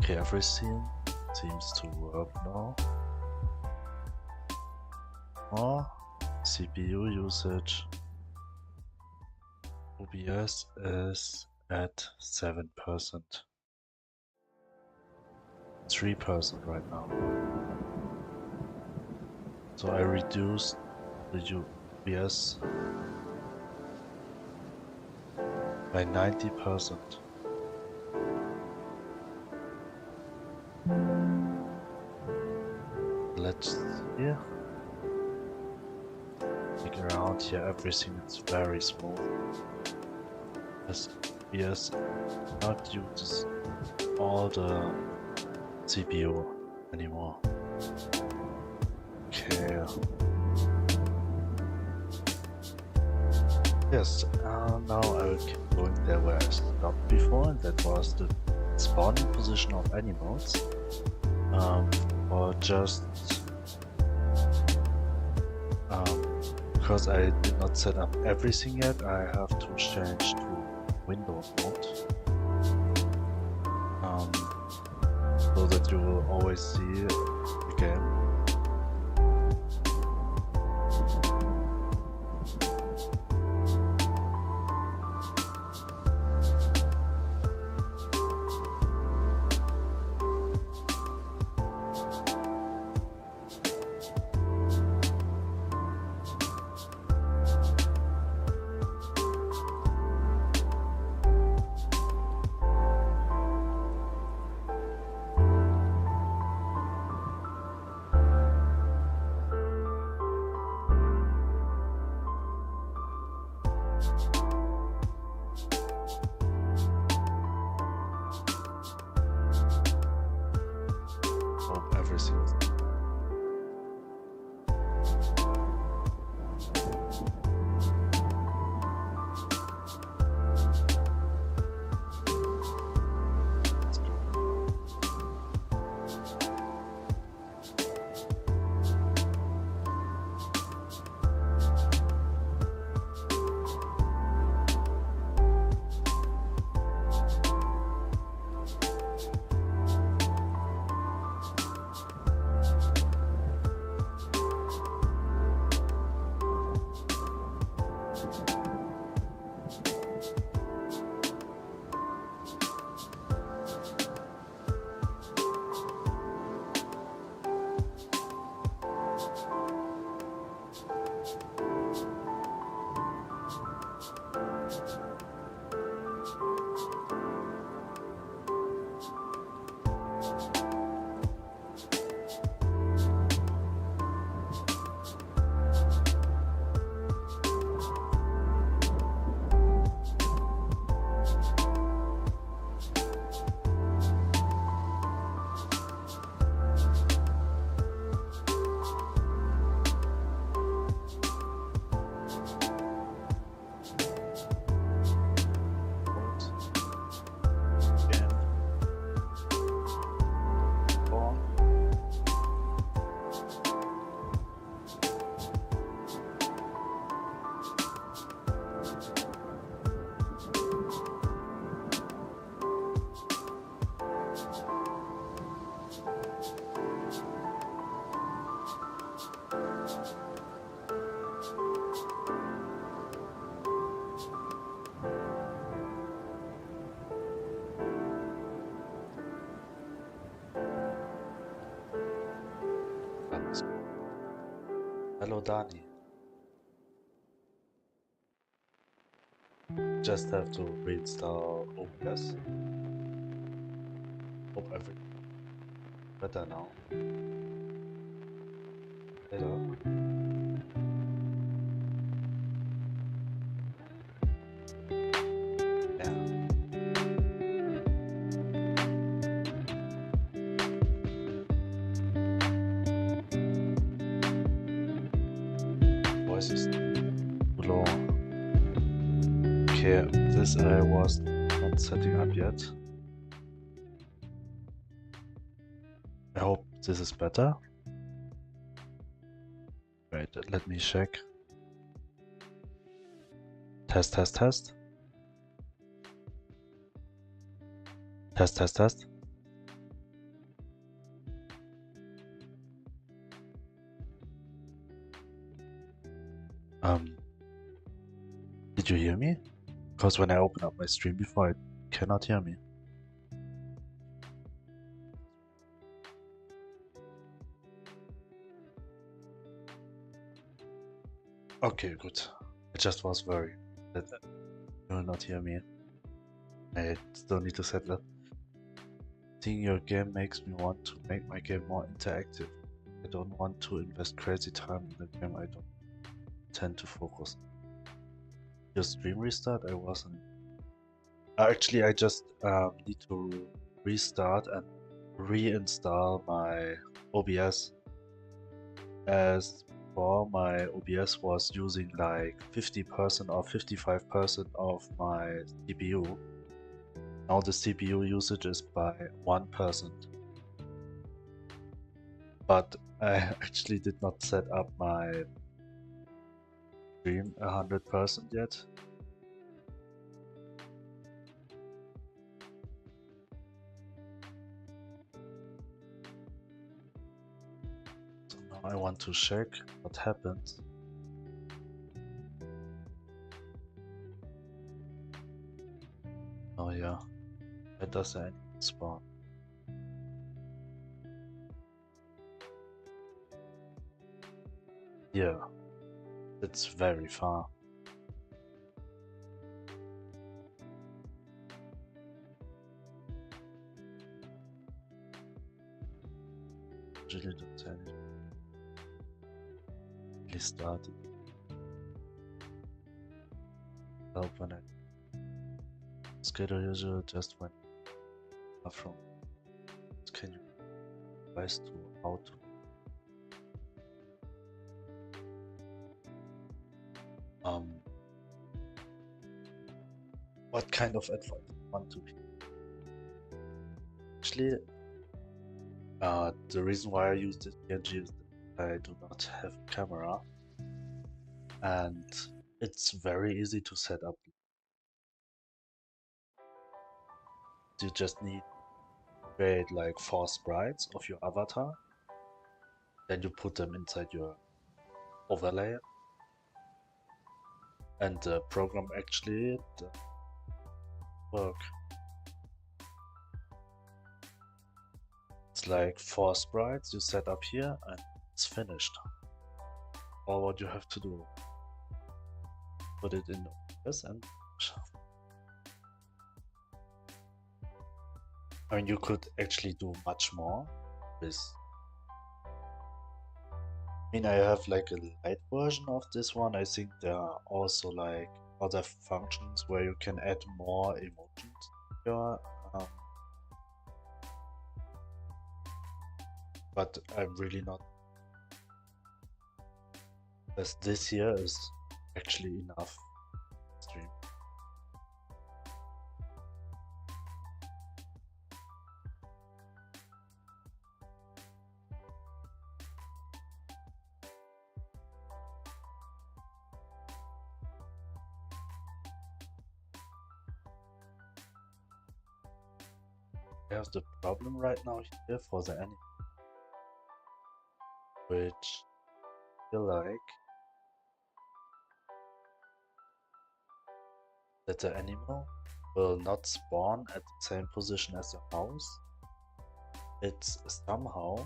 Okay, everything seems to work now. More CPU usage. OBS is at 7%. 3% right now. So I reduced the OBS by 90%. Let's see. Look around here, everything is very smooth. As OBS not uses all the CPU anymore. Okay. Yes, now I will keep going there where I stopped before, and that was the spawning position of animals. Or just because I did not set up everything yet, I have to change to window mode. So that you will always see the game. Hello, Dani. Just have to reinstall OBS. Hope everything better now. Hello. Voice is too low. Okay, this I was not setting up yet. I hope this is better. Wait, let me check. Test, test, test. Test, test, test. Um, did you hear me? Because when I open up my stream before, it cannot hear me. Okay, good. I just was worried that you will not hear me. I still need to set that. Seeing your game makes me want to make my game more interactive. I don't want to invest crazy time in the game I don't tend to focus. Your stream restart? I wasn't. Actually, I just need to restart and reinstall my OBS, as before my OBS was using like 50% or 55% of my CPU. Now the CPU usage is by 1%. But I actually did not set up my stream 100% yet. So now I want to check what happens. Oh yeah, where does the enemy spawn? Yeah, it's very far. Usually don't say anything. Really started. Help when I schedule usually just when from. Can you advise to how to what kind of advice you want to be? Actually, the reason why I use this PNG is that I do not have a camera, and it's very easy to set up. You just need to create like 4 sprites of your avatar, then you put them inside your overlay, and the program actually work. It's like 4 sprites you set up here and it's finished. All what you have to do, put it in this, and I mean you could actually do much more with. I mean I have like a light version of this one. I think there are also like other functions where you can add more emotions to your but I'm really not, as this here is actually enough stream. I have the problem right now here for the anime, which I feel like that the animal will not spawn at the same position as the house. It's somehow,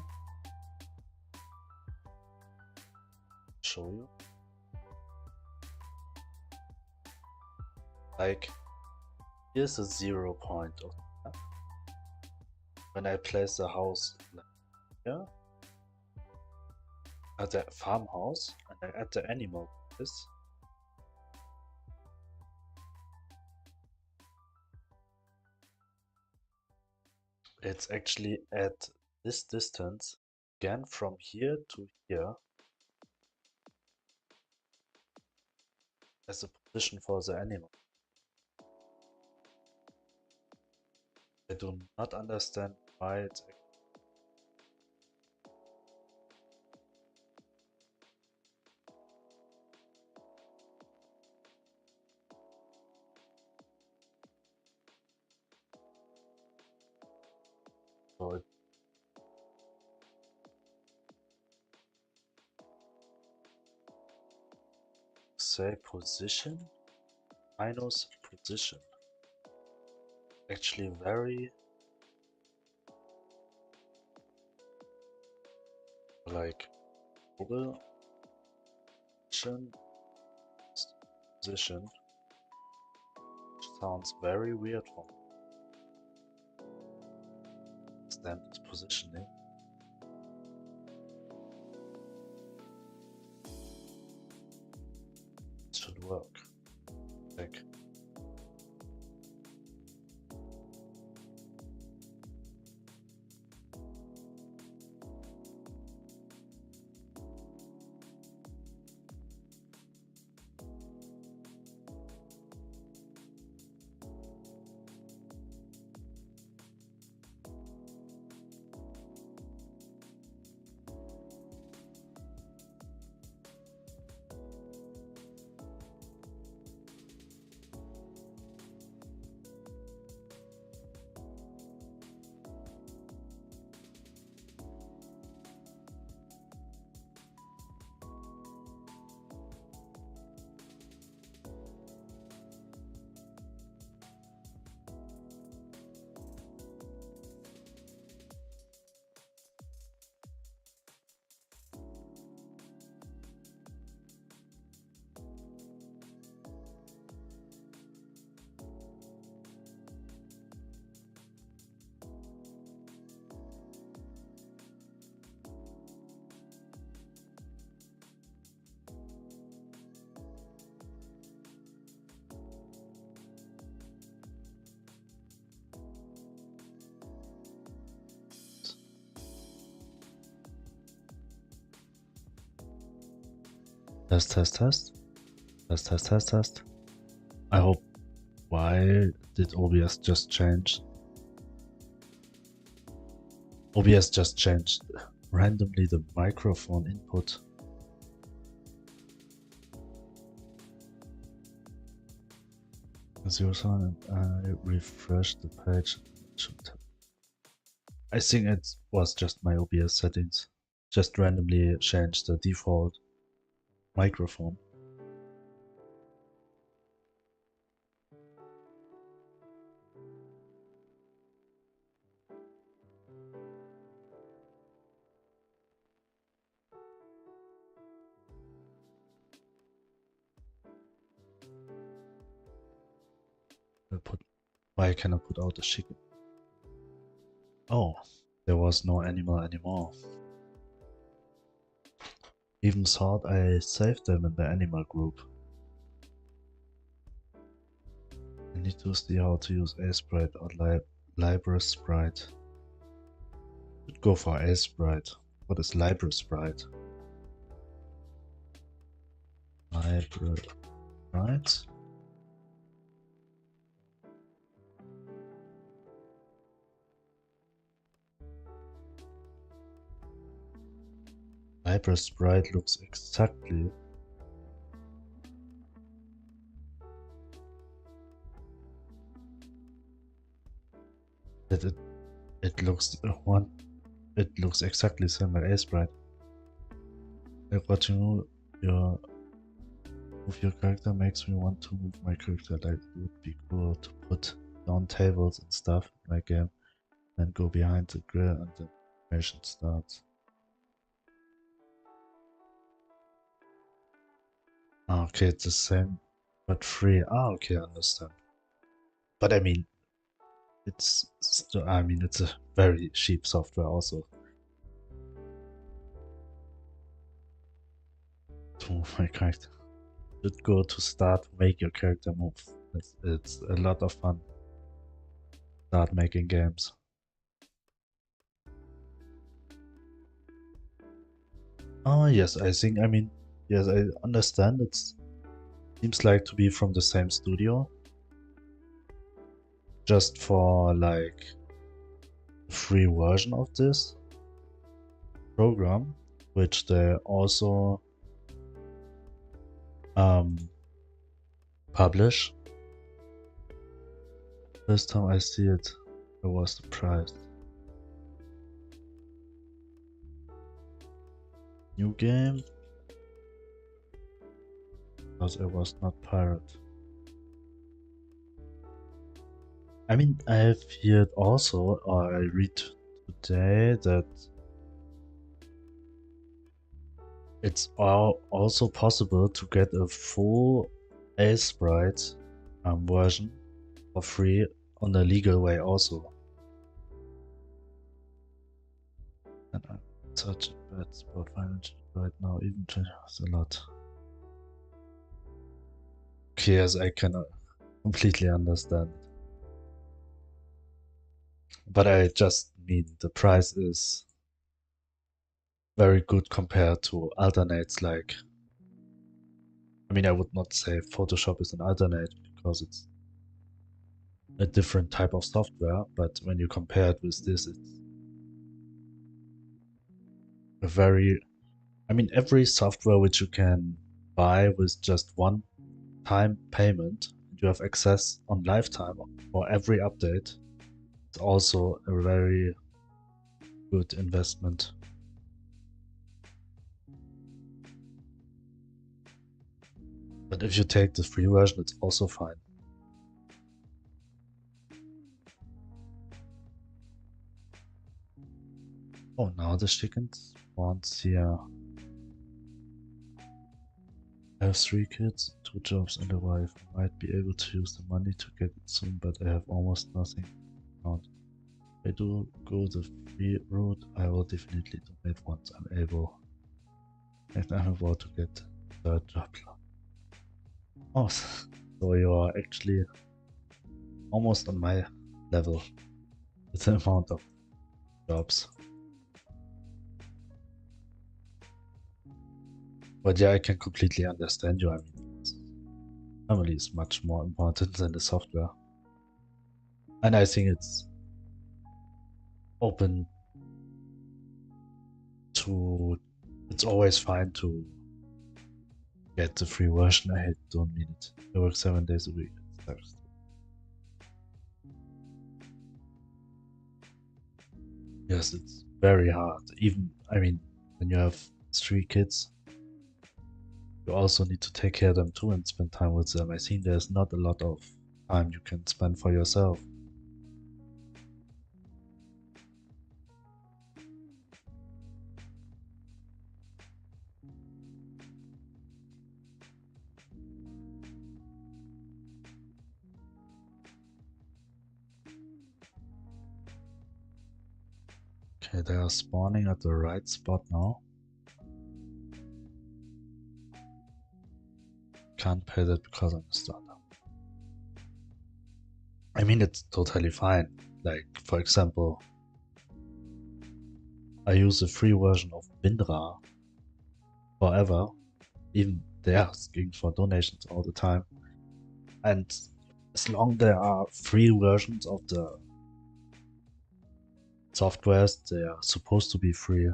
show you, like here's a 0 point of the map. When I place the house like here at the farmhouse and I add the animal to this, it's actually at this distance again from here to here as a position for the animal. I do not understand why it's so say position minus position. Actually very like global position sounds very weird for me. Stand is positioning. It should work. Like test, test, test. Test, test, test, test. I hope. Why did OBS just change? OBS just changed randomly the microphone input. Zero sound and I refreshed the page. I think it was just my OBS settings. Just randomly changed the default microphone. Why can I put out the chicken? Oh, there was no animal anymore. Even thought I saved them in the animal group. I need to see how to use Sprite or Library Sprite. Should go for Sprite. What is Library Sprite? Library Sprite. Library Sprite looks exactly that it looks it looks exactly the same like Sprite. Like watching your move your character makes me want to move my character. Like it would be cool to put down tables and stuff in my game and go behind the grill and the animation starts. Okay, it's the same but free. Okay, I understand. But I mean, it's a very cheap software also to move my character. Should go to start, make your character move. It's a lot of fun. Start making games. Oh yes, yes, I understand. It seems like to be from the same studio. Just for like a free version of this program, which they also publish. First time I see it, I was surprised. New game. because I was not pirate. I mean, I have heard also, or I read today that it's also possible to get a full A-Sprite version for free on a legal way also. And I'm such a bad spot financially right now, even a lot. Okay, yes, I can completely understand. But I just mean the price is very good compared to alternates like, I mean, I would not say Photoshop is an alternate because it's a different type of software, but when you compare it with this, it's a very, I mean, every software which you can buy with just one time payment, you have access on lifetime for every update. It's also a very good investment. But if you take the free version, it's also fine. Oh, now the chickens wants here. I have 3 kids, 2 jobs and a wife. I might be able to use the money to get it soon, but I have almost nothing around. If I do go the free route, I will definitely donate once I'm able. And I'm about to get the job. Oh, so you are actually almost on my level with the amount of jobs. But yeah, I can completely understand you. I mean, family is much more important than the software. And I think it's open to, it's always fine to get the free version. I don't need it. I work 7 days a week. It sucks. Yes, it's very hard. Even, I mean, when you have 3 kids, you also need to take care of them too and spend time with them. I think there's not a lot of time you can spend for yourself. Okay, they are spawning at the right spot now. Can't pay that because I'm a starter. I mean, it's totally fine. Like, for example, I use a free version of Bindra forever. Even they are asking for donations all the time. And as long there are free versions of the softwares, they are supposed to be free.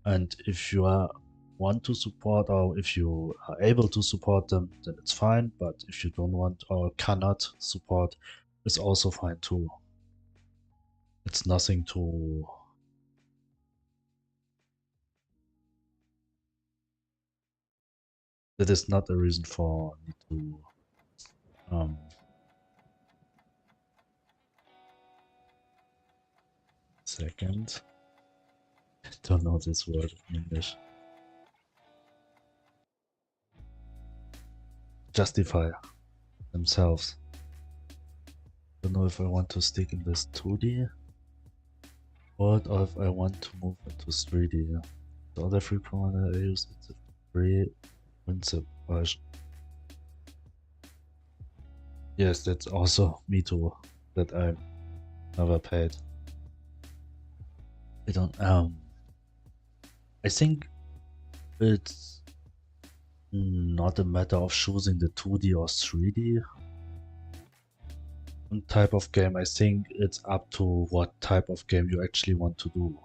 And if you want to support, or if you are able to support them, then it's fine. But if you don't want or cannot support, it's also fine too. It's nothing to that is not a reason for me to second. I don't know this word in English. Justify themselves. Don't know if I want to stick in this 2D world or if I want to move into 3D. The other free program I use is a free WinZip version. Yes, that's also me too, that I never paid. I don't I think it's not a matter of choosing the 2D or 3D type of game. I think it's up to what type of game you actually want to do.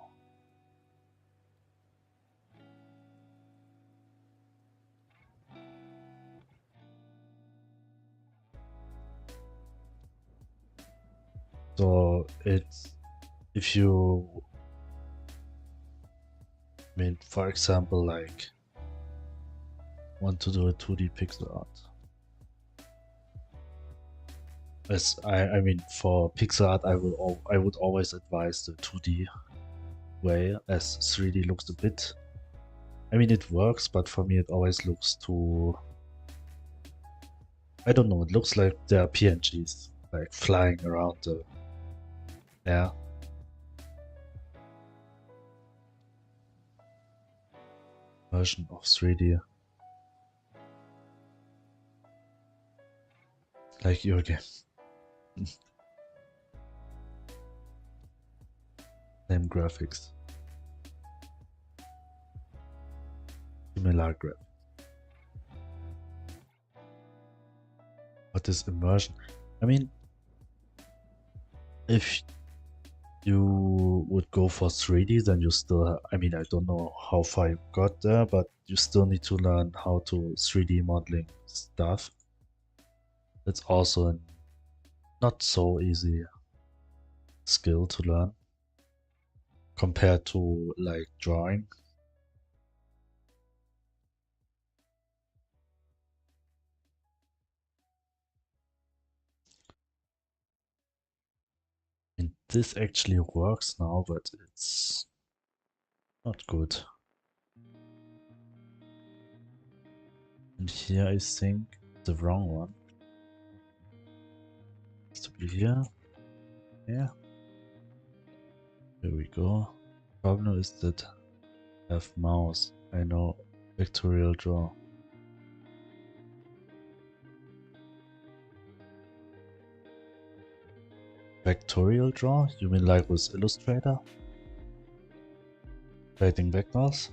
So it's, if you, I mean, for example, like want to do a 2D pixel art. As I mean, for pixel art, I would always advise the 2D way, as 3D looks a bit. I mean, it works, but for me, it always looks too. I don't know. It looks like there are PNGs like flying around the air. Version of 3D, like your game. Same graphics. Similar graphics. What is immersion? I mean, if you would go for 3D, then you still, I mean, I don't know how far you got there, but you still need to learn how to 3D modeling stuff. It's also a not so easy skill to learn compared to like drawing. And this actually works now, but it's not good. And here I think the wrong one. It's to be here. Yeah. Here we go. Problem is that I have mouse. I know vectorial draw. Vectorial draw? You mean like with Illustrator? Creating vectors?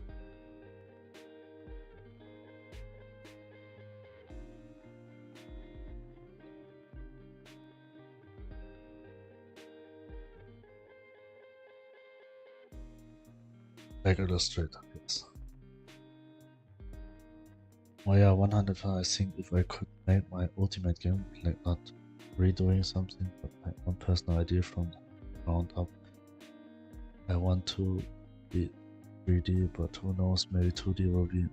Like Illustrator, yes. Oh yeah, 100. I think if I could make my ultimate game, like not redoing something, but my own personal idea from ground up. I want to be 3D, but who knows, maybe 2D will be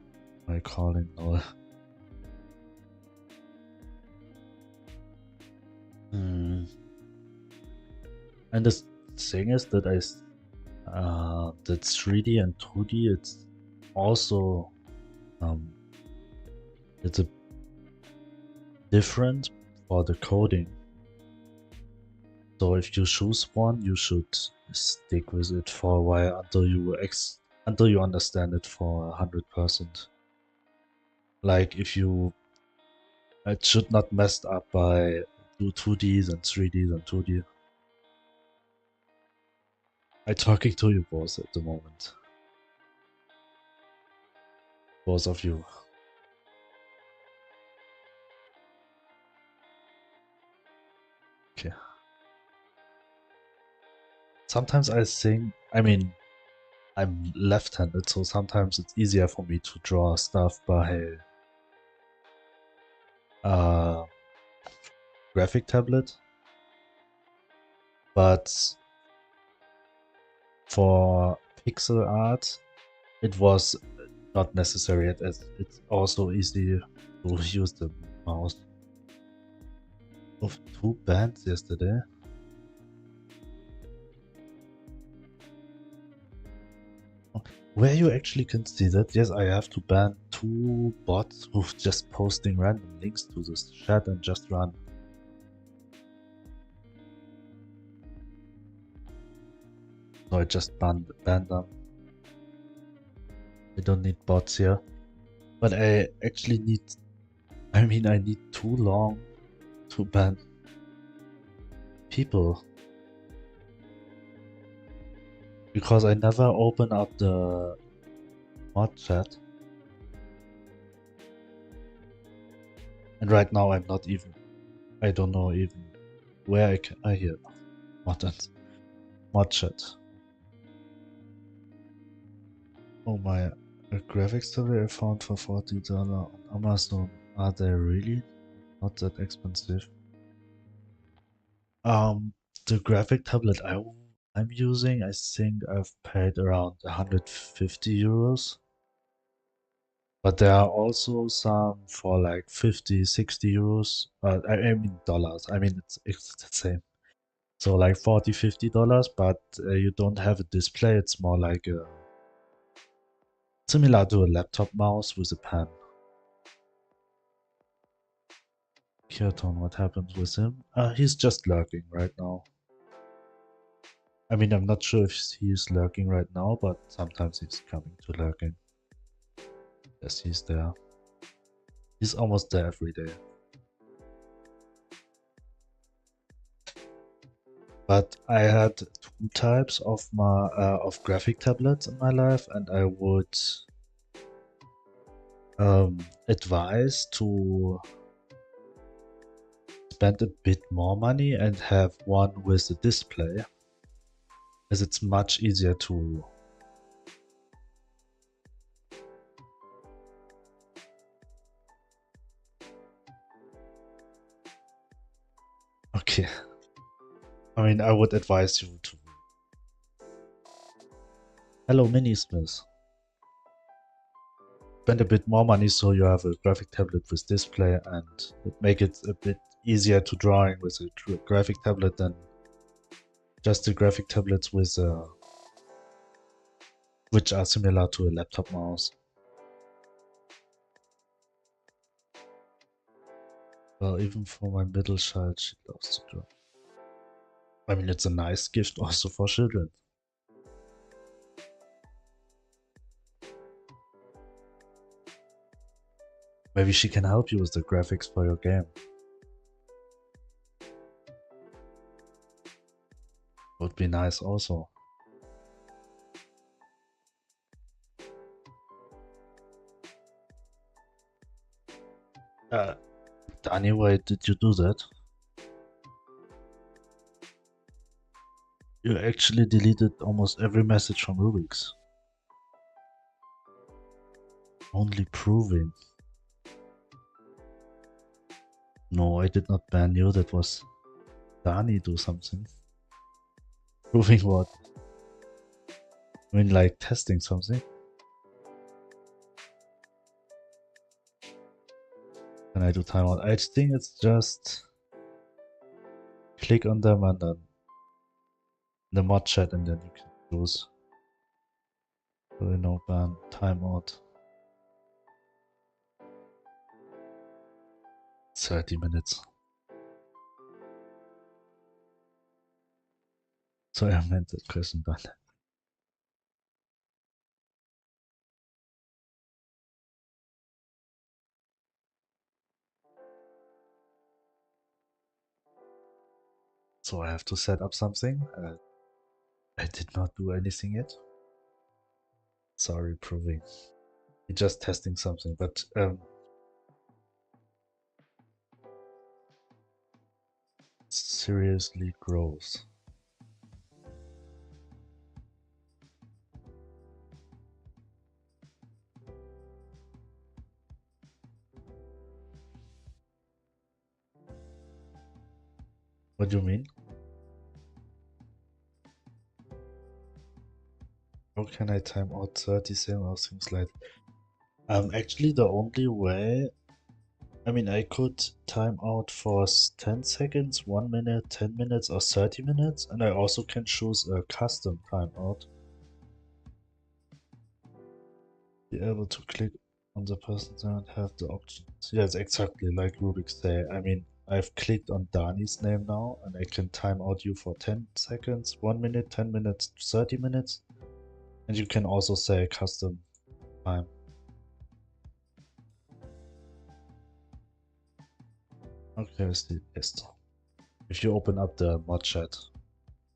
my calling now. And the thing is that that 3D and 2D, it's also it's a different for the coding. So if you choose one, you should stick with it for a while until you understand it for 100%. Like if you, it should not messed up by 2Ds and 3Ds and 2D. I'm talking to you both at the moment. Both of you. Okay. Sometimes I think, I mean, I'm left-handed, so sometimes it's easier for me to draw stuff by graphic tablet. But for pixel art, it was not necessary, as it's also easy to use the mouse. Of 2 bands yesterday. Where you actually can see that, yes, I have to ban 2 bots who's just posting random links to this chat and just run. So I just banned them. I don't need bots here. But I actually need, I mean, I need too long to ban people. Because I never open up the mod chat. And right now I'm not even, I don't know even where I can, I hear mod chat. Oh my, graphics tablet I found for $40 on Amazon. Are they really not that expensive? The graphic tablet I'm using, I think I've paid around 150 euros. But there are also some for like 50, 60 euros. I mean dollars. I mean, it's the same. So like 40, $50, but you don't have a display. It's more like similar to a laptop mouse with a pen. Kirton, what happened with him? He's just lurking right now. I mean, I'm not sure if he's lurking right now, but sometimes he's coming to lurking. Yes, he's there. He's almost there every day. But I had two types of my graphic tablets in my life, and I would advise to spend a bit more money and have one with a display, as it's much easier to okay. I mean, I would advise you to. Hello, Mini Smith. Spend a bit more money so you have a graphic tablet with display and make it a bit easier to drawing with a graphic tablet than just the graphic tablets with which are similar to a laptop mouse. Well, even for my middle child, she loves to draw. I mean, it's a nice gift also for children. Maybe she can help you with the graphics for your game. Would be nice also. Anyway, did you do that? You actually deleted almost every message from Rubik's. Only proving. No, I did not ban you. That was Dani do something. Proving what? I mean, like testing something. Can I do timeout? I think it's just click on them and then the mod chat and then you can choose. So you know, ban timeout. 30 minutes. So I meant that question done. So I have to set up something. I did not do anything yet. Sorry, proving. You're just testing something, but seriously grows. What do you mean? How can I time out 30 seconds or things like actually the only way, I mean, I could time out for 10 seconds, 1 minute, 10 minutes or 30 minutes, and I also can choose a custom timeout. Be able to click on the person and have the options. Yes, exactly like Rubik's say. I mean, I've clicked on Dani's name now and I can time out you for 10 seconds, 1 minute, 10 minutes, 30 minutes. And you can also say custom time. Okay, it's the list. If you open up the mod chat,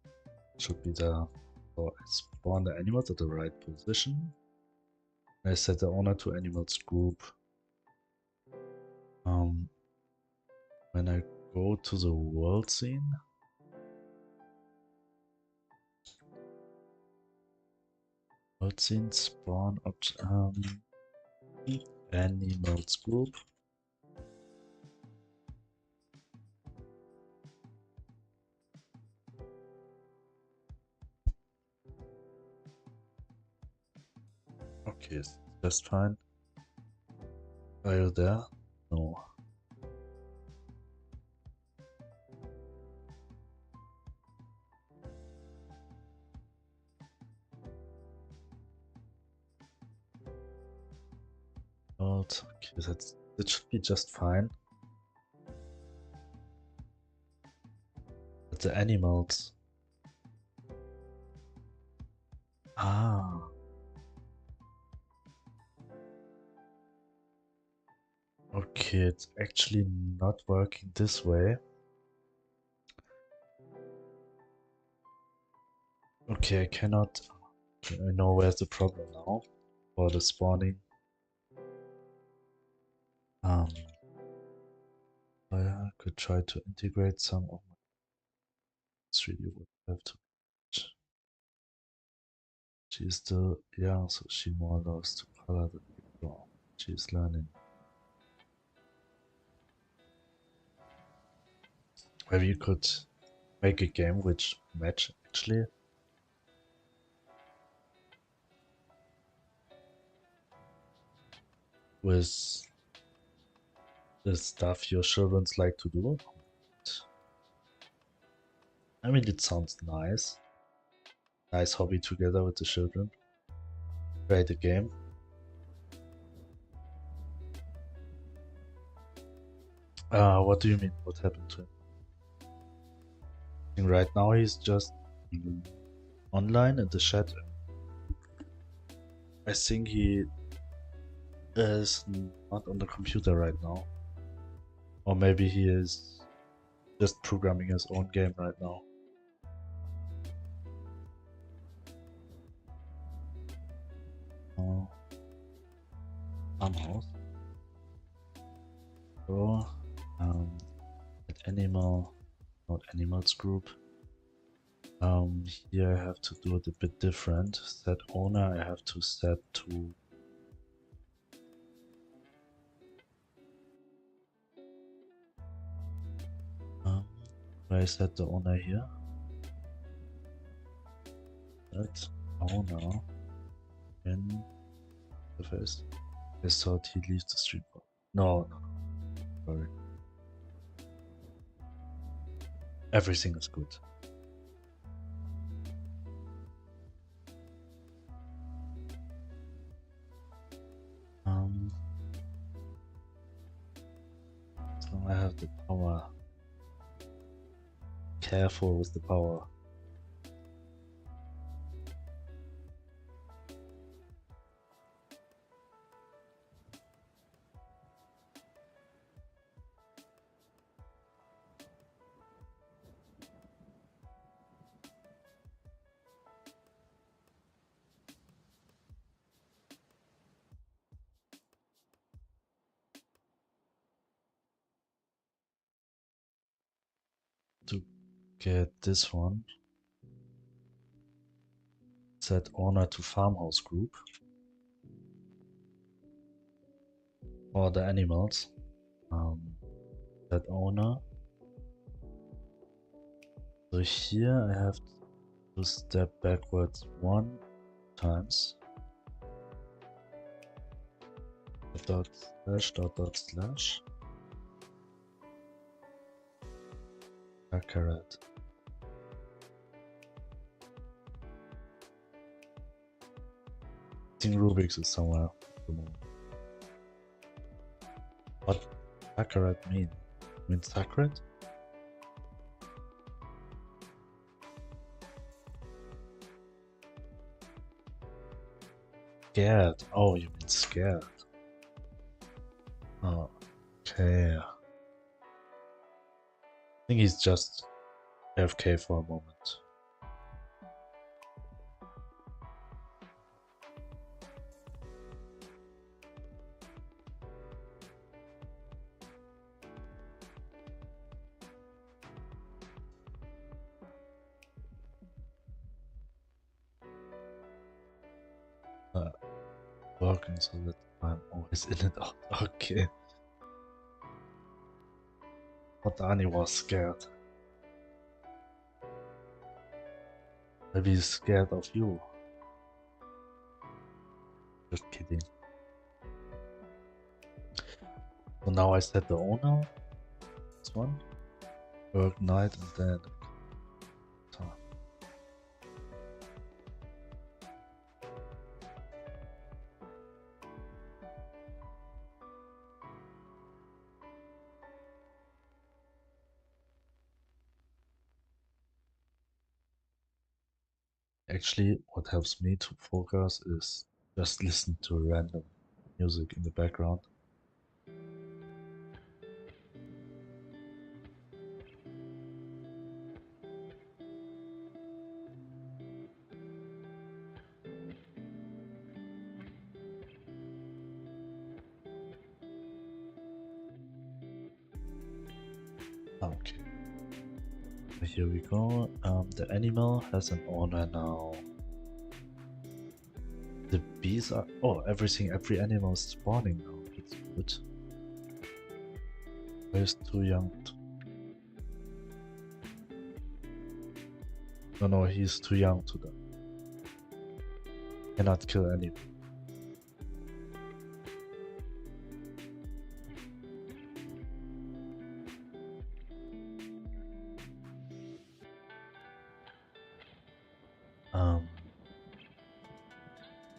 it should be there. So I spawn the animals at the right position. I set the owner to animals group. When I go to the world scene, spawn animals group. Okay, that's fine. Are you there? No. Not okay. That should be just fine. But the animals. Ah. Okay, it's actually not working this way. Okay, I cannot. Okay, I know where's the problem now. For the spawning. I could try to integrate some of my 3D would have to. She's still young, so she more loves to color the background. She's learning. Maybe you could make a game which match actually with the stuff your children like to do. I mean, it sounds nice. Nice hobby together with the children. Create a game. What do you mean? What happened to him? And right now he's just online in the chat. I think he is not on the computer right now. Or maybe he is just programming his own game right now. Farmhouse. So, at animal, not animals group. Here I have to do it a bit different. Set owner, I have to set to I set the owner here. Set owner in the face. I thought he leaves the stream. No, sorry. Everything is good. So I have the power. Careful with the power. To get this one, set owner to farmhouse group for the animals. Set owner. So here I have to step backwards 1 times. Dot slash dot dot slash. Carat. I think Rubik's is somewhere at the moment. What Baccarat mean? Means sacred? Scared. Oh, you mean scared. Oh, okay. I think he's just AFK for a moment. Working so that I'm always in and out. Okay. But Ani was scared. Maybe he's scared of you. Just kidding. So now I set the owner, this one, work night, and then time. Actually, what helps me to focus is just listen to random music in the background. Okay. Here we go. The animal has an owner now. The bees are... Oh, every animal is spawning now. That's good. He's too young. No, he's too young to die. Cannot kill anyone.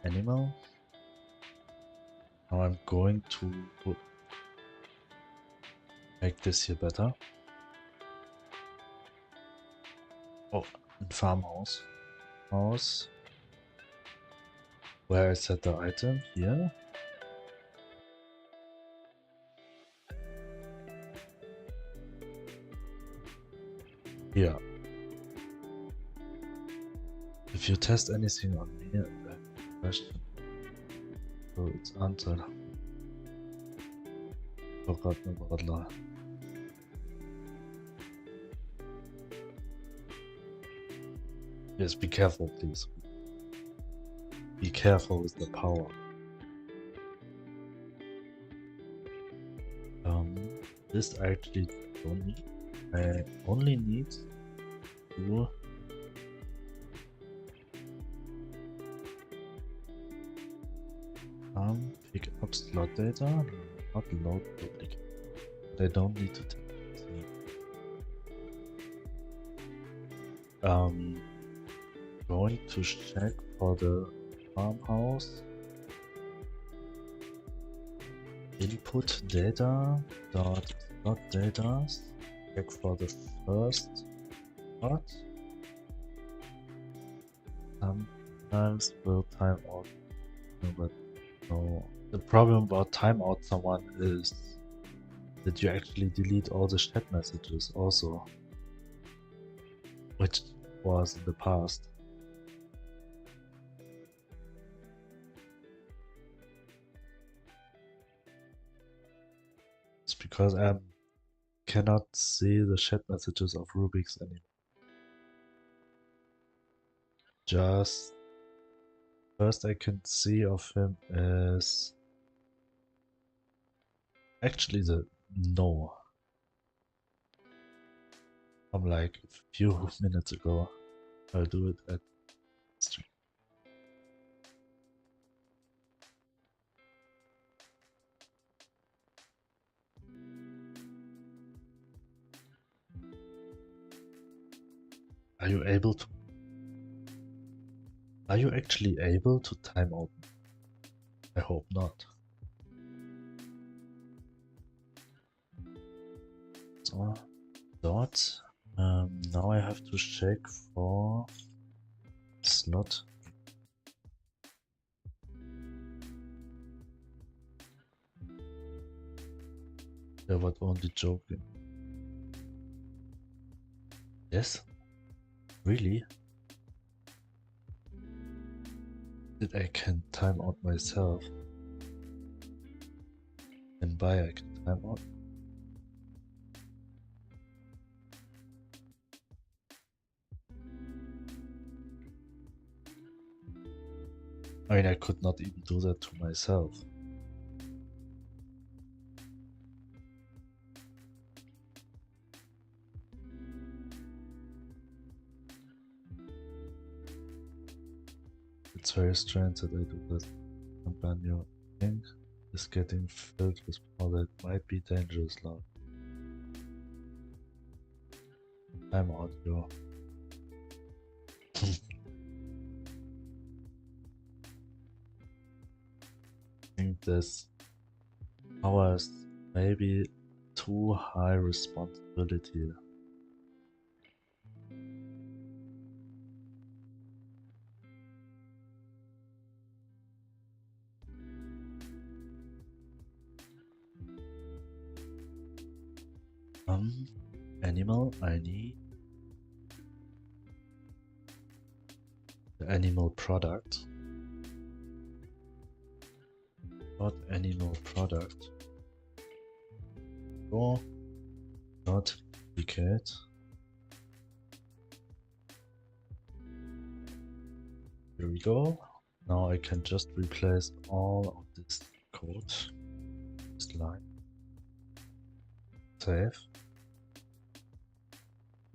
Animal. Now I'm going to make this here better. Oh, in farmhouse. House. Where I set the item here. Here. If you test anything on me, question. So it's answered. Forgot about that. Yes, be careful, please. Be careful with the power. This I actually don't need. I only need to pick up slot data, not load duplicate. But I don't need to take it. Going to check for the farmhouse. Input data dot slot data. Check for the first part. Sometimes will time out. No, but no. The problem about timeout someone is that you actually delete all the chat messages also, which was in the past. It's because I cannot see the chat messages of Rubik's anymore. Just first I can see of him is actually the no from like a few minutes ago. I'll do it at stream. Are you able to? Are you actually able to time out? I hope not. So, dot. Now I have to check for slot. Yeah, but only joking. Yes? Really? That I can time out myself. And by I can time out. I mean, I could not even do that to myself. It's very strange that I do this companion thing. is getting filled with powder. It might be dangerous now. I'm audio. I think this power is maybe too high responsibility. Animal, I need the animal product. Not animal product. Or not duplicate. Here we go. Now I can just replace all of this code. This line. Save.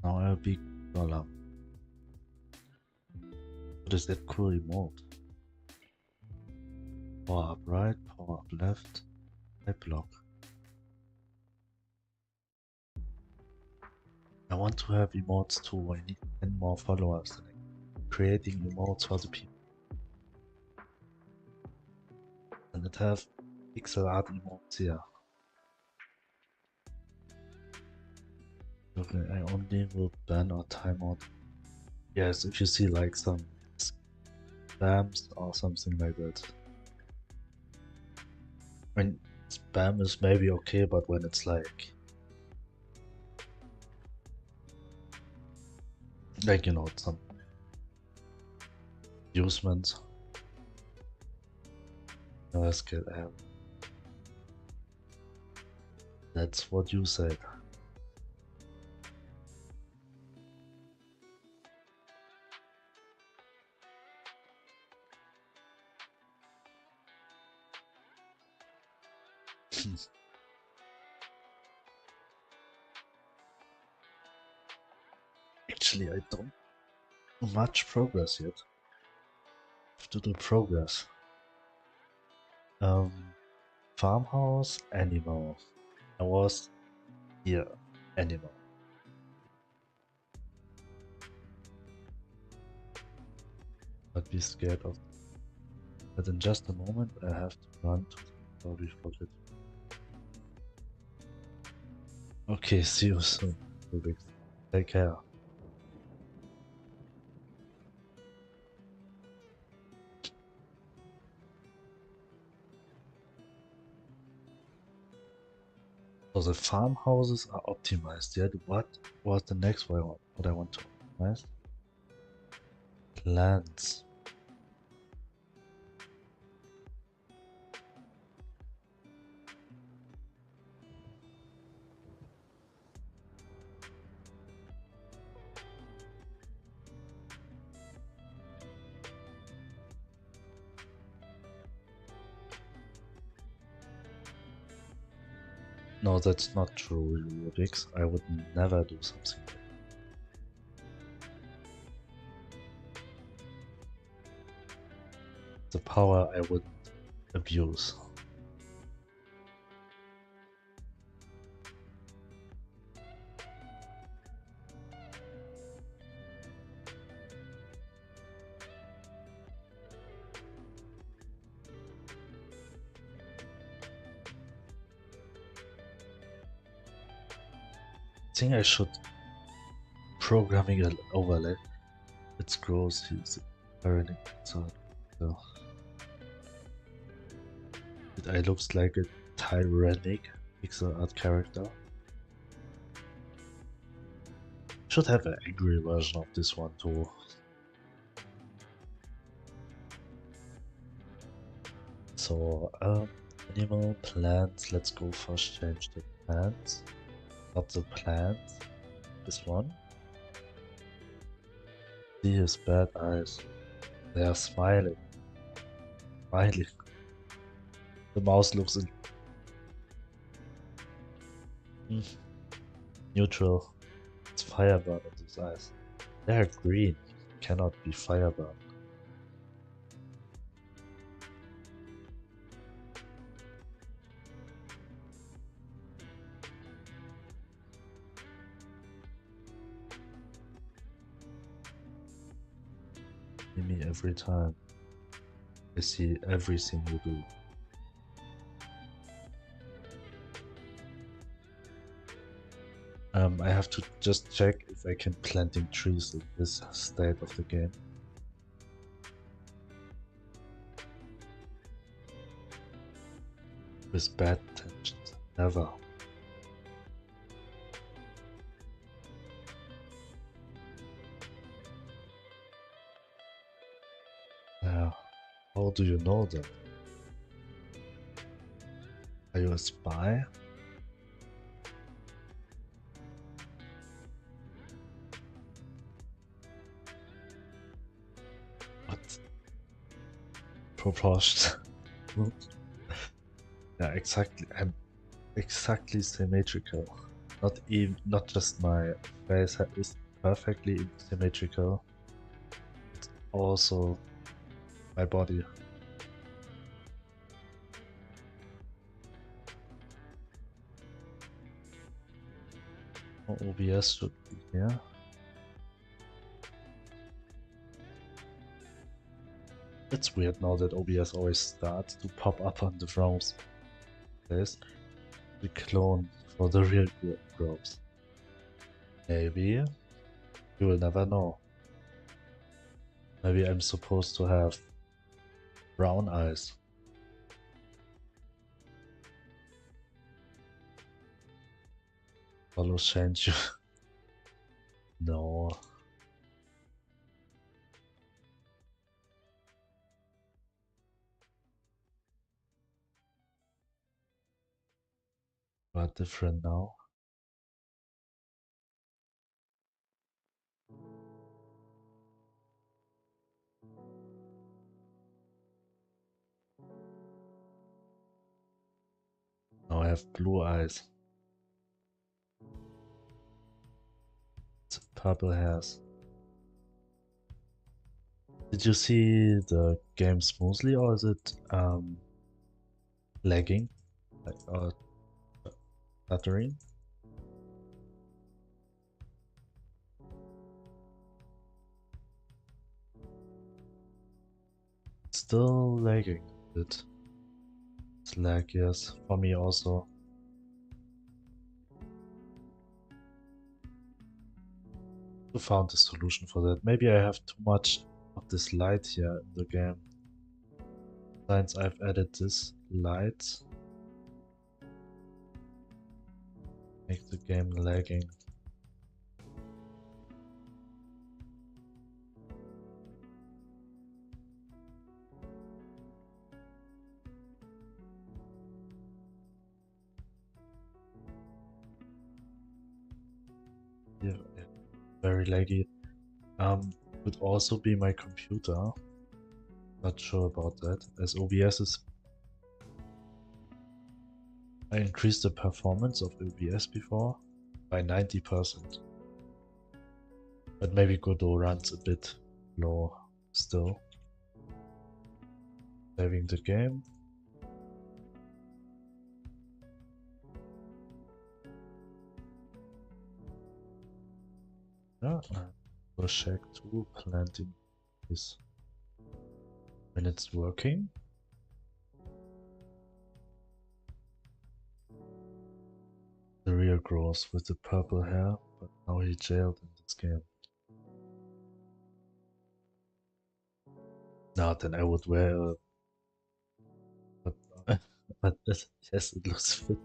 Now I'll be column. What is that cool remote? Power up right, power up left, I block. I want to have emotes too. I need 10 more followers. Creating emotes for the people. And it have Pixelart emotes here. Okay, I only will ban or timeout. Yes, if you see like some spams or something like that. When spam is maybe okay, but when it's like you know, some usements. Let's get out. That's what you said. Actually, I don't do much progress yet. I have to do progress. Farmhouse, animal. I was here, animal. But be scared of. But in just a moment, I have to run to the door before it. Okay, see you soon. Take care. So the farmhouses are optimized. Yet what was the next one? What I want to optimize? Plants. No, that's not true, Rubix. I would never do something like that. The power I would abuse. I think I should programming an overlay. It's gross. He's parenting Pixar. So it looks like a tyrannic pixel art character. Should have an angry version of this one too. So animal, plants. Let's go first change the plants. Not the plants. This one. See his bad eyes. They are smiling. Smiling. The mouse looks in neutral. It's fireburn in his eyes. They are green. Cannot be fireburn. see me every time. I see everything you do. I have to just check if I can planting trees in this state of the game. With bad intentions, never. Yeah, how do you know that? Are you a spy? What? Proportion. Yeah, exactly. I'm exactly symmetrical. Not just my face is perfectly symmetrical. It's also my body. OBS should be here. It's weird now that OBS always starts to pop up on the frames. There's the clone for the real groups. Maybe. You will never know. Maybe I'm supposed to have brown eyes. Follow change you. No. But different now. Now I have blue eyes. It's purple hairs. Did you see the game smoothly or is it lagging? Like stuttering? Still lagging a bit. It's lag, yes. For me also. I found a solution for that. Maybe I have too much of this light here in the game. Since I've added this light, make the game lagging. Yeah, very laggy. Could also be my computer. Not sure about that. As OBS is, I increased the performance of OBS before by 90%. But maybe Godot runs a bit low still. Saving the game. Yeah, go check too. Planting is when it's working. The real grows with the purple hair, but now he jailed in this game. Now then I would wear a... But yes, it looks fit.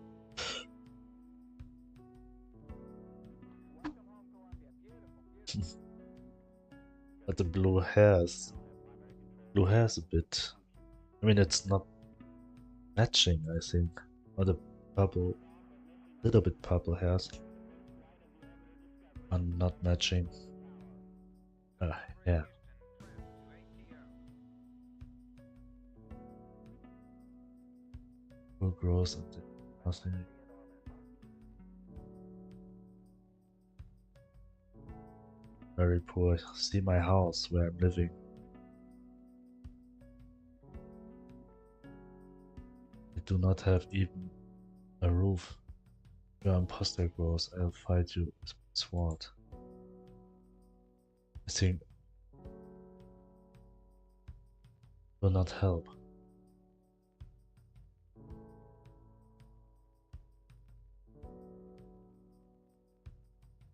But the blue hairs a bit. I mean, it's not matching, I think. Or the purple, little bit purple hairs are not matching. Yeah. Full grows and nothing. Very poor. See my house where I'm living. I do not have even a roof. Your imposter grows, I'll fight you with my sword. I think will not help.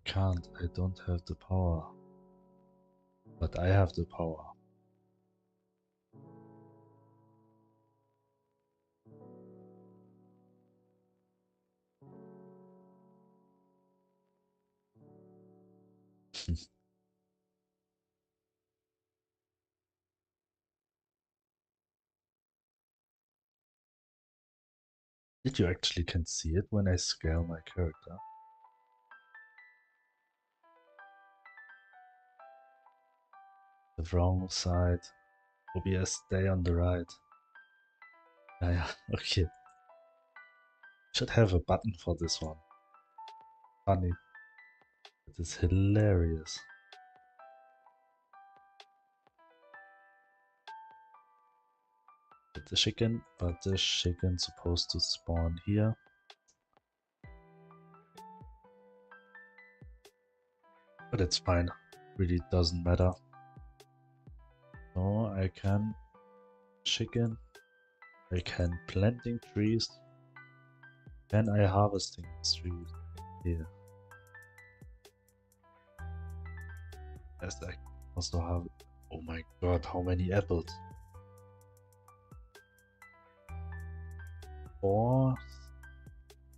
Can't, I don't have the power. But I have the power. Did you actually can see it when I scale my character? The wrong side. OBS stay on the right. Yeah, okay. Should have a button for this one. Funny. It is hilarious. But the chicken supposed to spawn here. But it's fine. Really doesn't matter. So I can chicken. I can planting trees. Can I harvesting trees? Here. Yes, I also have. Oh my god, how many apples? 4,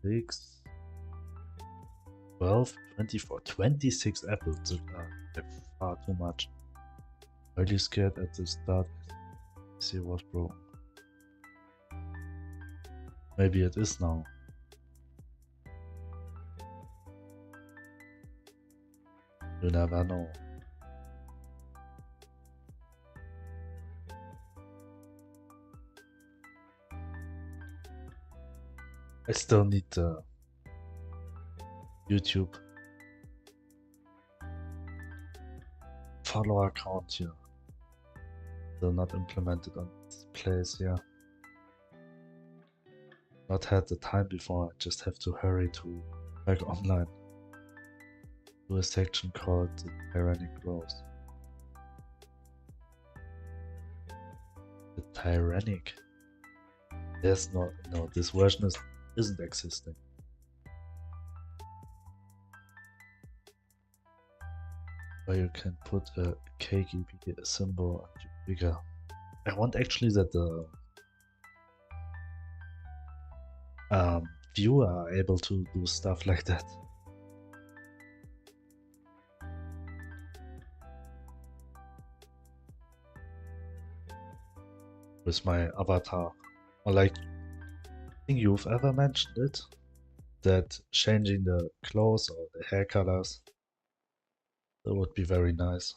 6, 12, 24, 26 apples. That's far too much. Really scared at the start. See what's broken. Maybe it is now. You never know. I still need the YouTube follower account here. Still not implemented on this place here. Not had the time before, I just have to hurry to back online. Do a section called the Tyrannic Growth. The Tyrannic? There's no, this version isn't existing. Where you can put a KGB symbol and bigger. I want actually that the viewer are able to do stuff like that. With my avatar. Or like, I think you've ever mentioned it, that changing the clothes or the hair colors, that would be very nice.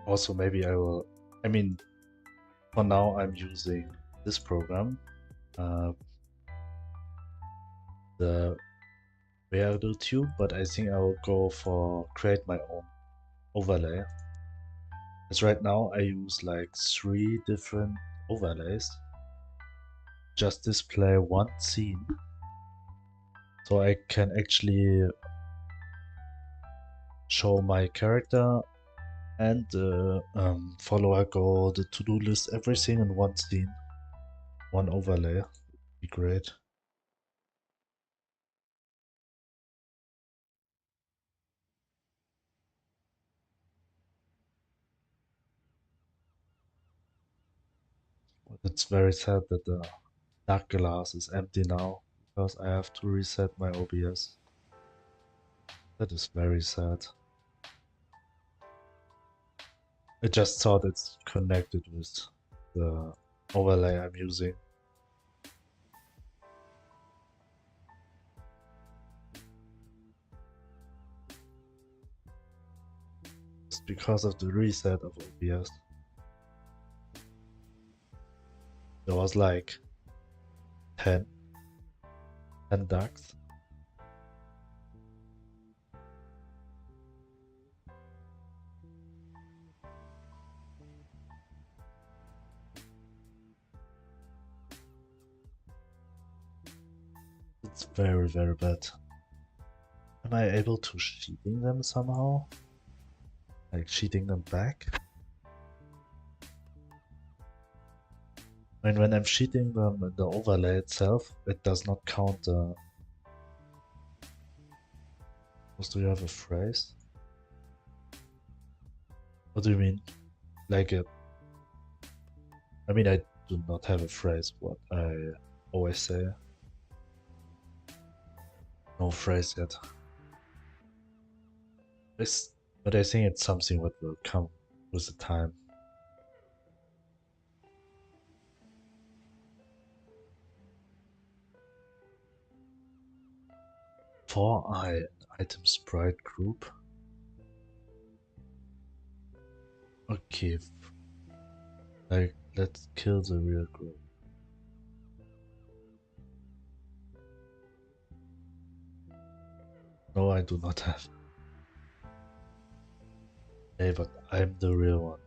Also, maybe I mean, for now I'm using this program, the GodotEngine, but I think I will go for create my own overlay. As right now I use like 3 different overlays, just display one scene, so I can actually show my character and the follower goal, the to-do list, everything in one scene, one overlay. Would be great. But it's very sad that the dark glass is empty now because I have to reset my OBS. That is very sad. I just thought it's connected with the overlay I'm using. It's because of the reset of OBS. There was like 10 ducks. It's very, very bad. Am I able to cheating them somehow? Like cheating them back? I mean, when I'm cheating them in the overlay itself, it does not count the... Do you have a phrase? What do you mean? Like a... I mean, I do not have a phrase, what I always say. No phrase yet. But I think it's something what will come with the time. For item sprite group. Okay. Like, let's kill the real group. No, I do not have. Hey, but I'm the real one.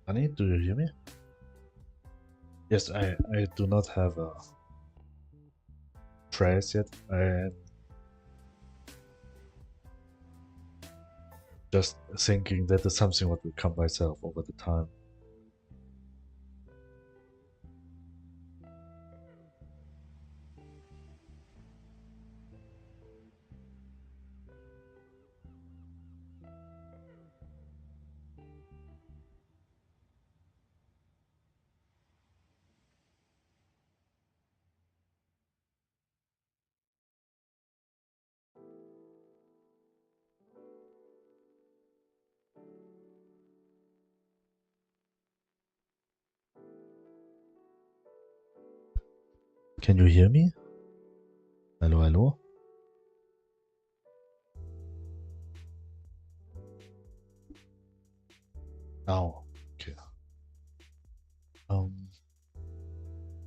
Honey, do you hear me? Yes, I do not have a phrase yet. I am just thinking that is something what will come by itself over the time. Can you hear me? Hello, hello? Oh, okay.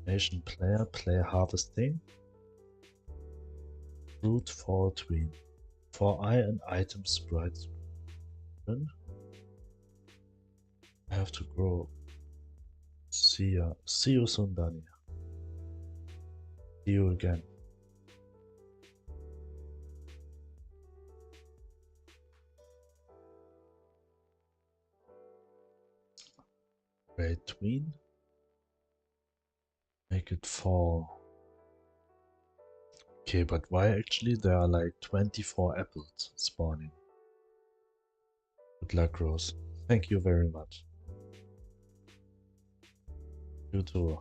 Nation player harvesting. Root for tween. For I and item sprites. I have to grow. See ya. See you soon, Danny. See you again. Wait, tween? Make it fall. Okay, but why actually there are like 24 apples spawning? Good luck, Rose. Thank you very much. You too.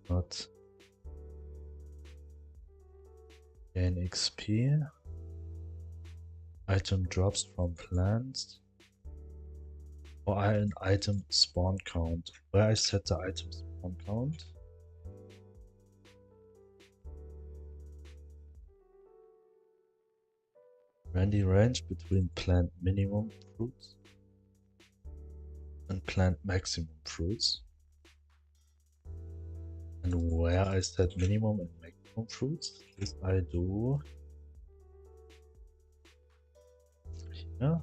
Not gain XP. Item drops from plants. Or an item spawn count. Where I set the item spawn count? Randy range between plant minimum fruits and plant maximum fruits. And where I set minimum and maximum fruits, this I do here.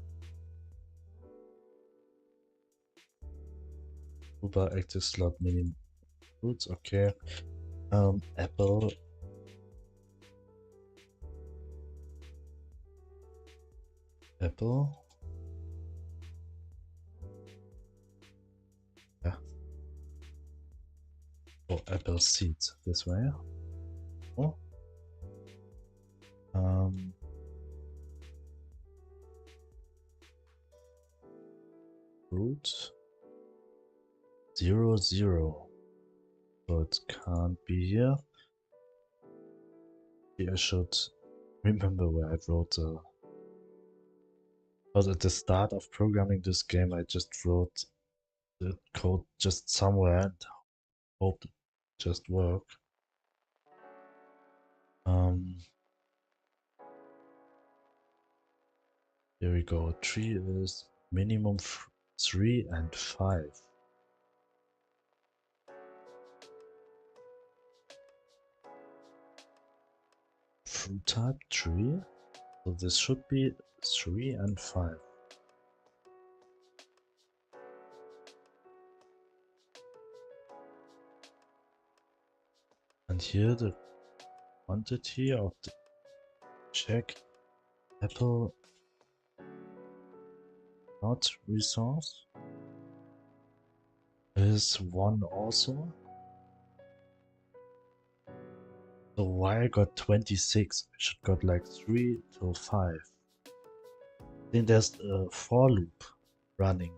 Super active slot minimum fruits, okay. Apple. Apple. Yeah. Oh, apple seeds this way. Oh. Fruit 0, 0. So it can't be here. I should remember where I wrote the Because at the start of programming this game, I just wrote the code just somewhere and hoped it just work. Here we go. Tree is minimum 3 and 5. Fruit type tree. So this should be 3 and 5. And here the quantity of the check apple not resource is 1 also. So why I got 26? I should got like 3 till 5. Then there's a for loop running.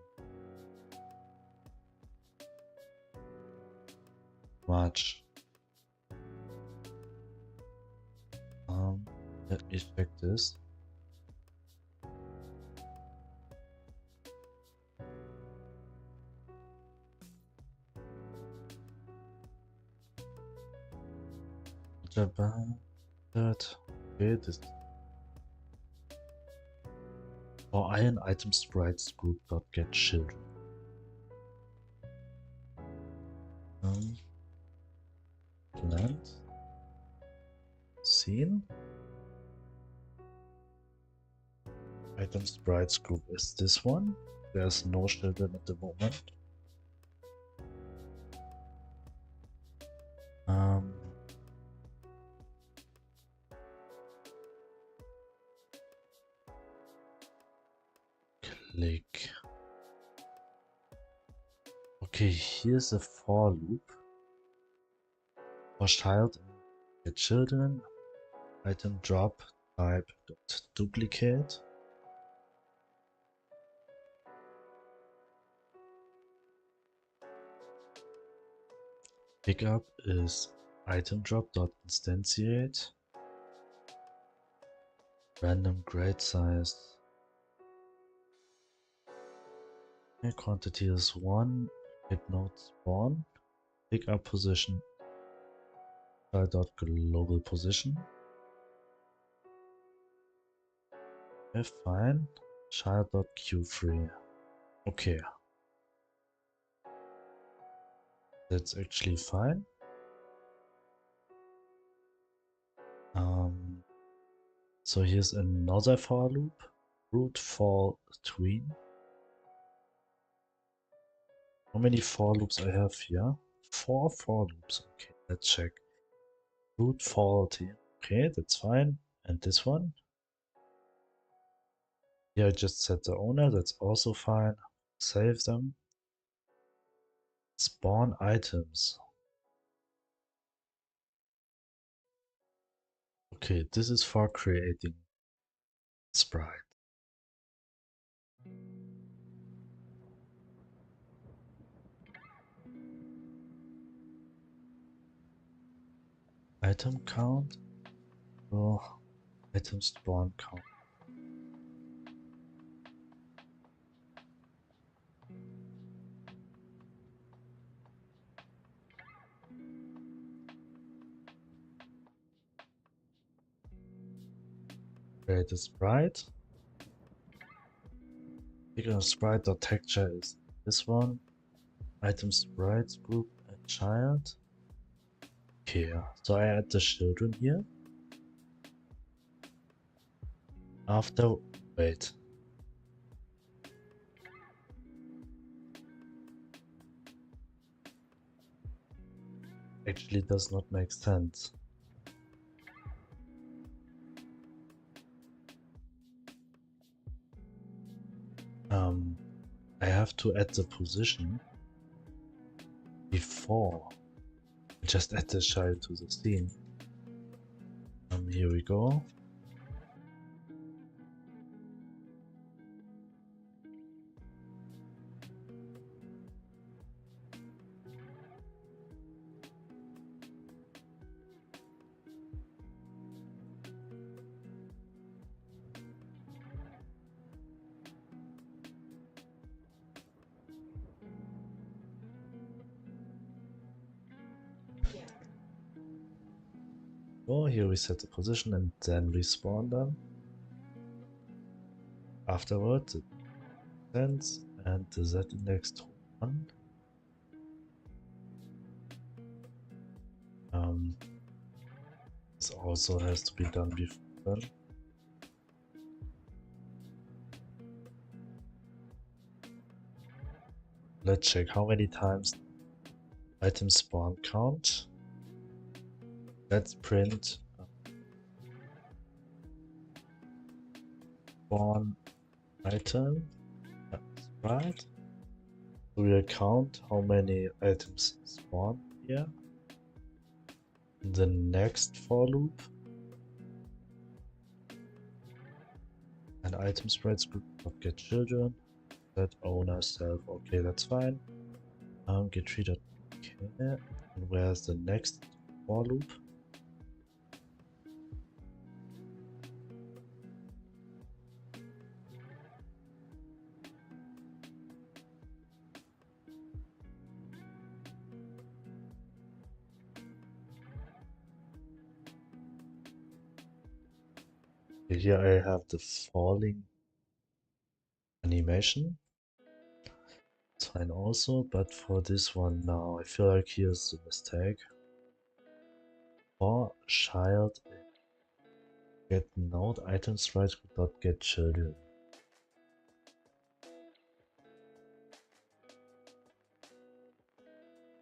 Much. Let me check this. That okay, this for iron item sprites group dot get children. Plant scene item sprites group is this one. There's no children at the moment. Click. Okay, here's a for loop. For child and get children, item drop type dot duplicate. Pickup is item drop dot instantiate. Random grade size. Quantity is 1. Get node spawn. Pickup position. Dot global position. Okay, fine. Child.q3. Okay. That's actually fine. So here's another for loop. Root for tween. How many for loops I have here? 4 for loops. Okay, let's check. Root for t. Okay, that's fine. And this one? Here I just set the owner. That's also fine. Save them. Spawn items. Okay, this is for creating sprite. Item count. Oh, item spawn count. Create a sprite. Bigger sprite.texture is this one. Item sprites group and child. Okay, so I add the children here. After, wait. Actually does not make sense. I have to add the position before. Just add the child to the scene. Here we go. Oh, here we set the position and then respawn them. Afterwards, it sends and the Z index to 1. This also has to be done before. Let's check how many times item spawn count. Let's print spawn item. That's right. So we'll count how many items spawn here. In the next for loop. And item sprites group of get children. That owner self. Okay, that's fine. Get treated. Okay. And where's the next for loop? Here I have the falling animation. It's fine also, but for this one now, I feel like here's the mistake. For child get node items right dot get children.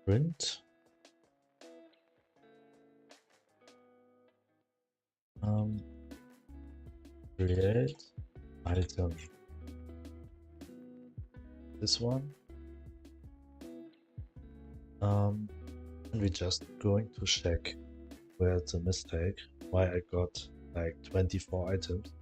Print. Create item. This one. And we're just going to check where it's a mistake, why I got like 24 items.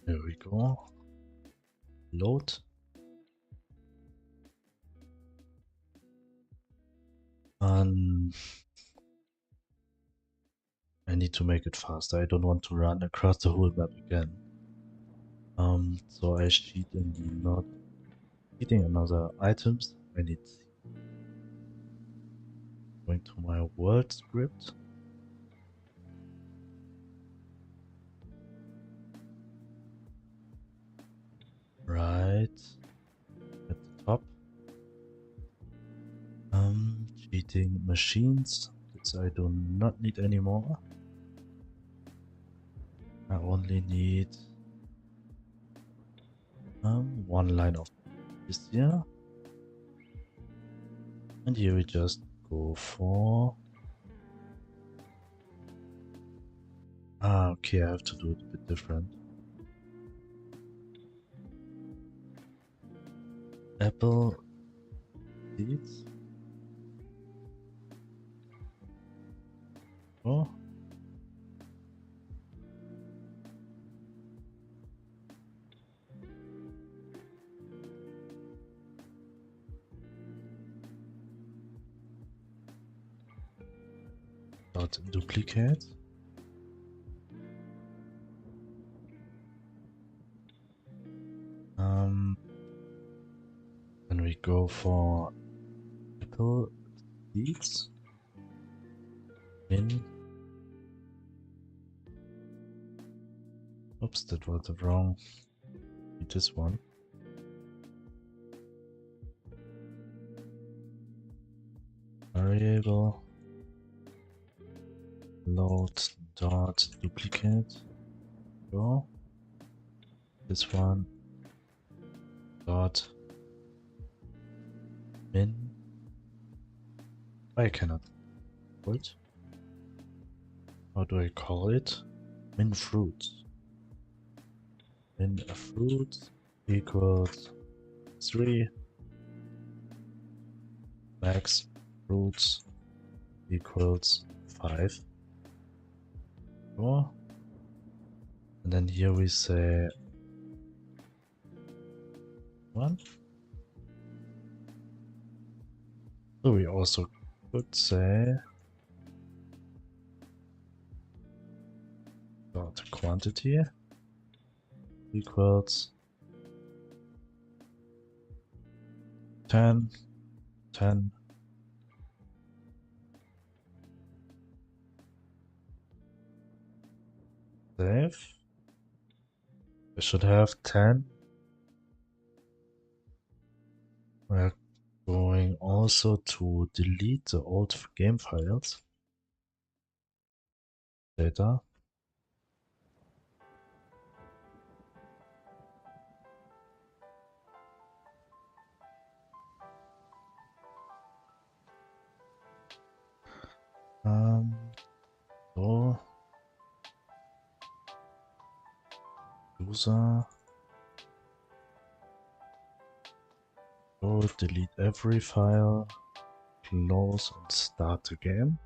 There we go. Load. And I need to make it faster. I don't want to run across the whole map again. So I cheat in not cheating another items. I need going to my world script. Right at the top. Cheating machines. This I do not need anymore. I only need one line of this here. And here we just go for okay, I have to do it a bit different. Apple seeds. Oh. Dot duplicate. Then we go for apple seeds. min. Oops, that was the wrong. This one. Variable load dot duplicate. Go. This one dot min. I cannot call it. How do I call it? Min fruit. Min fruit equals 3. Max fruits equals 5. More. And then here we say 1. So we also could say dot quantity equals 10, 10. Save. We should have 10. We're going also to delete the old game files. Data. So user go delete every file, close and start the game.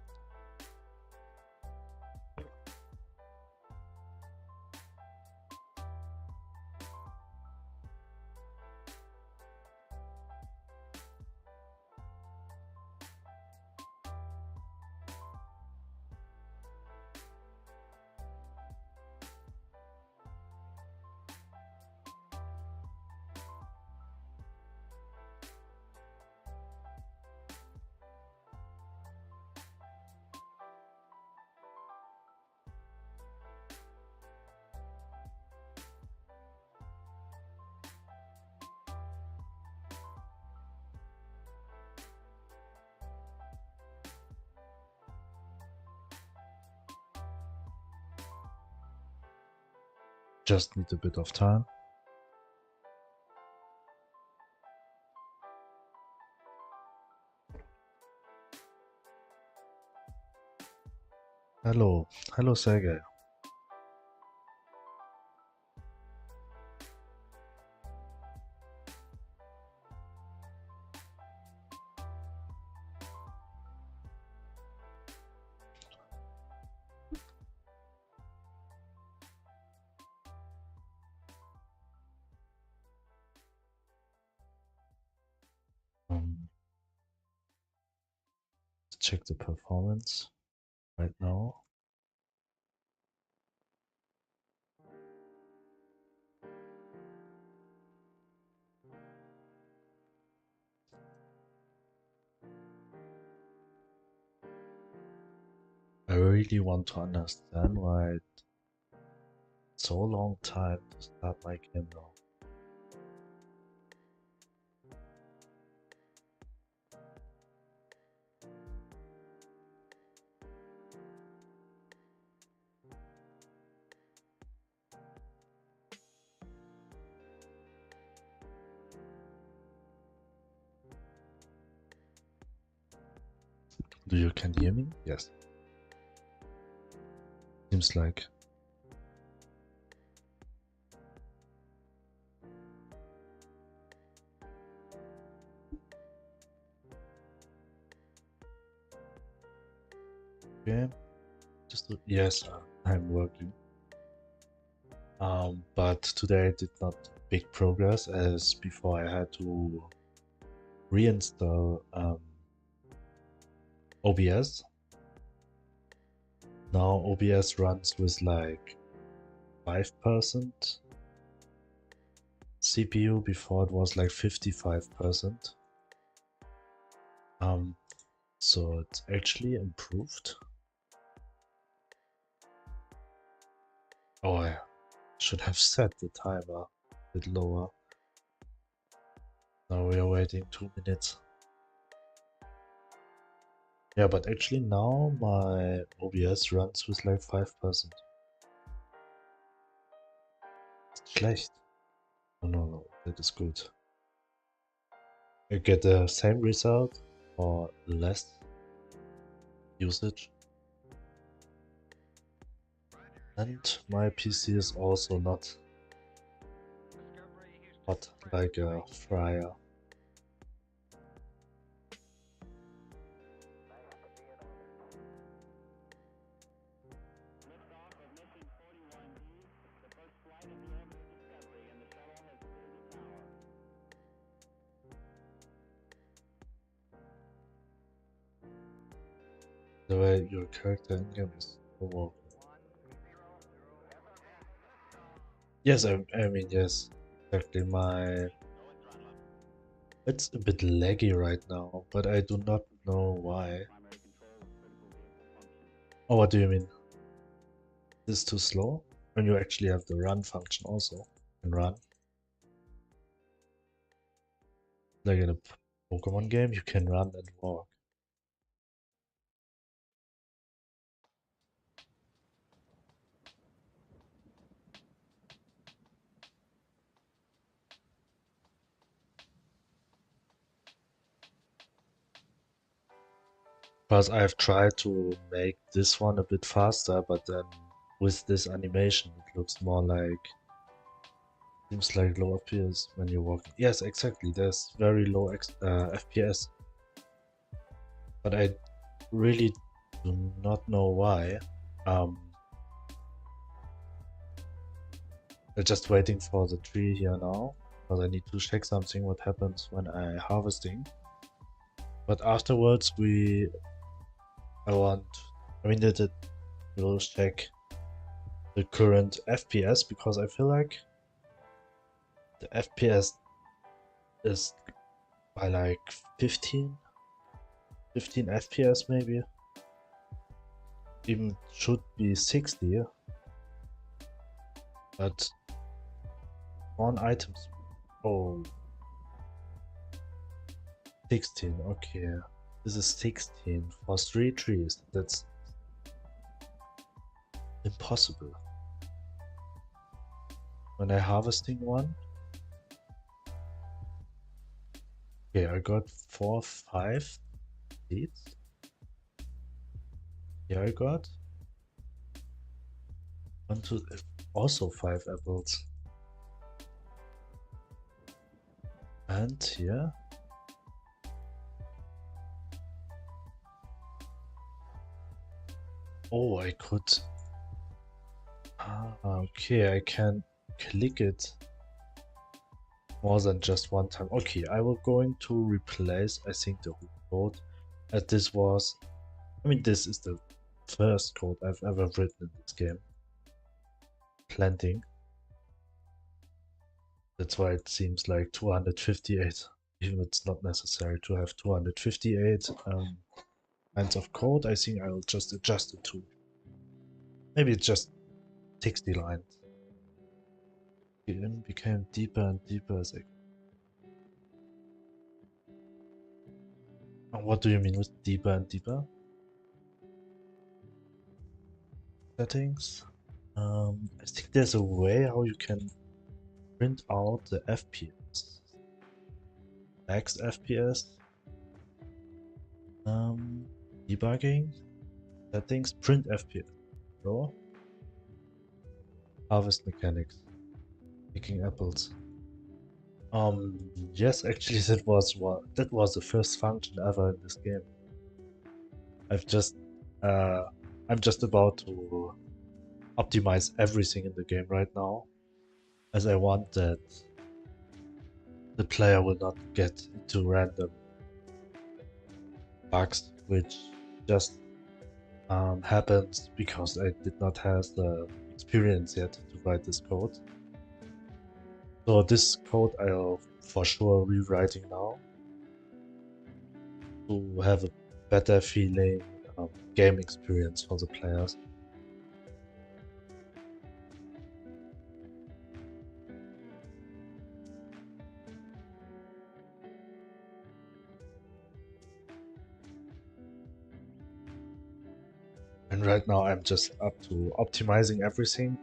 Just need a bit of time. Hello, hello Sergey. Let's check the performance right now. I really want to understand why it so long time to start my game now. Do you can hear me? Yes. Seems like. Okay. Yes, I'm working. But today I did not big progress as before I had to reinstall OBS. Now OBS runs with like 5% CPU. Before it was like 55%. So it's actually improved. Oh, I should have set the timer a bit lower. Now we are waiting 2 minutes. Yeah, but actually now my OBS runs with like 5%. It's schlecht. Oh, no, that is good. I get the same result or less usage. And my PC is also not hot like a fryer. The way your character in game is overall. Yes, I mean, yes, exactly. It's a bit laggy right now, but I do not know why. Oh, what do you mean? This is too slow? When you actually have the run function also. And run. Like in a Pokemon game, you can run and walk. Because I've tried to make this one a bit faster, but then with this animation, it looks more like seems like low FPS when you're walking. Yes, exactly. There's very low FPS. But I really do not know why. I'm just waiting for the tree here now. Because I need to check something what happens when I harvesting. But afterwards I mean that we'll check the current FPS because I feel like the FPS is by like 15 FPS maybe. Even should be 60, but on items. Oh, 16, okay. This is 16 for 3 trees. That's impossible. When I harvesting one. Okay, I got 4, 5 seeds. Here I got 1, 2, also 5 apples. And here. Oh, I could. Okay, I can click it more than just one time. Okay, I will going to replace, I think, the whole code. As this was, I mean, this is the first code I've ever written in this game. Planting. That's why it seems like 258. Even it's not necessary to have 258 lines of code. I think I'll just adjust it to maybe it's just 60 lines. The game became deeper and deeper as I. What do you mean with deeper and deeper? Settings. I think there's a way how you can print out the FPS. Max FPS. Debugging. Settings. Print FPS. No. Harvest mechanics. Picking apples. Yes, actually that was the first function ever in this game. I've just I'm just about to optimize everything in the game right now, as I want that the player will not get into random bugs, which just happens because I did not have the experience yet to write this code. So this code I'll for sure rewriting now to have a better feeling game experience for the players. And right now I'm just up to optimizing everything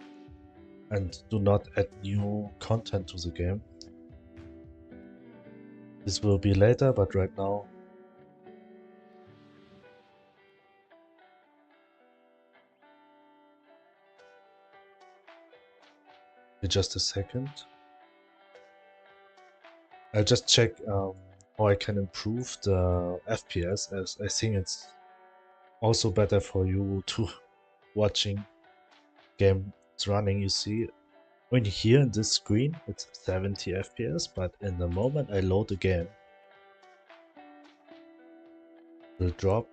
and do not add new content to the game. This will be later, but right now just a second. I'll just check how I can improve the FPS, as I think it's also better for you to watching game running. You see, when here in this screen it's 70 FPS, but in the moment I load the game, it will drop,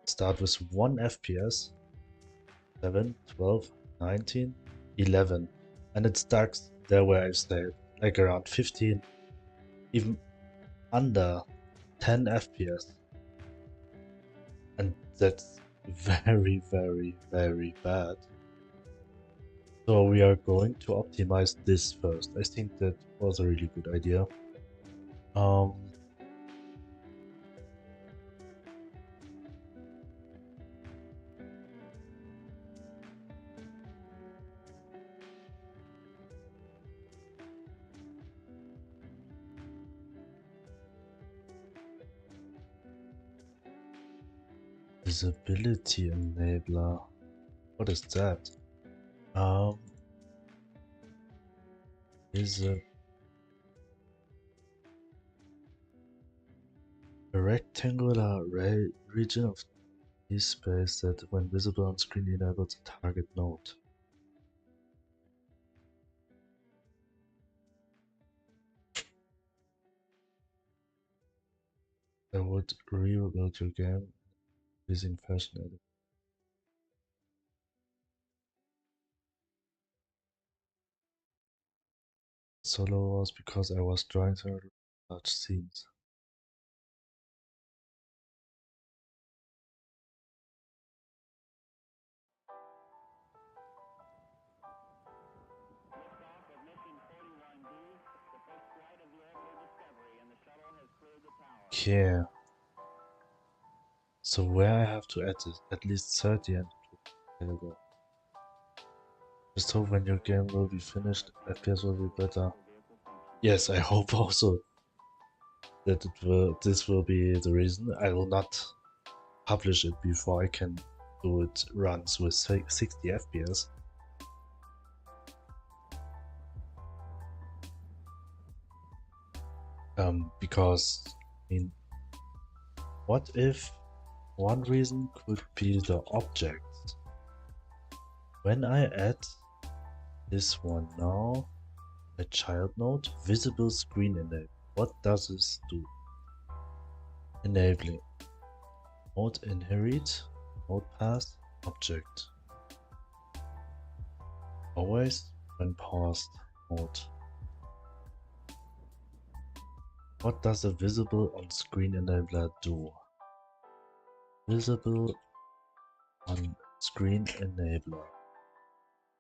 start with 1 FPS, 7, 12, 19, 11, and it starts there where I stayed, like around 15, even under 10 FPS. And that's very, very, very bad. So we are going to optimize this first. I think that was a really good idea. Um, Visibility enabler. What is that? Is a rectangular region of the space that, when visible on screen, enables a target node. I would rebuild your game using fashion edit. Solo was because I was drawing some large scenes. Yeah. So where I have to add this, at least 30 and available. Just hope when your game will be finished, FPS will be better. Yes, I hope also that this will be the reason. I will not publish it before I can do it runs with 60 FPS. Because, I mean, what if one reason could be the objects? When I add this one now, a child node, visible screen enable. What does this do? Enabling. Node inherit, node path, object. Always when paused mode. What does the visible on screen enabler do? Visible on screen enabler.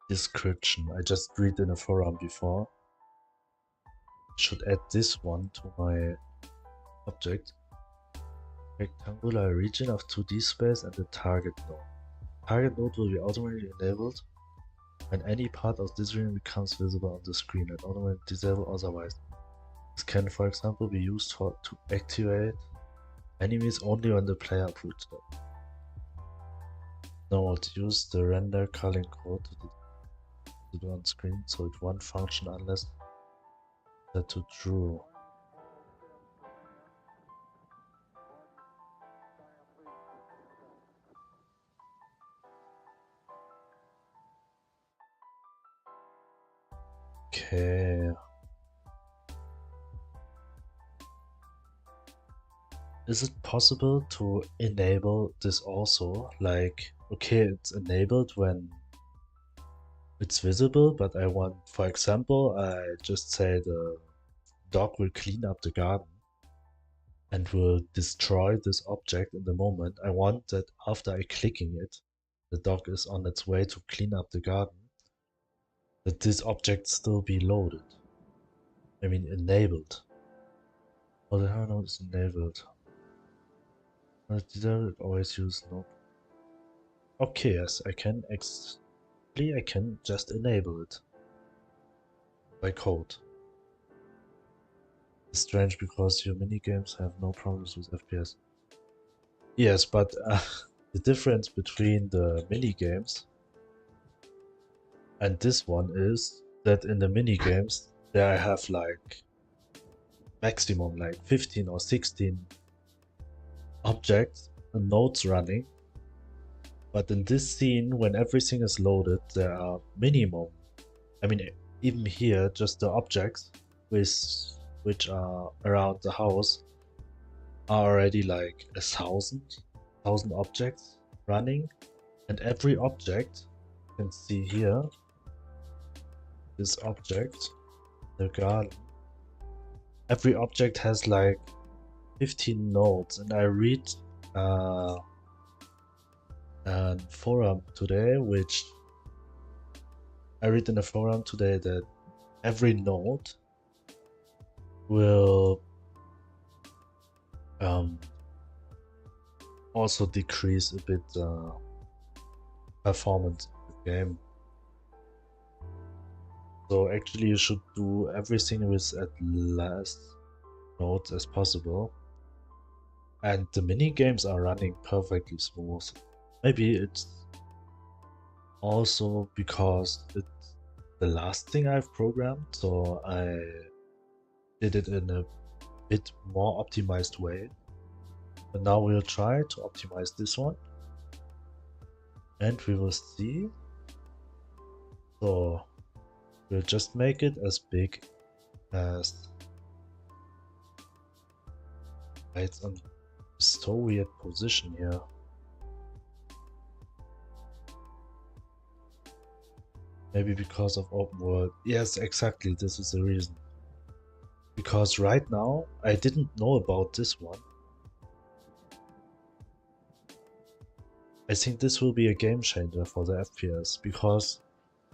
Description. I just read in a forum before. Should add this one to my object. Rectangular region of 2D space and the target node. Target node will be automatically enabled when any part of this region becomes visible on the screen and automatically disabled otherwise. This can, for example, be used to activate enemies only when the player approves them. Node. Use the render culling code to do on screen so it won't function unless set to true. Okay. Is it possible to enable this also? Like, okay, it's enabled when it's visible, but I want, for example, I just say the dog will clean up the garden and will destroy this object in the moment. I want that after I clicking it, the dog is on its way to clean up the garden, that this object still be loaded. I mean enabled. Oh, the hell no, it's enabled. Did I always use no? Okay, yes, I can I can just enable it by code. It's strange because your minigames have no problems with FPS. Yes, but the difference between the minigames and this one is that in the minigames there I have like maximum like 15 or 16 objects and nodes running. But in this scene, when everything is loaded, there are minimum. I mean, even here, just the objects which are around the house are already like 1,000 objects running, and every object you can see here, this object, the garden, every object has like 15 nodes, and I read a forum today, which I read in a forum today that every node will also decrease a bit performance of the game. So actually you should do everything with at less nodes as possible. And the mini games are running perfectly smooth. Maybe it's also because it's the last thing I've programmed, so I did it in a bit more optimized way. And now we'll try to optimize this one. And we will see. So we'll just make it as big as it's on so weird position here. Maybe because of open world. Yes, exactly, this is the reason. Because right now I didn't know about this one. I think this will be a game changer for the FPS, because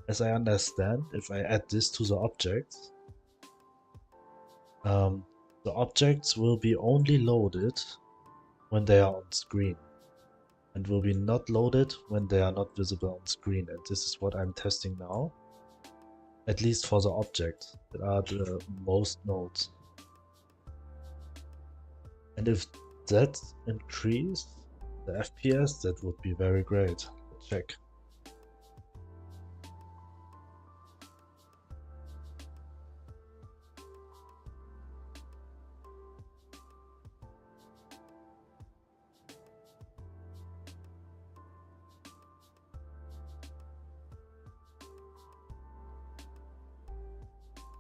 as I understand, if I add this to the objects, the objects will be only loaded when they are on screen, and will be not loaded when they are not visible on screen. And this is what I'm testing now, at least for the objects that are the most nodes. And if that increased the FPS, that would be very great. Let's check.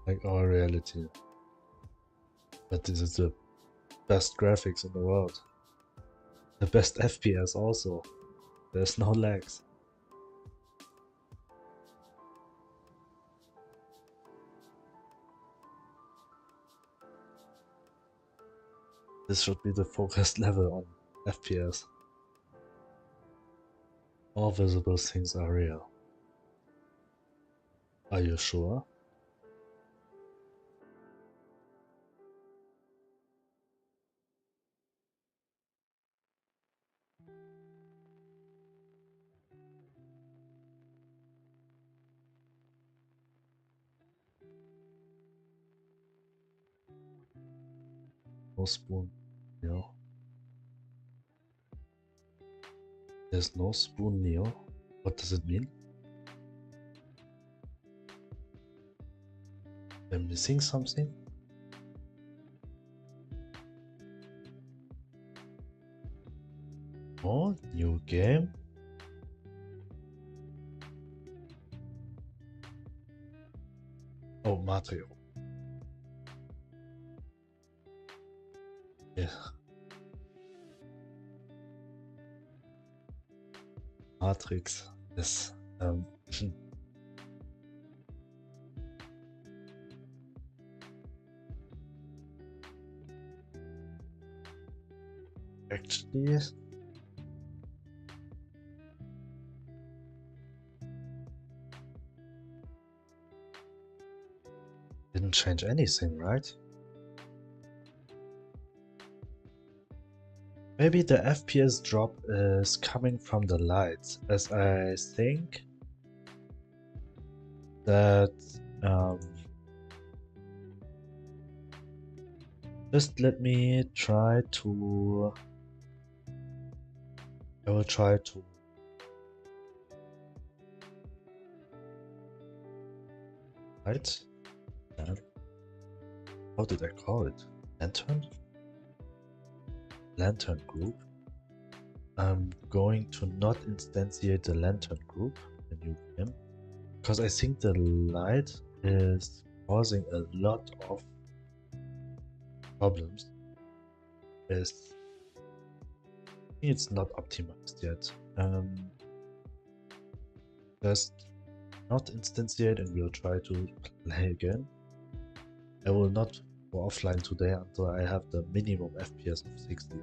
Like our reality. But this is the best graphics in the world. The best FPS also. There's no lags. This should be the focused level on FPS. All visible things are real. Are you sure? No spoon, Neo. There's no spoon, Neo. What does it mean? I'm missing something? Oh, new game? Oh, Mario. Yeah. Matrix. Yes. Actually, didn't change anything, right? Maybe the FPS drop is coming from the lights, as I think that just let me try to. I will try to. Right? How did I call it? Lantern? Lantern group. I'm going to not instantiate the lantern group in the new game because I think the light is causing a lot of problems. It's not optimized yet. Just not instantiate and we'll try to play again. I will not go offline today until I have the minimum FPS of 60.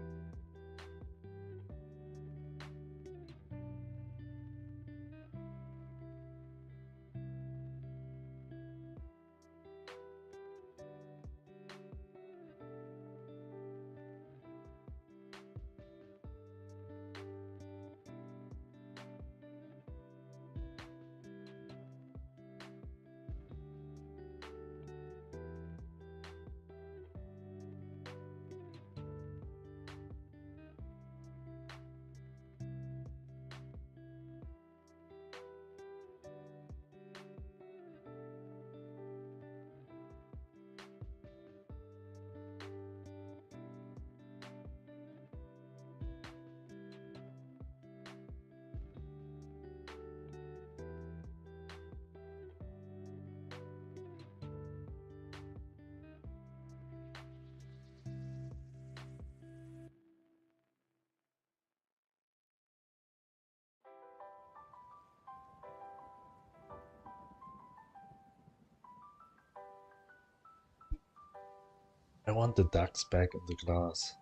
I want the ducks back in the glass.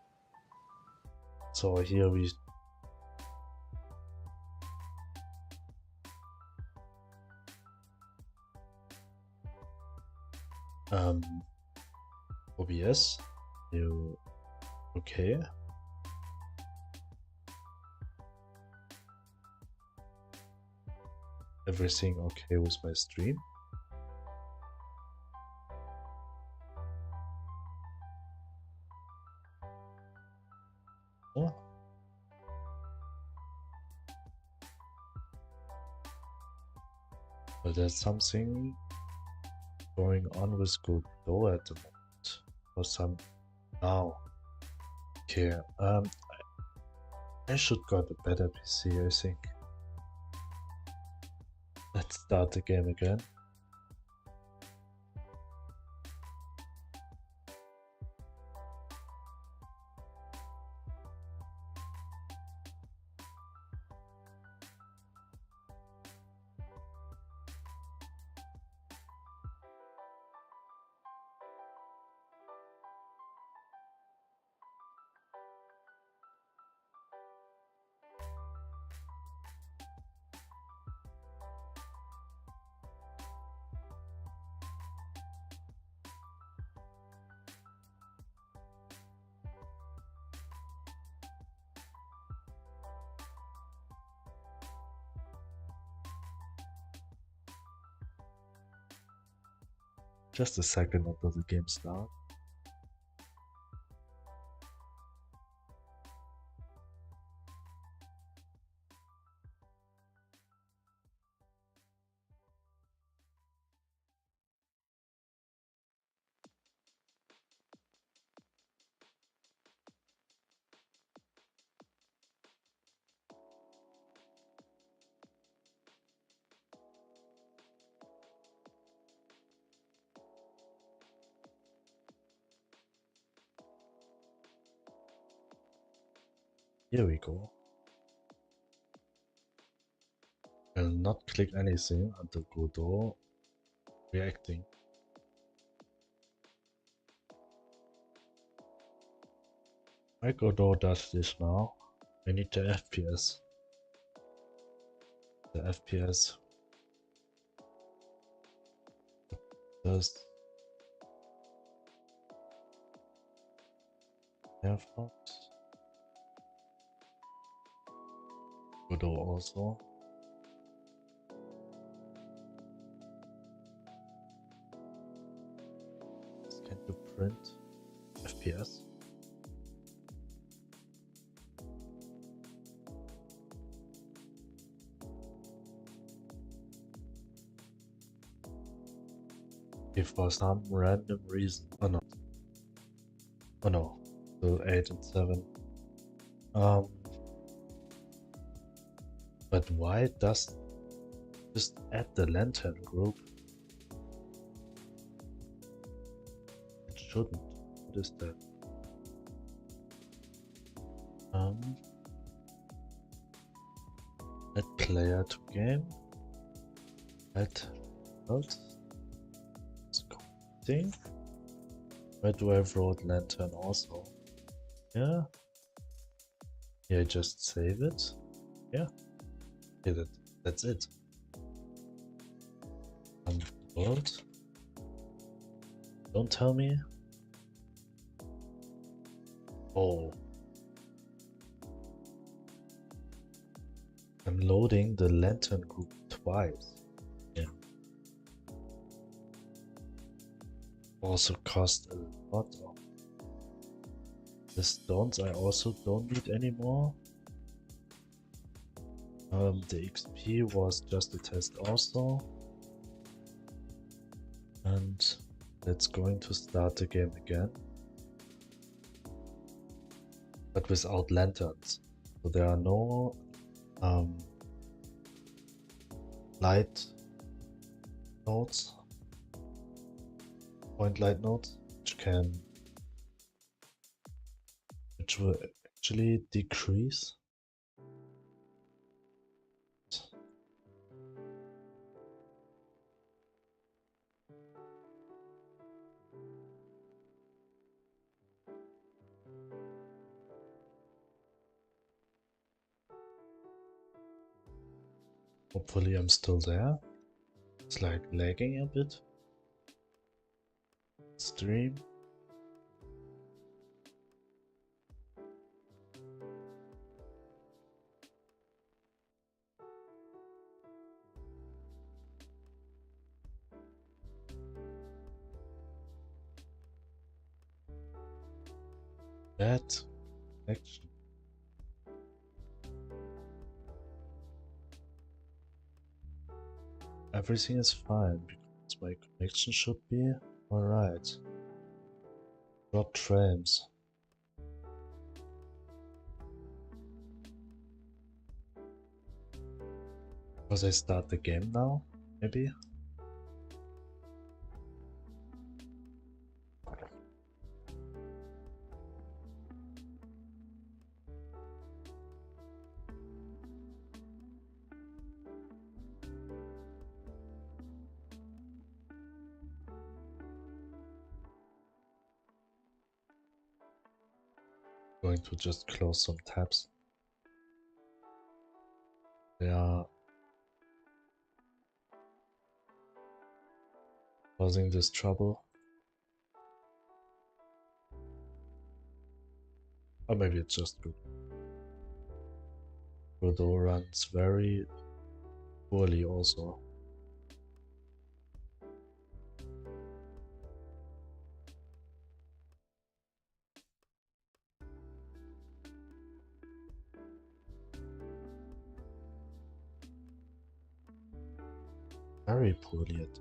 So here we OBS. You okay? Everything okay with my stream? Oh. But there's something going on with Godot at the moment. Or some now. Okay, I should got a better PC, I think. Let's start the game again. Just a second until the game starts. Here we go. I'll not click anything until Godot reacting. My Godot does this now. I need the FPS. The FPS does Firefox. Godot also. Can you print FPS? If for some random reason, oh no, so 8 and 7. But why does just add the lantern group? It shouldn't. What is that? Add player to game. Add notes. Thing. Where do I wrote lantern also? Yeah. Yeah, just save it. Yeah. Okay, that's it. World. Don't tell me. Oh. I'm loading the lantern group twice. Yeah. Also cost a lot of the stones I also don't need anymore. The XP was just a test also. And let's going to start the game again. But without lanterns. So there are no light nodes, point light nodes, which will actually decrease. Hopefully I'm still there. It's like lagging a bit. Stream. Bad connection. Everything is fine because my connection should be alright. Dropped frames. Because I start the game now, maybe? Going to just close some tabs. They are causing this trouble. Or maybe it's just good. Godot runs very poorly also. Very poorly at.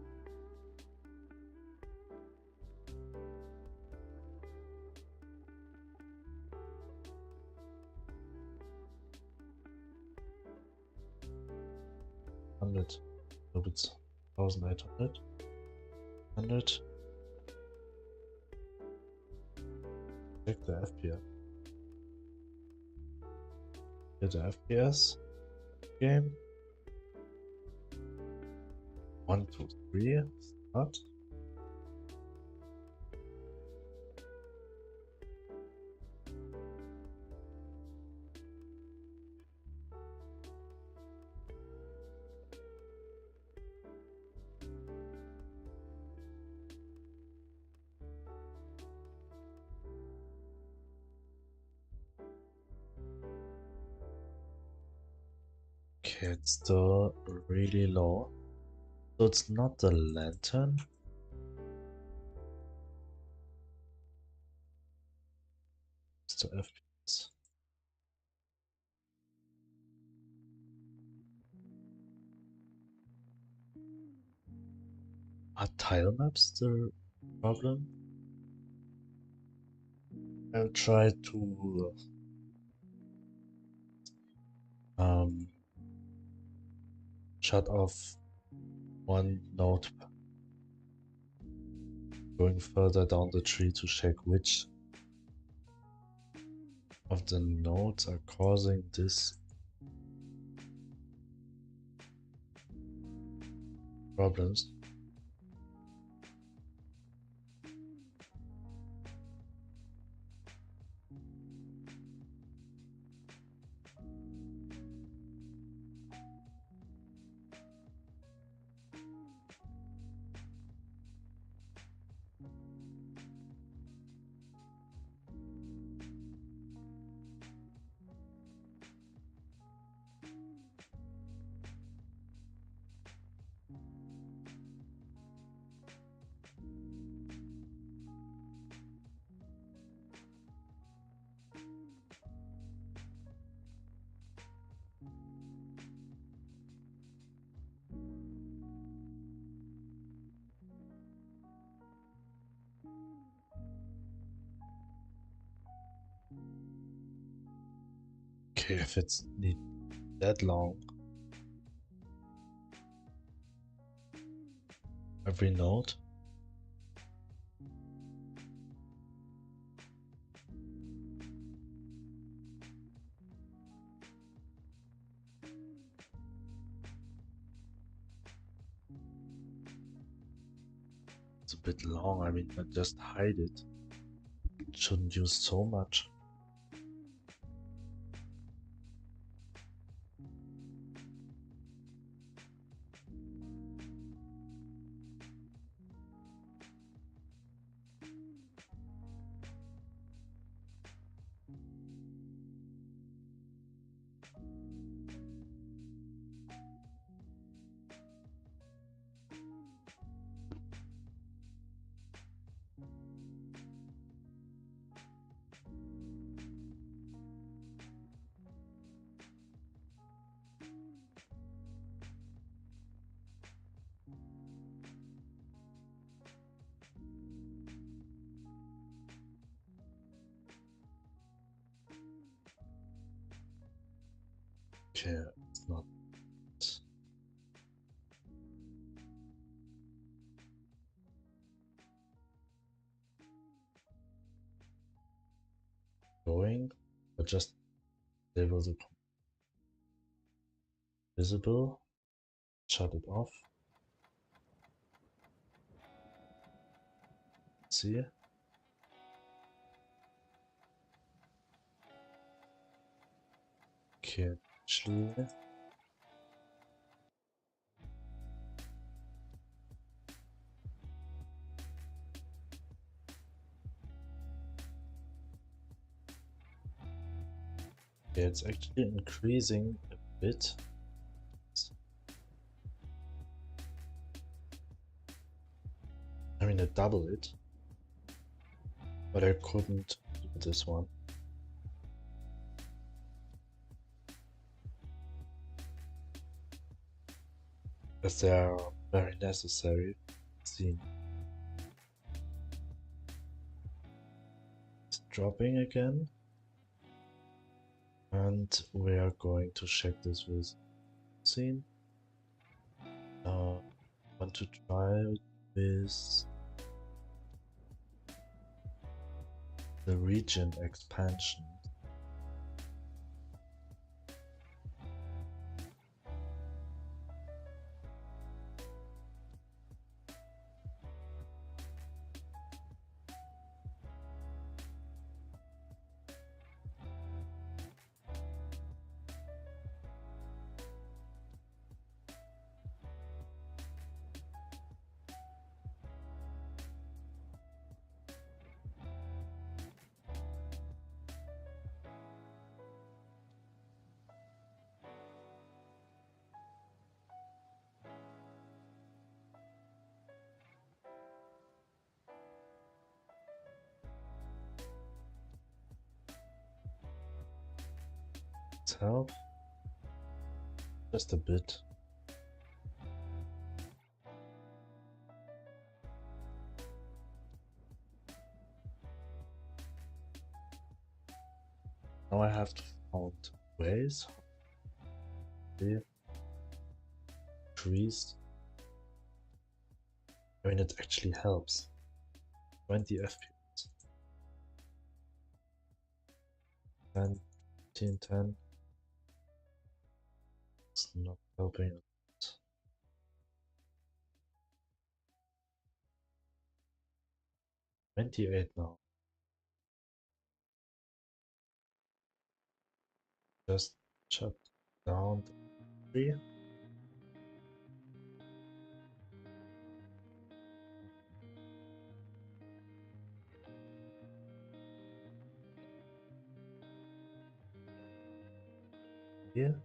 Hundred, so it's 1800, 100. Check the FPS. Get the FPS game. 1, 2, 3. Start. Okay, it's still really low. So it's not the lantern. It's the FPS. Are tile maps the problem? I'll try to shut off one node going further down the tree to check which of the nodes are causing this problems. Okay, if it's need that long, every node. It's a bit long. I mean, I just hide it. Shouldn't use so much. Okay, it's not. Going, but just able to visible, shut it off. See? Okay, actually, yeah, it's actually increasing a bit. I mean, I double it, but I couldn't do this one. As they are very necessary. See, it's dropping again, and we are going to check this with scene. Want to try it with the region expansion. help? Just a bit. Now I have to find ways. Okay. Trees. I mean, it actually helps. 20 FPS. 10, 15, 10. It's not helping a lot. 28 now. Just shut down the tree. Here.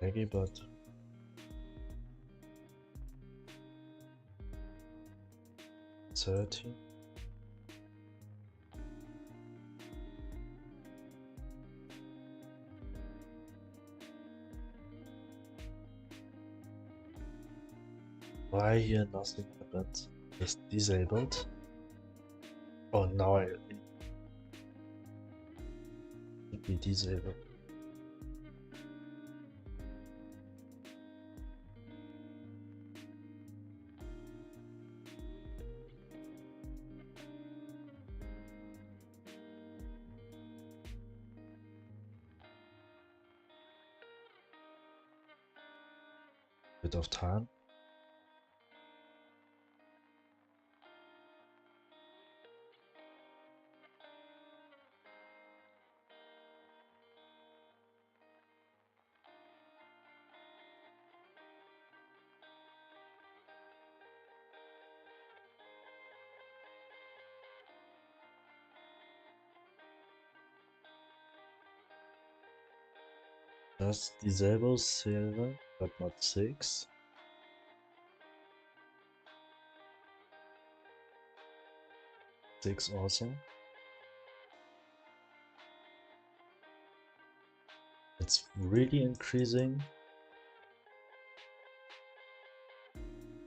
Laggy, but 30. Why here nothing happened? Just disabled. Oh, now I should be disabled. Bit of time. Just disable silver, but not 6. Six also. It's really increasing.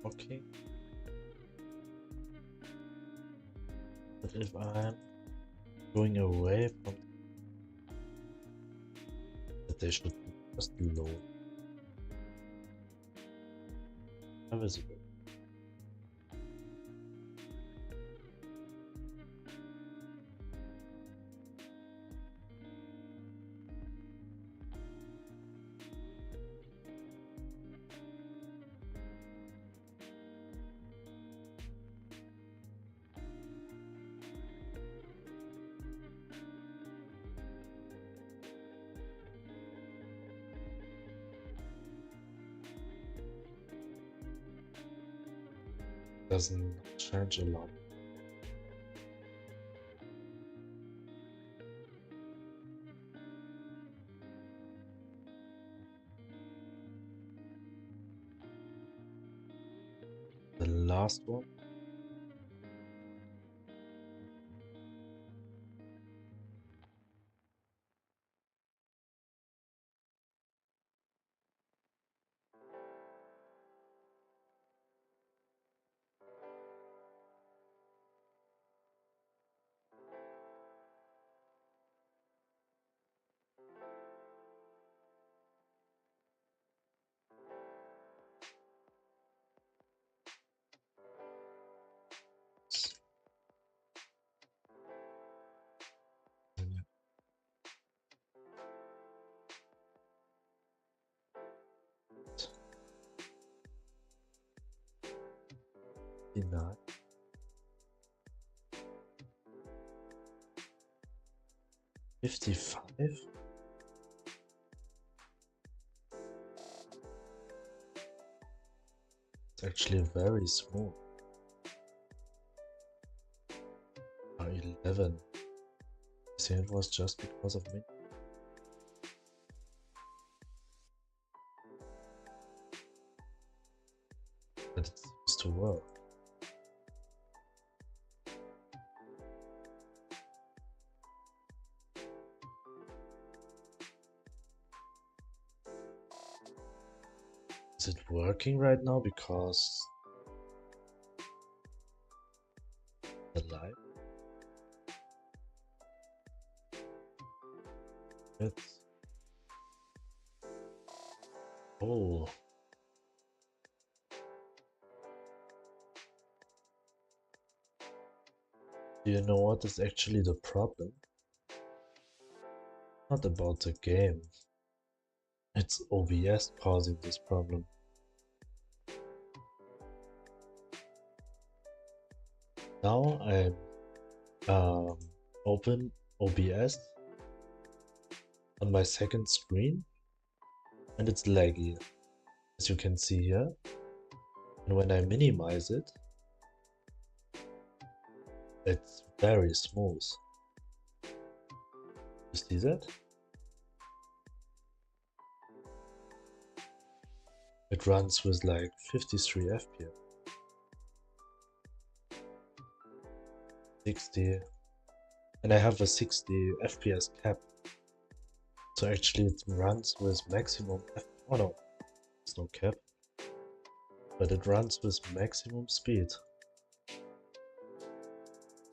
Okay. But if I'm going away from that, they should be just low. Visible. Doesn't change a lot. The last one. Not 55. It's actually very smooth. 11. I think it was just because of me. But it seems to work. Is it working right now because the light? It's oh. Do you know what is actually the problem? Not about the game. It's OBS causing this problem. Now I'm open OBS on my second screen and it's laggy, as you can see here. And when I minimize it, it's very smooth. You see that? It runs with like 53 FPS. 60, and I have a 60 FPS cap. So actually it runs with maximum oh no, it's no cap. But it runs with maximum speed.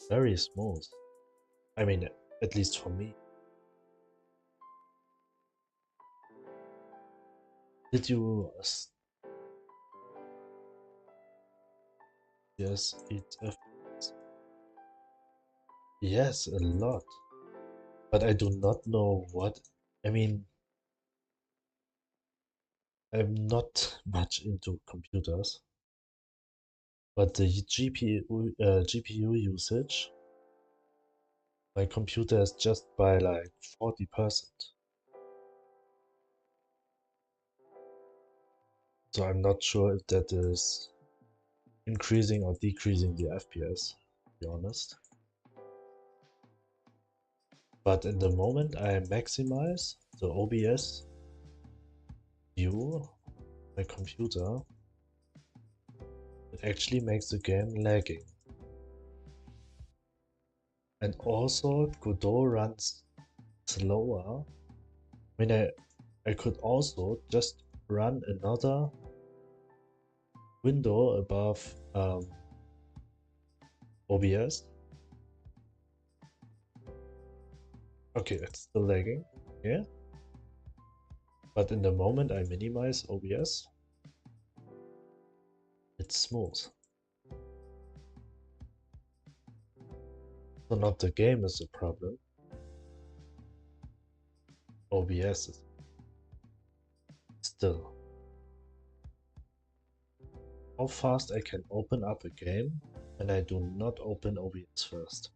Very smooth. I mean, at least for me. Did you yes, it FPS? Yes, a lot. But I do not know what. I mean, I'm not much into computers, but the GPU usage, my computer is just by like 40%. So I'm not sure if that is increasing or decreasing the FPS, to be honest. But in the moment I maximize the OBS view, my computer, it actually makes the game lagging. And also Godot runs slower. I mean, I could also just run another window above OBS. Okay, it's still lagging, yeah. But in the moment I minimize OBS, it's smooth. So not the game is the problem. OBS is still. How fast I can open up a game when I do not open OBS first.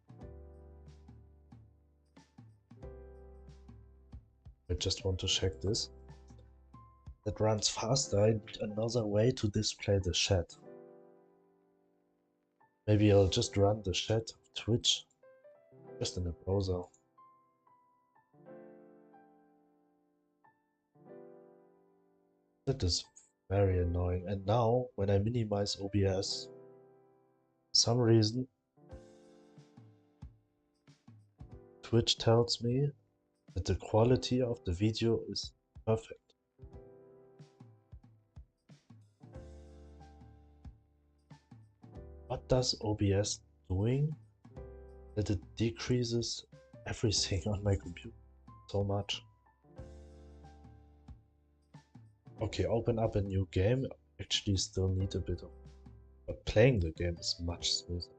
I just want to check this. That runs faster. I need another way to display the chat. Maybe I'll just run the chat of Twitch just in the browser. That is very annoying. And now when I minimize OBS, for some reason Twitch tells me that the quality of the video is perfect. What does OBS doing that it decreases everything on my computer so much? Okay, open up a new game. Actually still need a bit of, but playing the game is much smoother.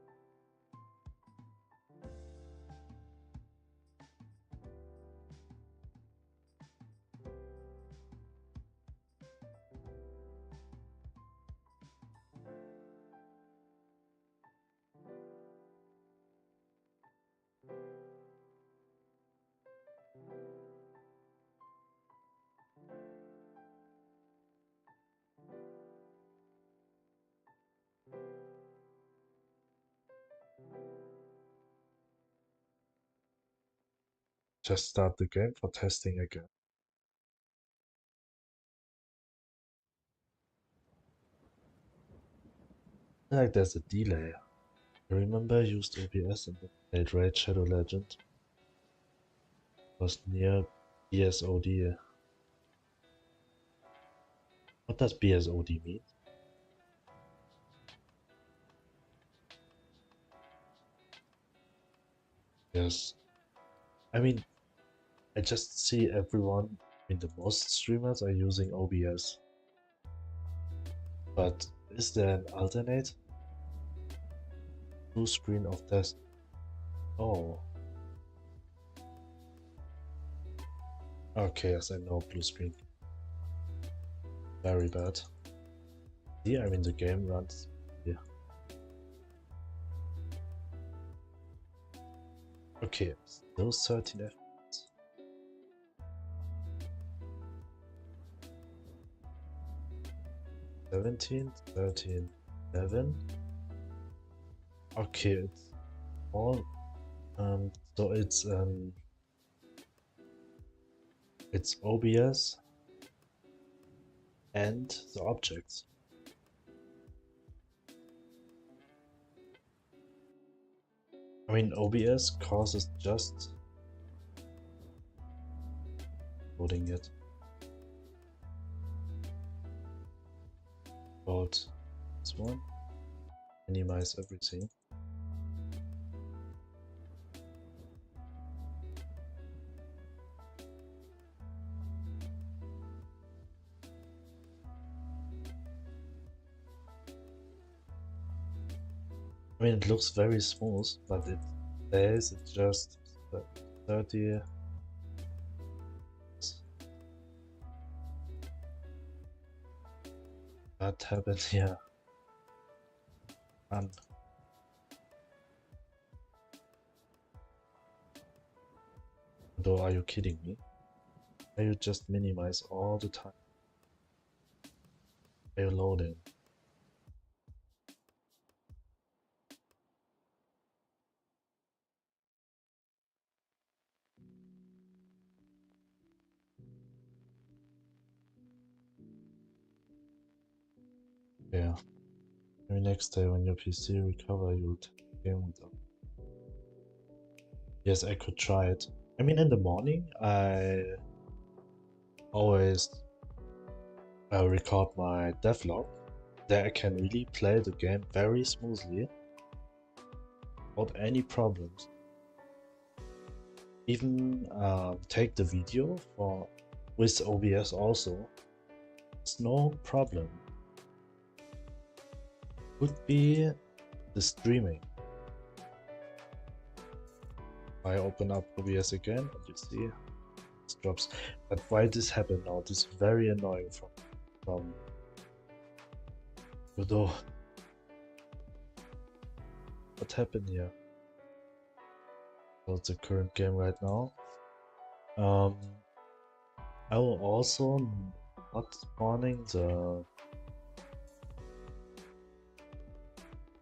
just start the game for testing again. Like there's a delay. I remember I used OBS and then played Raid Shadow Legend. It was near BSOD. What does BSOD mean? Yes. I mean, I just see everyone, the most streamers are using OBS. But is there an alternate? Blue screen of death. Oh. Okay, yes, I know blue screen. Very bad. Yeah, the game runs. Yeah. Okay, still 13 FPS. Seventeen, 13, 11. Okay, it's all so it's OBS and the objects. OBS causes just loading it. About this one. Minimize everything. It looks very smooth, but it says it's just 30. What happened here? And though, are you kidding me? Are you just minimize all the time? Are you loading? Yeah. Maybe next day when your PC recover, you'll take the game with them. Yes, I could try it. In the morning, I always record my devlog. There I can really play the game very smoothly, without any problems. Even take the video with OBS also. It's no problem. Could be the streaming. I open up OBS again and you see it drops. But why this happened now? This is very annoying from Godot. What happened here? What's the current game right now? I will also not spawning the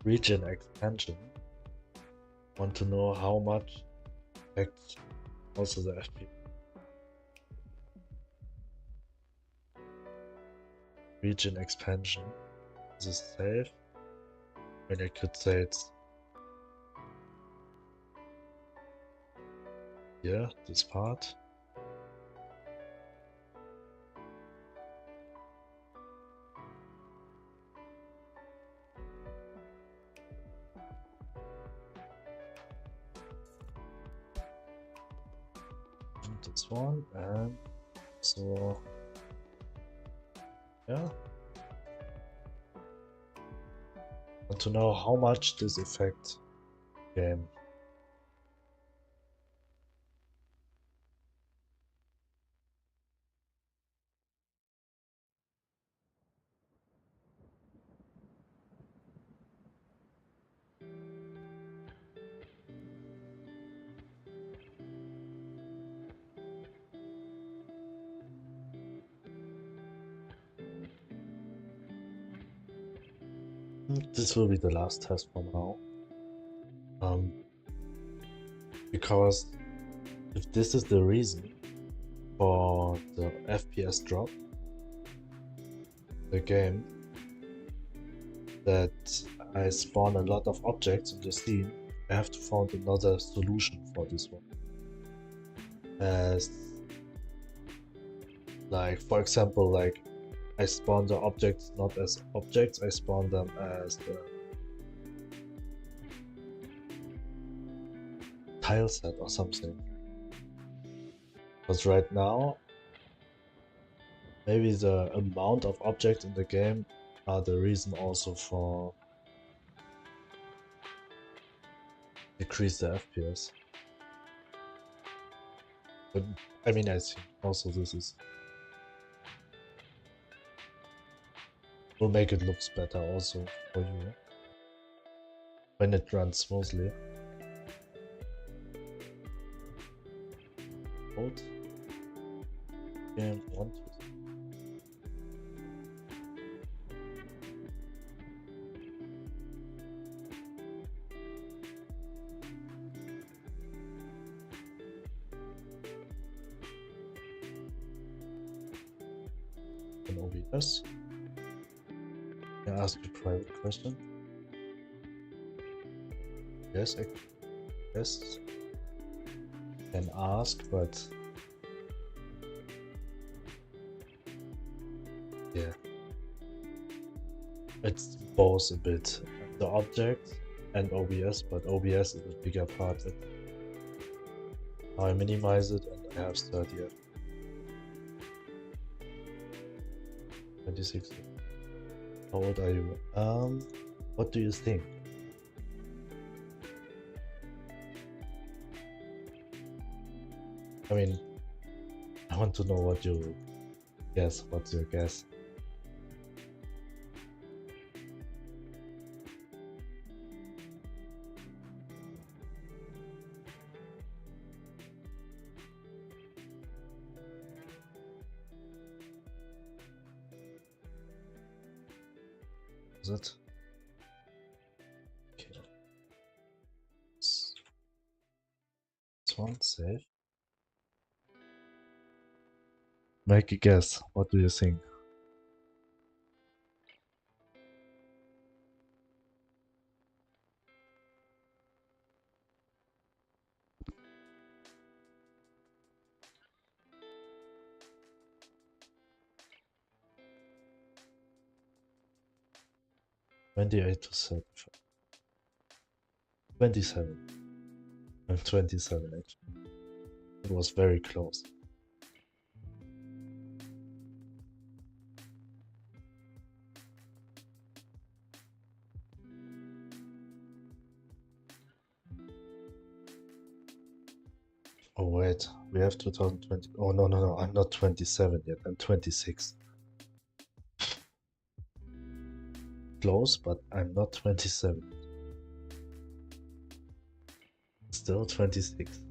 region expansion. Want to know how much affects also the FPS. Region expansion. Is it safe? I could say it's here, this part. And this one, and so yeah. Want to know how much this affects game. This will be the last test for now. Because if this is the reason for the FPS drop, the game, that I spawn a lot of objects in the scene, I have to find another solution for this one. As like, for example, like I spawn the objects not as objects, I spawn them as the tile set or something. Because right now, maybe the amount of objects in the game are the reason also for decrease the FPS. But I mean, I think also this is will make it looks better also for you when it runs smoothly. Code game 1, 2, 3. In OBS, I ask a private question. Yes, yes, can ask, but yeah, it's both a bit the object and OBS, but OBS is a bigger part. I minimize it and I have 30 FPS. 26. How old are you? What do you think? I mean, I want to know what you guess. What's your guess? Is it? Okay. This one, save. Make a guess. What do you think? $28 to $35. 27. I'm 27 actually. It was very close. Oh wait, we have 2020. Oh no, I'm not 27 yet, I'm 26. Close, but I'm not 27. Still 26.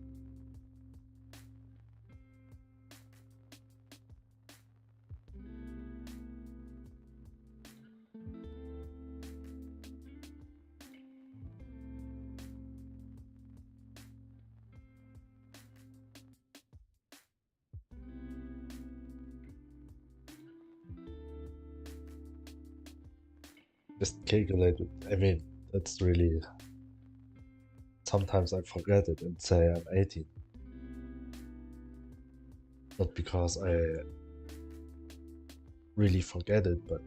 Just calculate it. I mean, that's really... Sometimes I forget it and say I'm 18. Not because I really forget it, but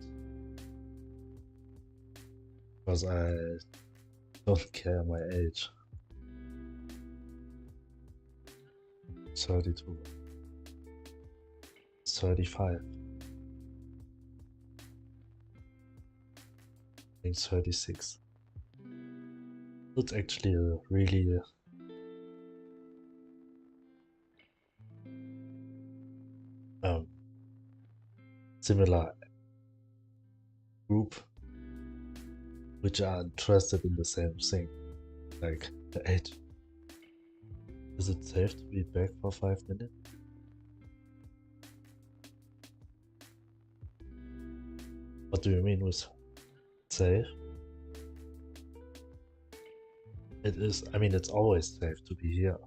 because I don't care my age. 32. 35. I think 36. It's actually a really similar group which are interested in the same thing, like the age. Is it safe to be back for 5 minutes? What do you mean with safe? It is, I mean, it's always safe to be here.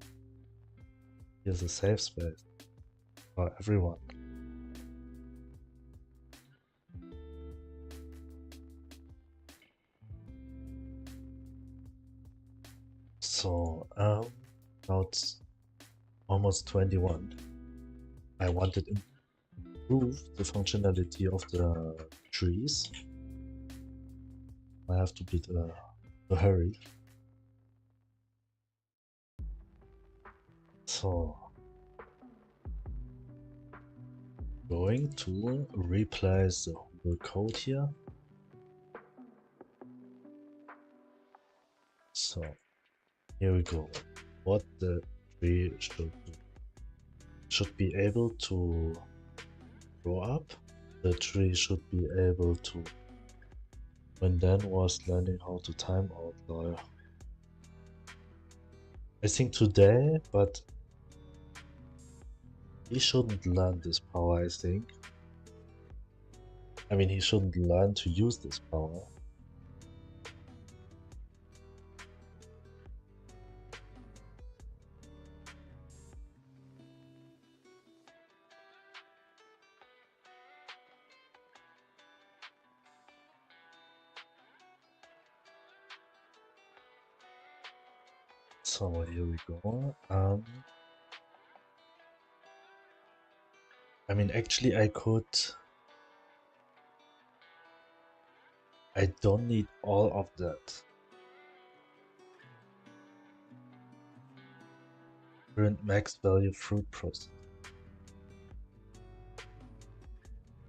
Here's a safe space for everyone. So, now it's almost 21. I wanted to improve the functionality of the trees. I have to beat a hurry. So, going to replace the whole code here. So, here we go. What the tree should do. Should be able to grow up. The tree should be able to. When Dan was learning how to time out lawyer. I think today, but he shouldn't learn this power, I think. I mean, he shouldn't learn to use this power. So here we go. I mean, actually, I don't need all of that. Current max value fruit process.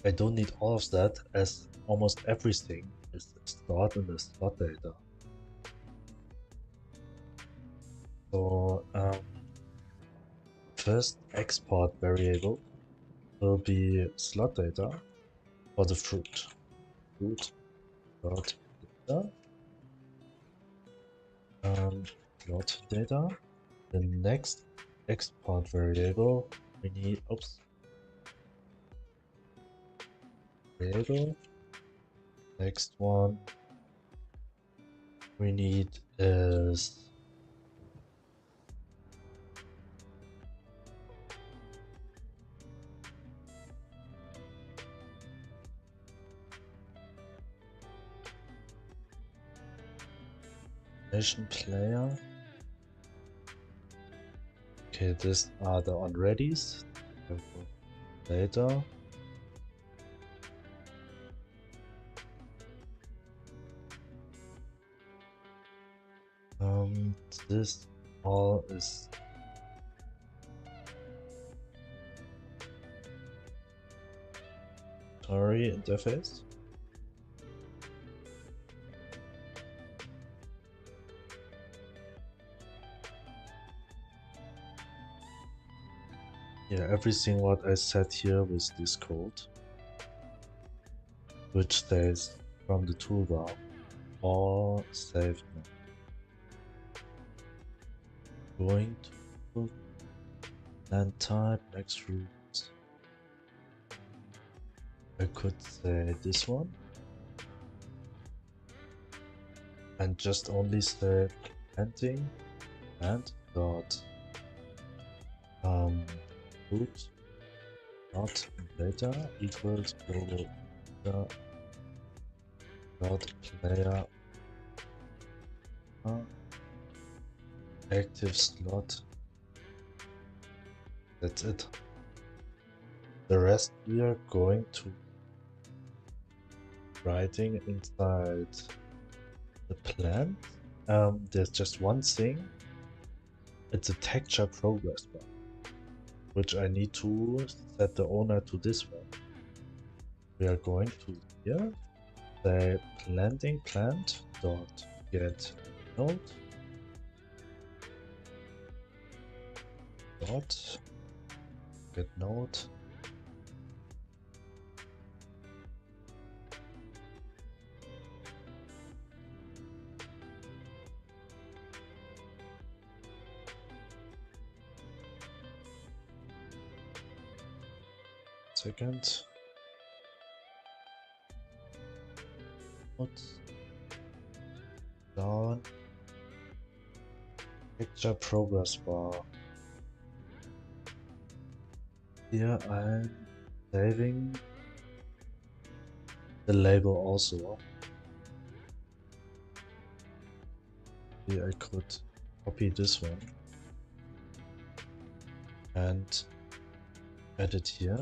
I don't need all of that, as almost everything is stored in the slot data. So first export variable will be slot data for the fruit. Fruit dot data. Slot data. The next export variable we need. Oops. Variable. Next one we need is animation player. Okay, these are the alreadys. Data. This all is story interface. Yeah, everything what I said here with this code, which stays from the toolbar, all saved now. Going to land type, next root. I could say this one. And just only say planting and dot root dot data equals global data dot player active slot. That's it. The rest we are going to writing inside the plant. There's just one thing. It's a texture progress bar, which I need to set the owner to this one. We are going to here say planting plant dot get node dot get node second node down picture progress bar Here I'm saving the label also. Here I could copy this one and add it here.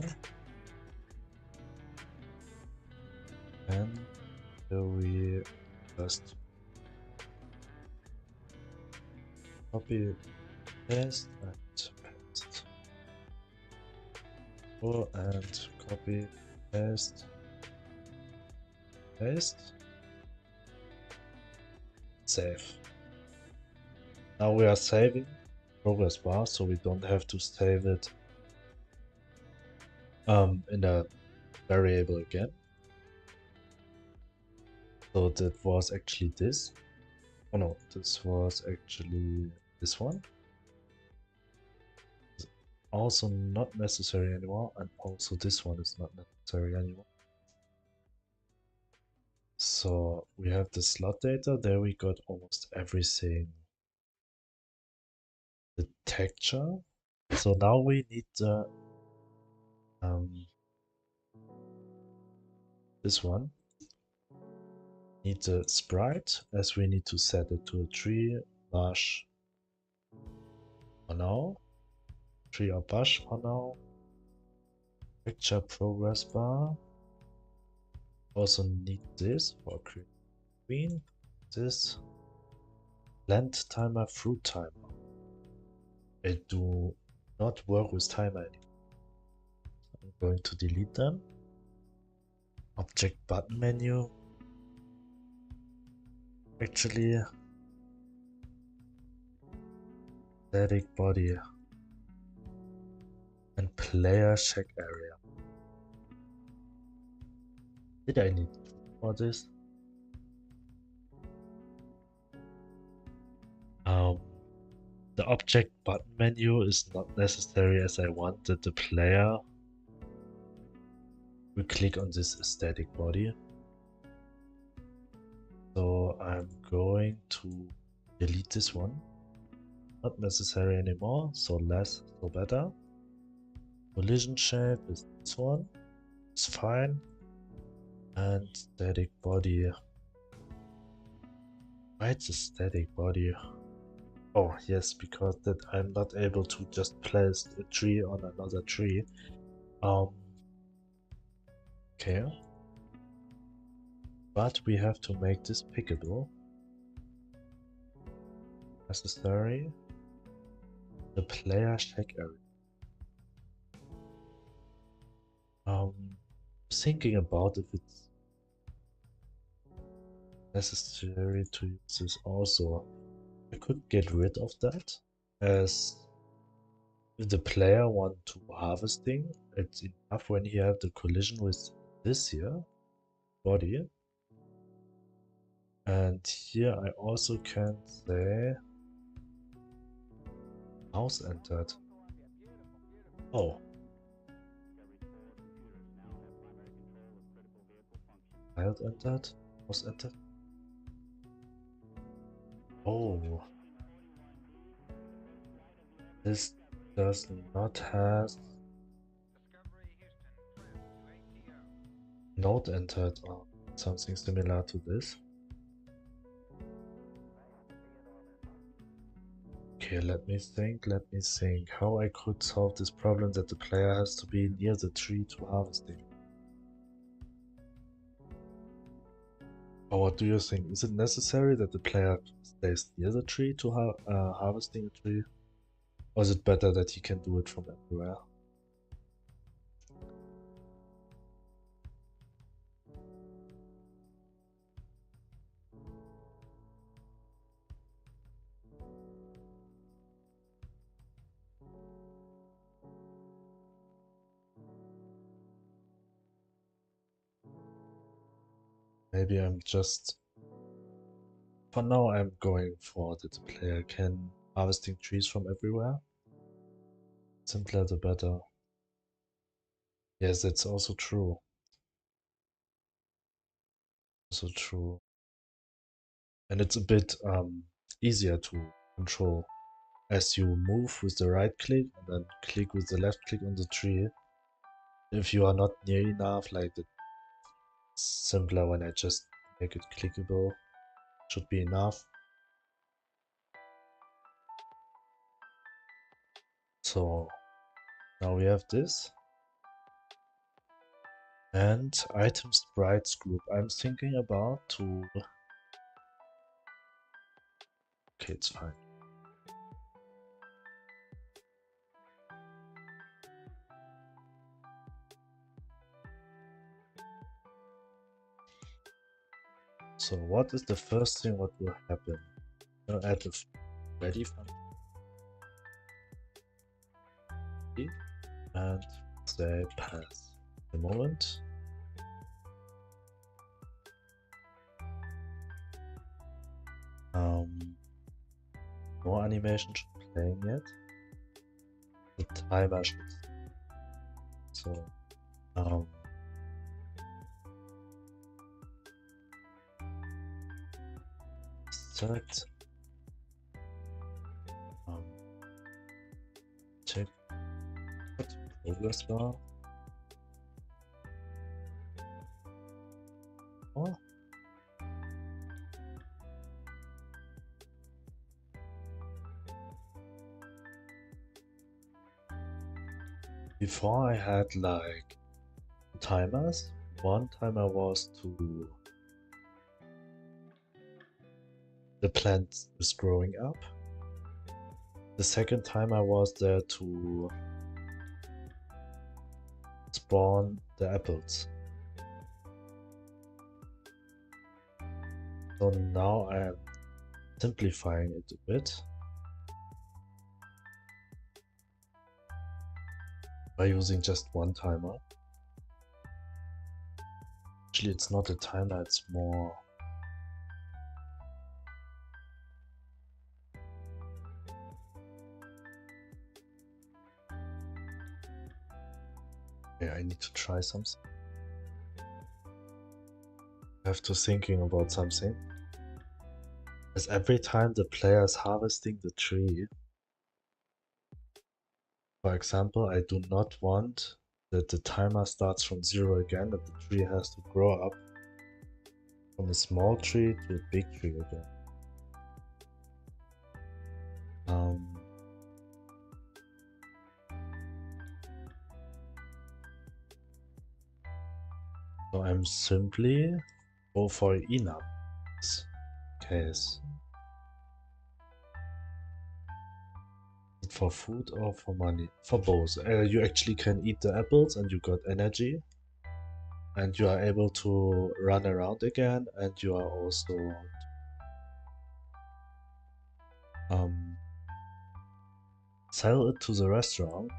And here we just copy, paste, and paste. Oh, and copy, paste, paste, save. Now we are saving progress bar, so we don't have to save it in a variable again. So that was actually this. Oh no, this was actually this one. Also not necessary anymore, and also this one is not necessary anymore. So we have the slot data, there we got almost everything. The texture. So now we need the this one. Need the sprite, as we need to set it to a tree, bush for now. Tree or bush for now. Picture progress bar. Also need this for green. This blend timer, fruit timer. I do not work with timer anymore. I'm going to delete them. Object button menu. Actually, static body and player check area. Did I need for this? The object button menu is not necessary, as I wanted the player. We click on this static body. So I'm going to delete this one. Not necessary anymore, so less, so better. Collision shape is this one. It's fine. And static body. Why it's a static body? Oh yes, because that I'm not able to just place a tree on another tree. Okay. But we have to make this pickable. Necessary. The player check area. Thinking about if it's necessary to use this also. I could get rid of that, as if the player want to harvesting, it's enough when he have the collision with this here body. And here I also can say mouse entered. Oh. Child entered? Mouse entered? Oh. This does not have node entered or something similar to this. Okay, let me think how I could solve this problem that the player has to be near the tree to harvesting. Or what do you think? Is it necessary that the player stays near the tree to harvesting a tree? Or is it better that he can do it from everywhere? Maybe I'm just... For now I'm going for that the player can harvesting trees from everywhere. Simpler the better. Yes, that's also true. Also true. And it's a bit easier to control. as you move with the right click and then click with the left click on the tree. If you are not near enough, like it's simpler when I just make it clickable, should be enough. So now we have this. And item sprites group. I'm thinking about to... Okay, it's fine. So what is the first thing what will happen? I'll add the ready function and say pass. The moment. No animation should playing yet. The timer should. So set check progress bar. Oh. Before I had like timers. One timer was to the plant is growing up. The second timer was there to spawn the apples. So now I am simplifying it a bit by using just one timer. Actually, it's not a timer, it's more... Okay, I need to try something. I have to thinking about something. As every time the player is harvesting the tree, for example, I do not want that the timer starts from 0 again, that the tree has to grow up from a small tree to a big tree again. So I'm simply go for enough case. For food or for money? For both. You actually can eat the apples and you got energy. And you are able to run around again, and you are also sell it to the restaurant,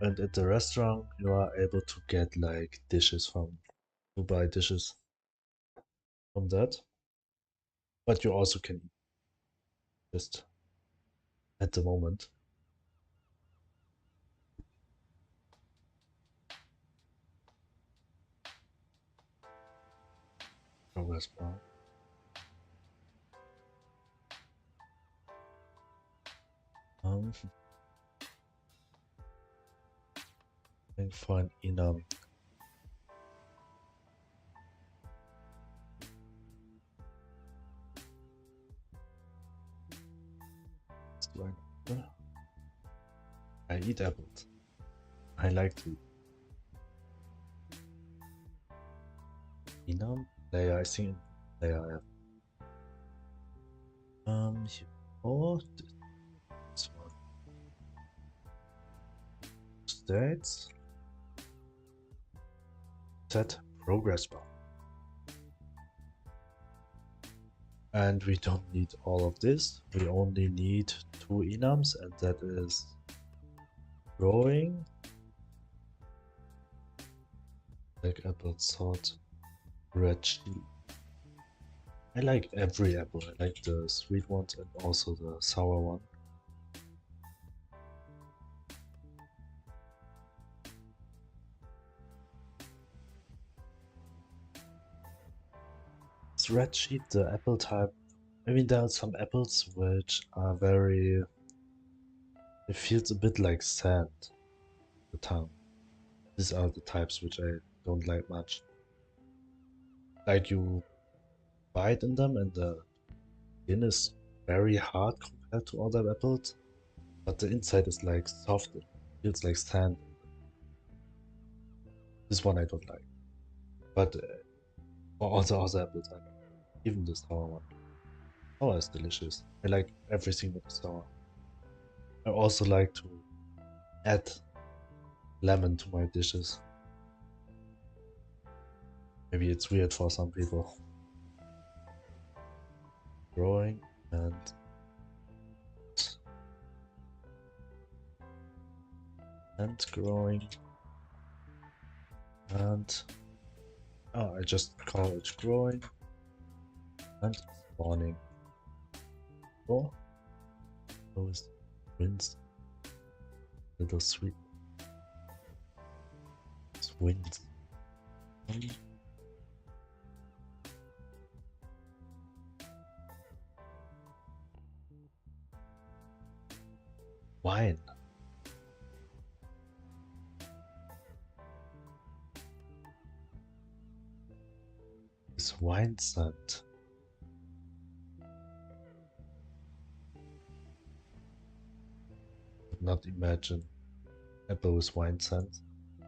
and at the restaurant you are able to get like dishes to buy dishes from that. But you also can eat just at the moment. Progress bar. And for an enum. I eat apples. I like to. Enum layer, I think layer. Oh, this one. States. Set progress bar. And we don't need all of this. We only need 2 enums, and that is growing. Like apple sort, red chili. I like every apple. I like the sweet ones and also the sour one. This red sheet, the apple type. I mean, there are some apples which are very It feels a bit like sand, the tongue. These are the types which I don't like much. Like you bite in them and the skin is very hard compared to other apples, but the inside is like soft, it feels like sand. This one I don't like, but for all the other apples I like, even the sour one. Sour is delicious. I like everything that is sour. I also like to add lemon to my dishes. Maybe it's weird for some people. Growing and growing and I just call it growing and spawning. Oh, those winds, little sweet winds. Wine. Is wine scent. Could not imagine apple with wine scent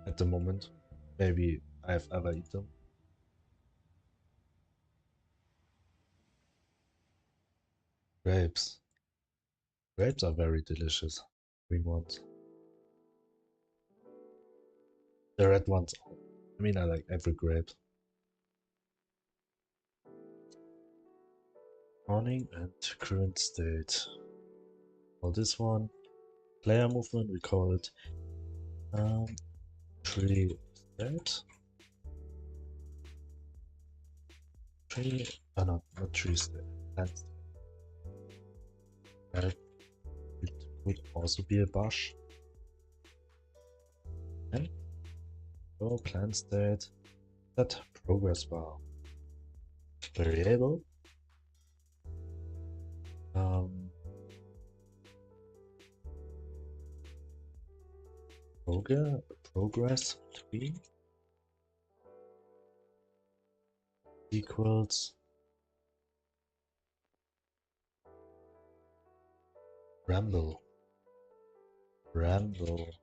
at the moment. Maybe I've ever eaten. Grapes. Grapes are very delicious. Green ones. The red ones. I mean, I like every grape. Morning and current state. For this one, player movement, we call it tree state. Tree, oh no, not tree state, plant state. It could also be a bush. And go plant state, set progress bar. Variable. Progress tree equals ramble Brombeeren.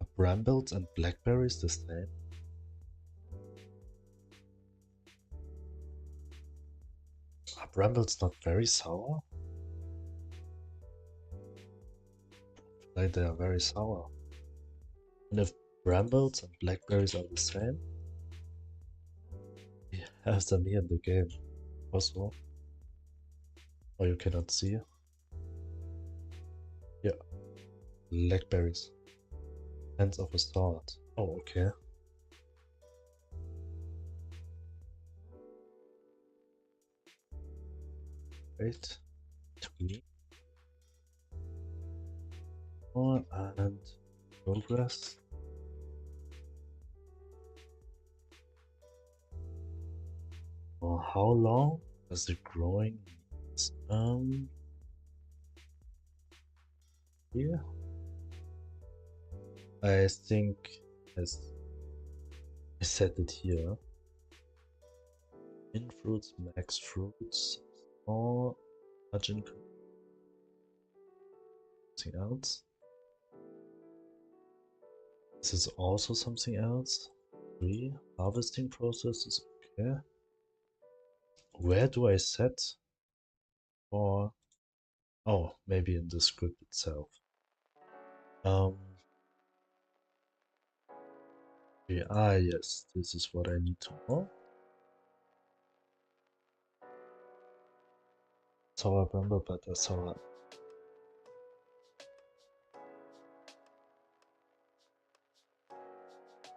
Are brambles and blackberries the same? Are brambles not very sour? Like they are very sour. And if brambles and blackberries are the same, we have them here in the game also. Or you cannot see. Yeah, blackberries. Hands of a sword. Oh, okay. Wait. Tweet. On and progress. For how long does the growing need? Here. I think as I set it here. In fruits, max fruits, or margin something else. This is also something else. 3 harvesting process is okay. Where do I set for? Oh, maybe in the script itself. Yes, this is what I need to know. Sour bramble, but sour.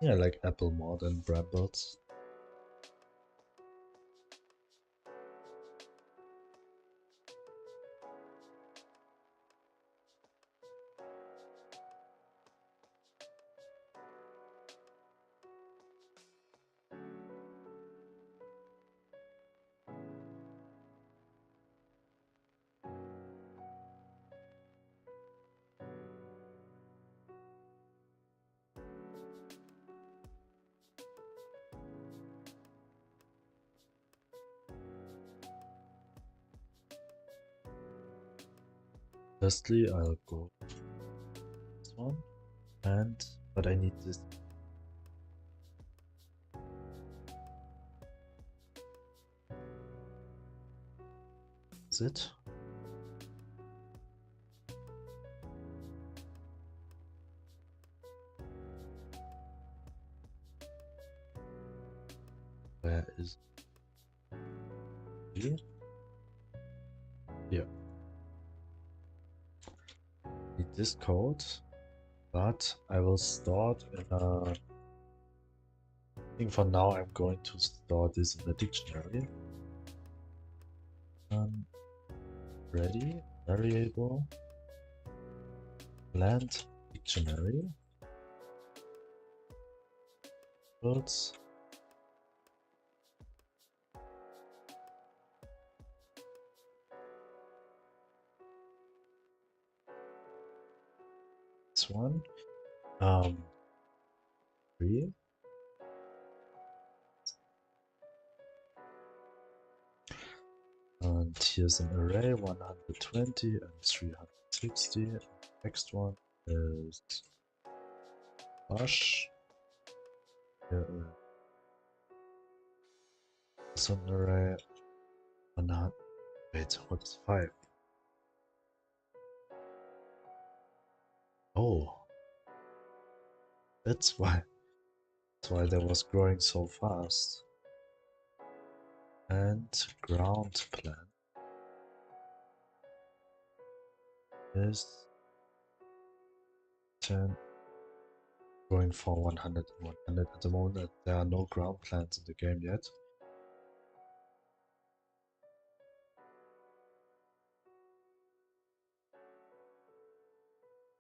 Yeah, I like apple more than brambles. Firstly, I'll go this one, but I need this. Is it? Where is it? Here? Yeah. Need this code, but I will start in a. I think for now I'm going to store this in the dictionary. Ready, variable, land dictionary, words, this one, 3, and here's an array 120 and 360. Next one is brush. Here is an array 100. Wait, what is 5? Oh, that's why. That's why that was growing so fast. And ground plan is 10. Going for 100 and 100 at the moment. There are no ground plans in the game yet.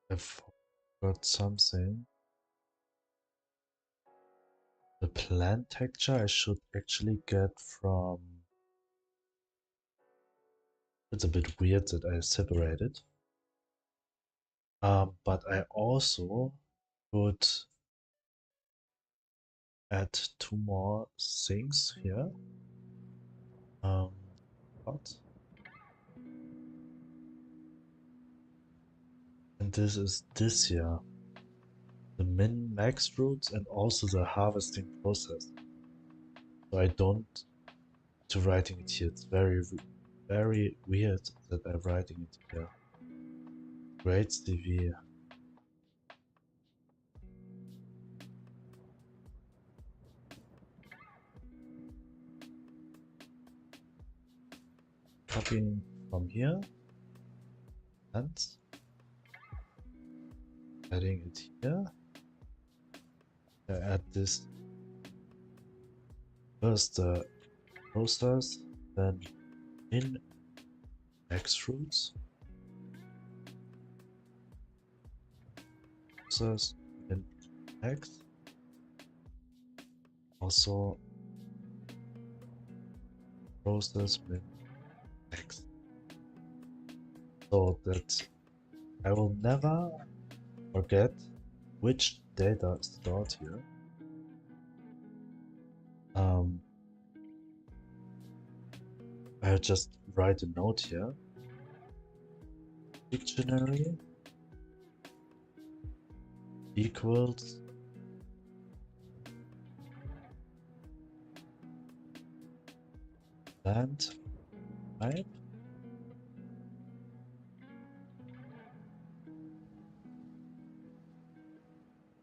I forgot something. The plant texture I should actually get from. It's a bit weird that I separated. But I also could add 2 more things here. What? And this is this here. The min-max fruits and also the harvesting process. So I don't to writing it here. It's very weird that I'm writing it here. Grades DV. Copying from here and adding it here. I add this first the process, then in X fruits. Process in X. Also process min X. So that I will never forget which data is stored here. I'll just write a note here. Dictionary equals land type.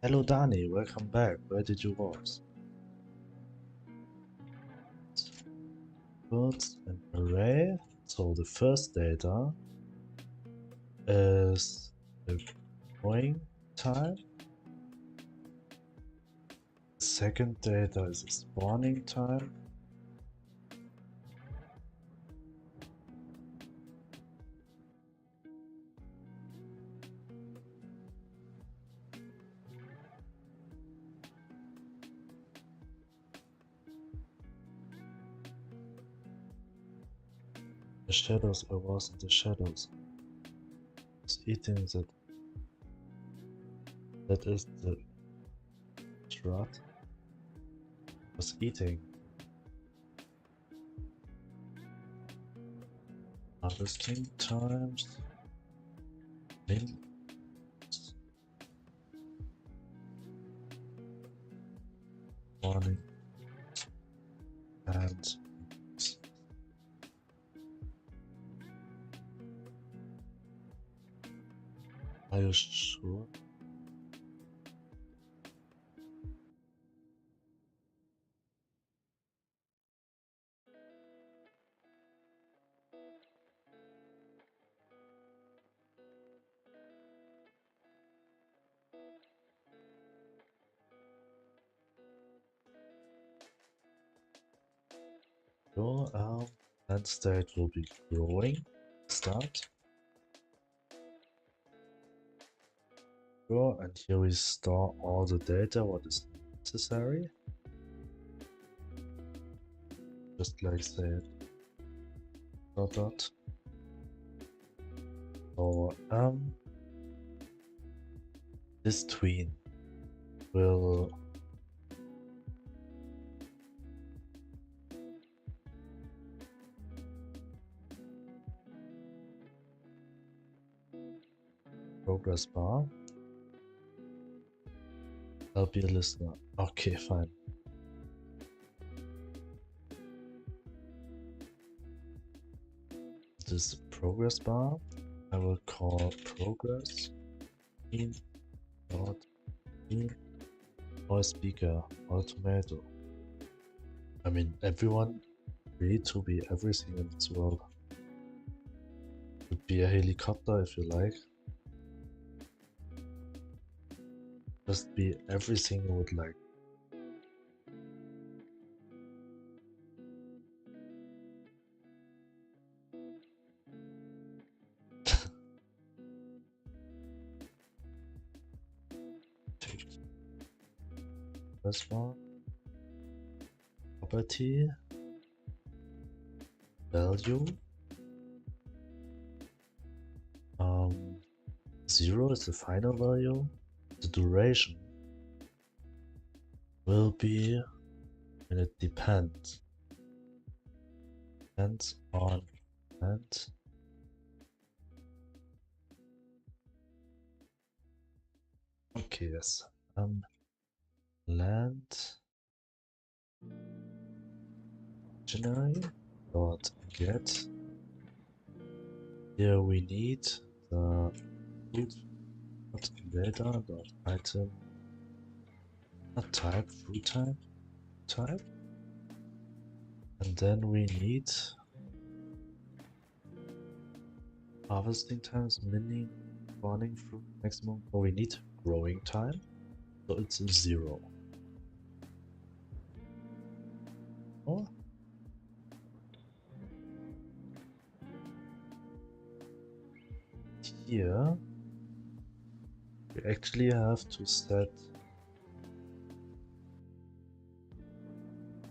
Hello Dani, welcome back. Where did you was? Equals an array. So the first data is the growing time. The second data is the spawning time. The shadows, I was in the shadows. I was eating that. That is the trot. I was eating. Harvesting times. Min morning and are you sure? So end state will be growing. Start. Grow, and here we store all the data what is necessary. Just like say dot. So this tween will progress bar. I'll be a listener. Okay, fine. This progress bar I will call progress in dot in or speaker or tomato. I mean, everyone free to be everything in this world. Could be a helicopter if you like. Just be everything you would like. This one. Property. Value. 0 is the final value. The duration will be, and it depends on and okay, yes. Land dictionary dot get. Here we need the fruit data dot item type fruit type, and then we need harvesting times, mini spawning fruit maximum, or we need growing time, so it's 0. Oh. Here we actually have to set,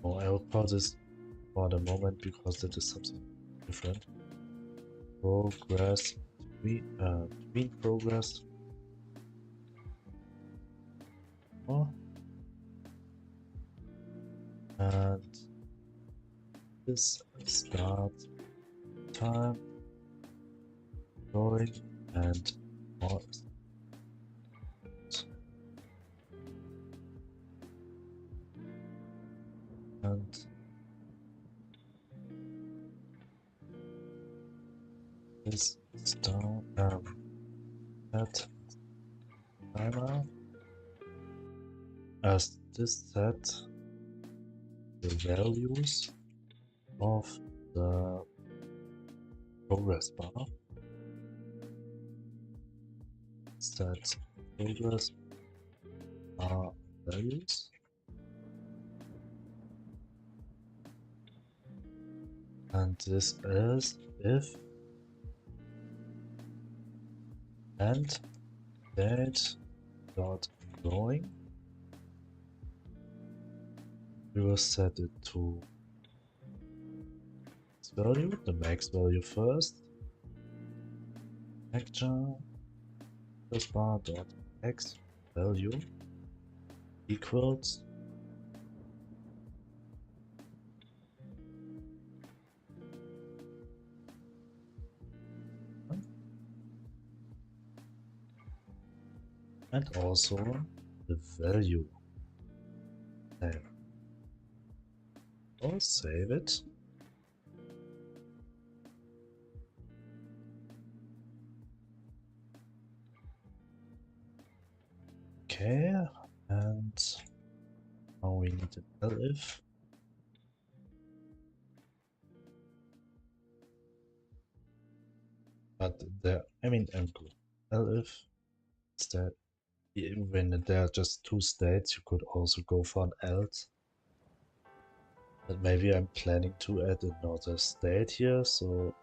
I will pause this for the moment because that is something different. Progress, tween progress. And this start time going and more. And this start set timer as this set the values of the progress bar. Set progress bar values. And this is if and date dot growing. We will set it to its value, the max value first. Action bar dot x value equals and also the value there. I'll save it. Okay, and now we need an elif. But there, I mean, elif instead. When there are just two states, you could also go for an else. But maybe I'm planning to add another state here, so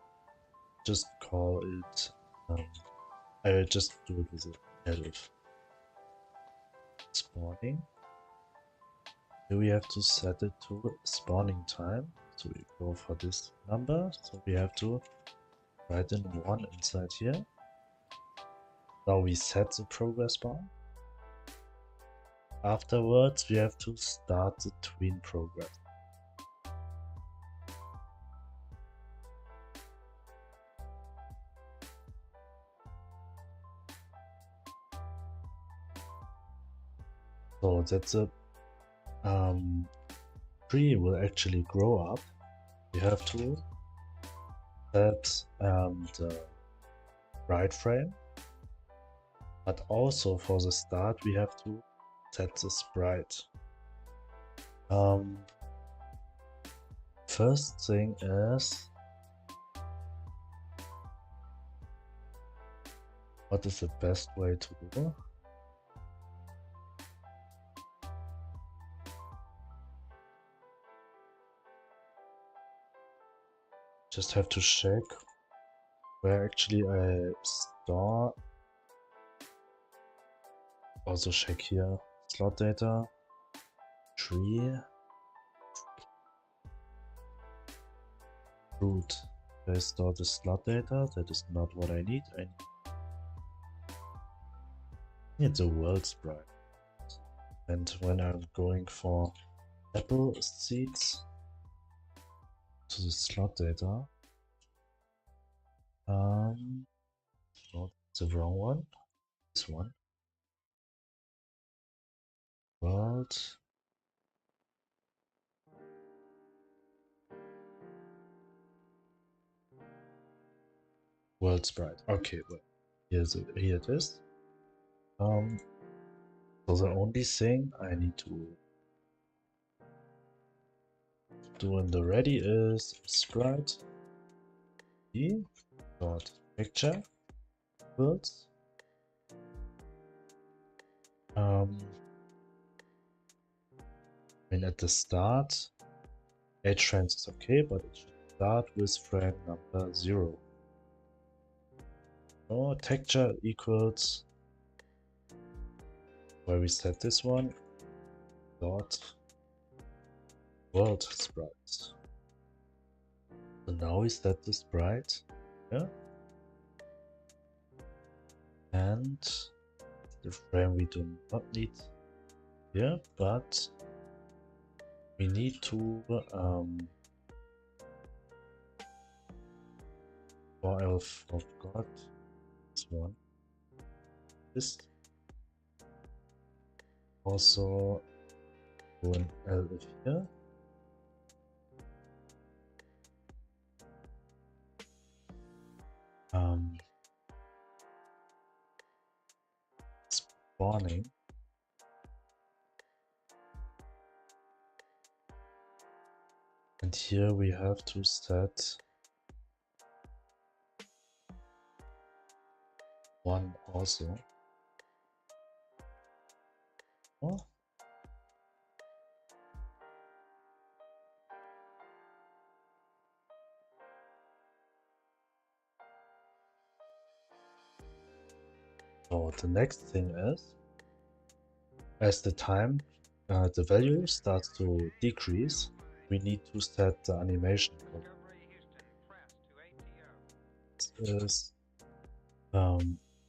just call it. I will just do it with an elif. Spawning. Here we have to set it to spawning time. So we go for this number. So we have to write in 1 inside here. Now we set the progress bar. Afterwards, we have to start the tween progress. So that the tree will actually grow up. We have to set the right frame, but also for the start we have to set the sprite. First thing is, what is the best way to do? Just have to check where actually I store. Also check here, slot data, tree, root. I store the slot data. That is not what I need. I need the world sprite. And when I'm going for apple seeds to the slot data, not the wrong one. This one. World. World sprite. Okay, well, here it is. So the only thing I need to do in the ready is sprite dot picture worlds. And at the start, age frames is okay, but it should start with frame number 0. So texture equals, where we set this one, dot world sprite. So now we set the sprite here, and the frame we do not need here, but we need to I forgot this one. This also do an elif here. Spawning. And here we have to set 1 also. Oh. So the next thing is, as the time, the value starts to decrease, we need to set the animation code.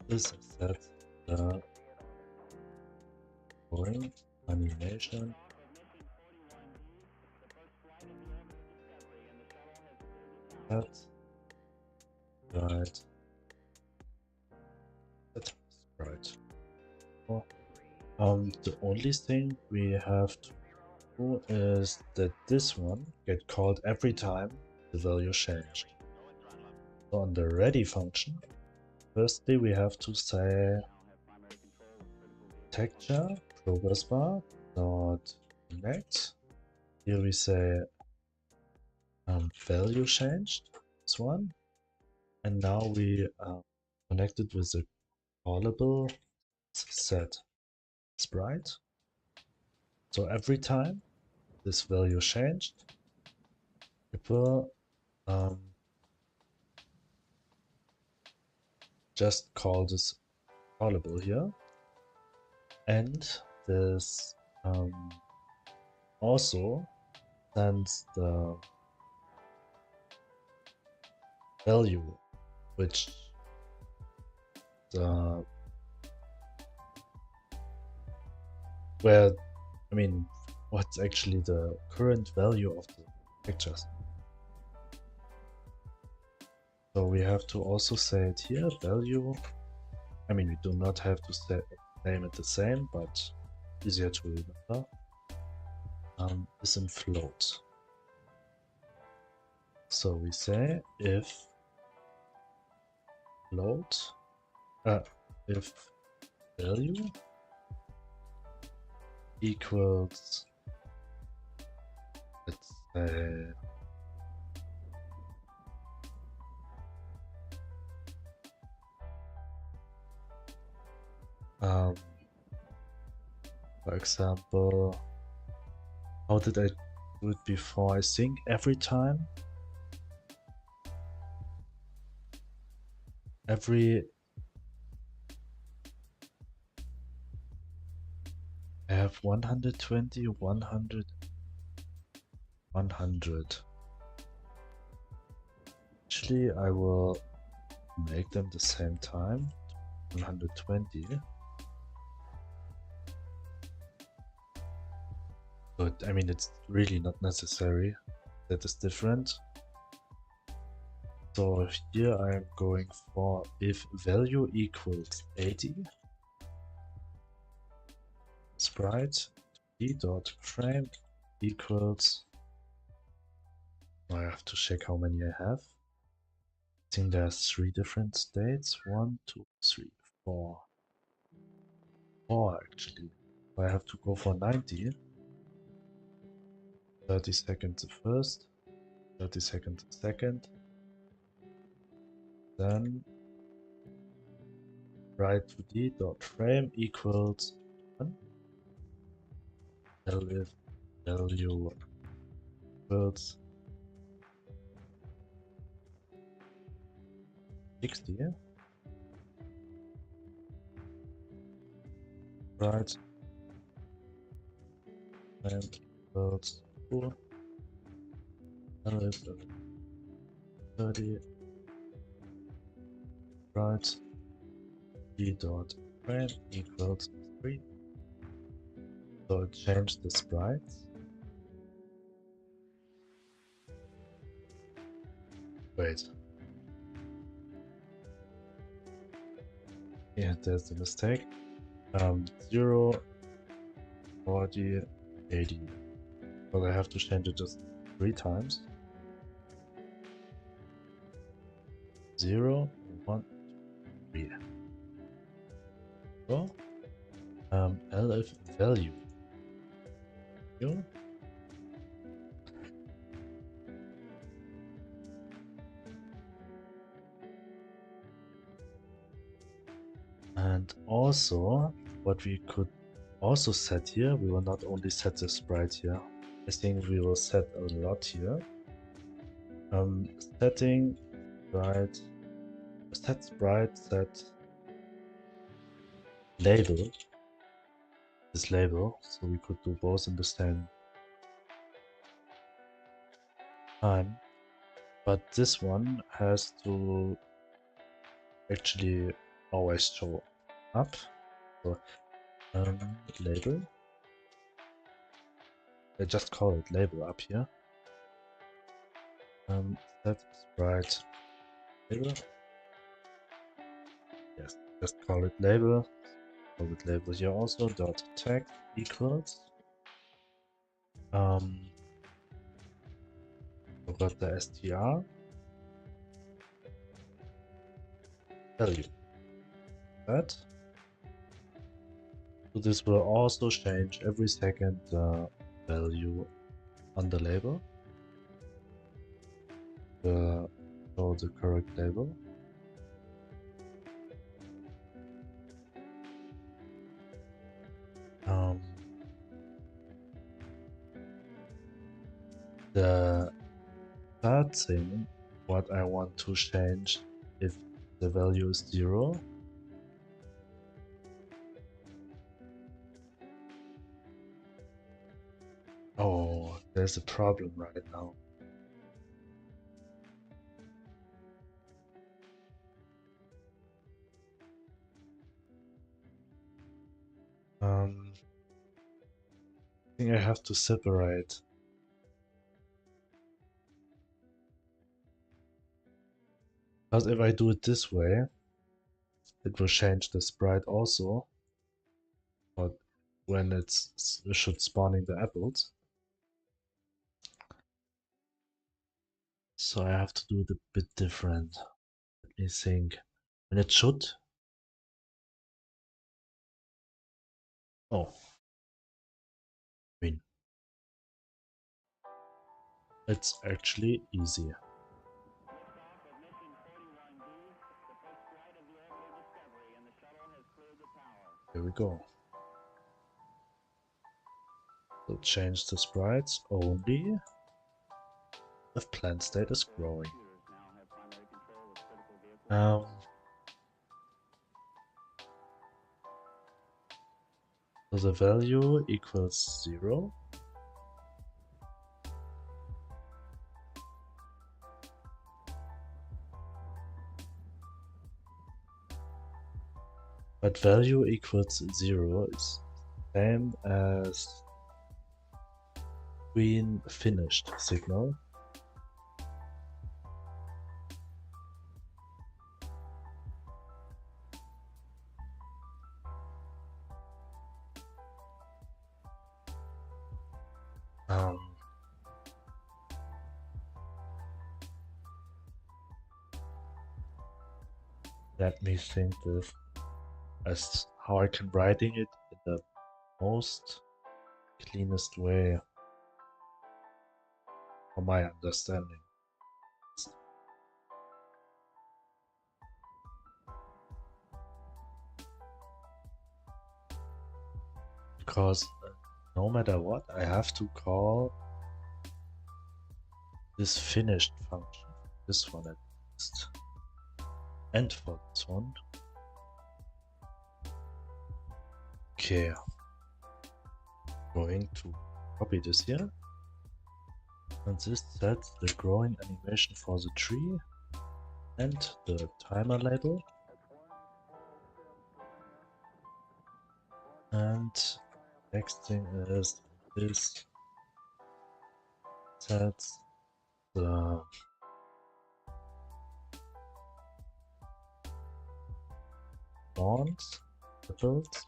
This is set the following animation set right. That's right. The only thing we have to do is that this one get called every time the value changed. So on the ready function, firstly we have to say texture progress bar dot connect. Here we say value changed, this one, and now we connect it with the callable set sprite. So every time this value changed, it will just call this callable here, and this also sends the value which the what's actually the current value of the pictures. So we have to also say it here, value. We do not have to name it the same, but easier to remember. Is in float. So we say if float, if value equals, let's say, for example, how did I do it before? I think every time, I have 120, 100, 100. Actually, I will make them the same time, 120. But it's really not necessary. That is different. So here I am going for if value equals 80, sprite d.frame equals, I have to check how many I have. I think there's 3 different states. 1, 2, 3, 4. 4 actually. I have to go for 90. 30 seconds the first, 30 seconds the second. Then write to d.frame equals 1. If value equals 60. Right. And equals 4. If 30. Right. d.frame equals 3. So change the sprites. Wait. Yeah, there's the mistake. 0, 40, 80. But I have to change it just 3 times. 0, 1, 3. So, elif value. And also, what we could also set here, we will not only set the sprite here. I think we will set a lot here. Setting sprite, set sprite, set label, this label, so we could do both in the same time. But this one has to actually always show up. So label. I just call it label up here. Set sprite label. Yes, just call it label. private label here also dot text equals forgot the str value. That. So this will also change every second the value on the label. Show the correct label. The third thing, what I want to change if the value is 0. Oh, there's a problem right now. I think I have to separate. Because if I do it this way, it will change the sprite also. But when it should spawning the apples. So I have to do it a bit different. Let me think. And it should. Oh. I mean. It's actually easy. Here we go. So change the sprites only if plant state is growing. So the value equals 0. But value equals 0 is the same as green finished signal. Let me think this as how I can writing it in the most cleanest way for my understanding. Because no matter what, I have to call this finished function, this one at least, and for this one. Okay, going to copy this here, and this sets the growing animation for the tree and the timer label. And next thing is this sets the bonds, levels,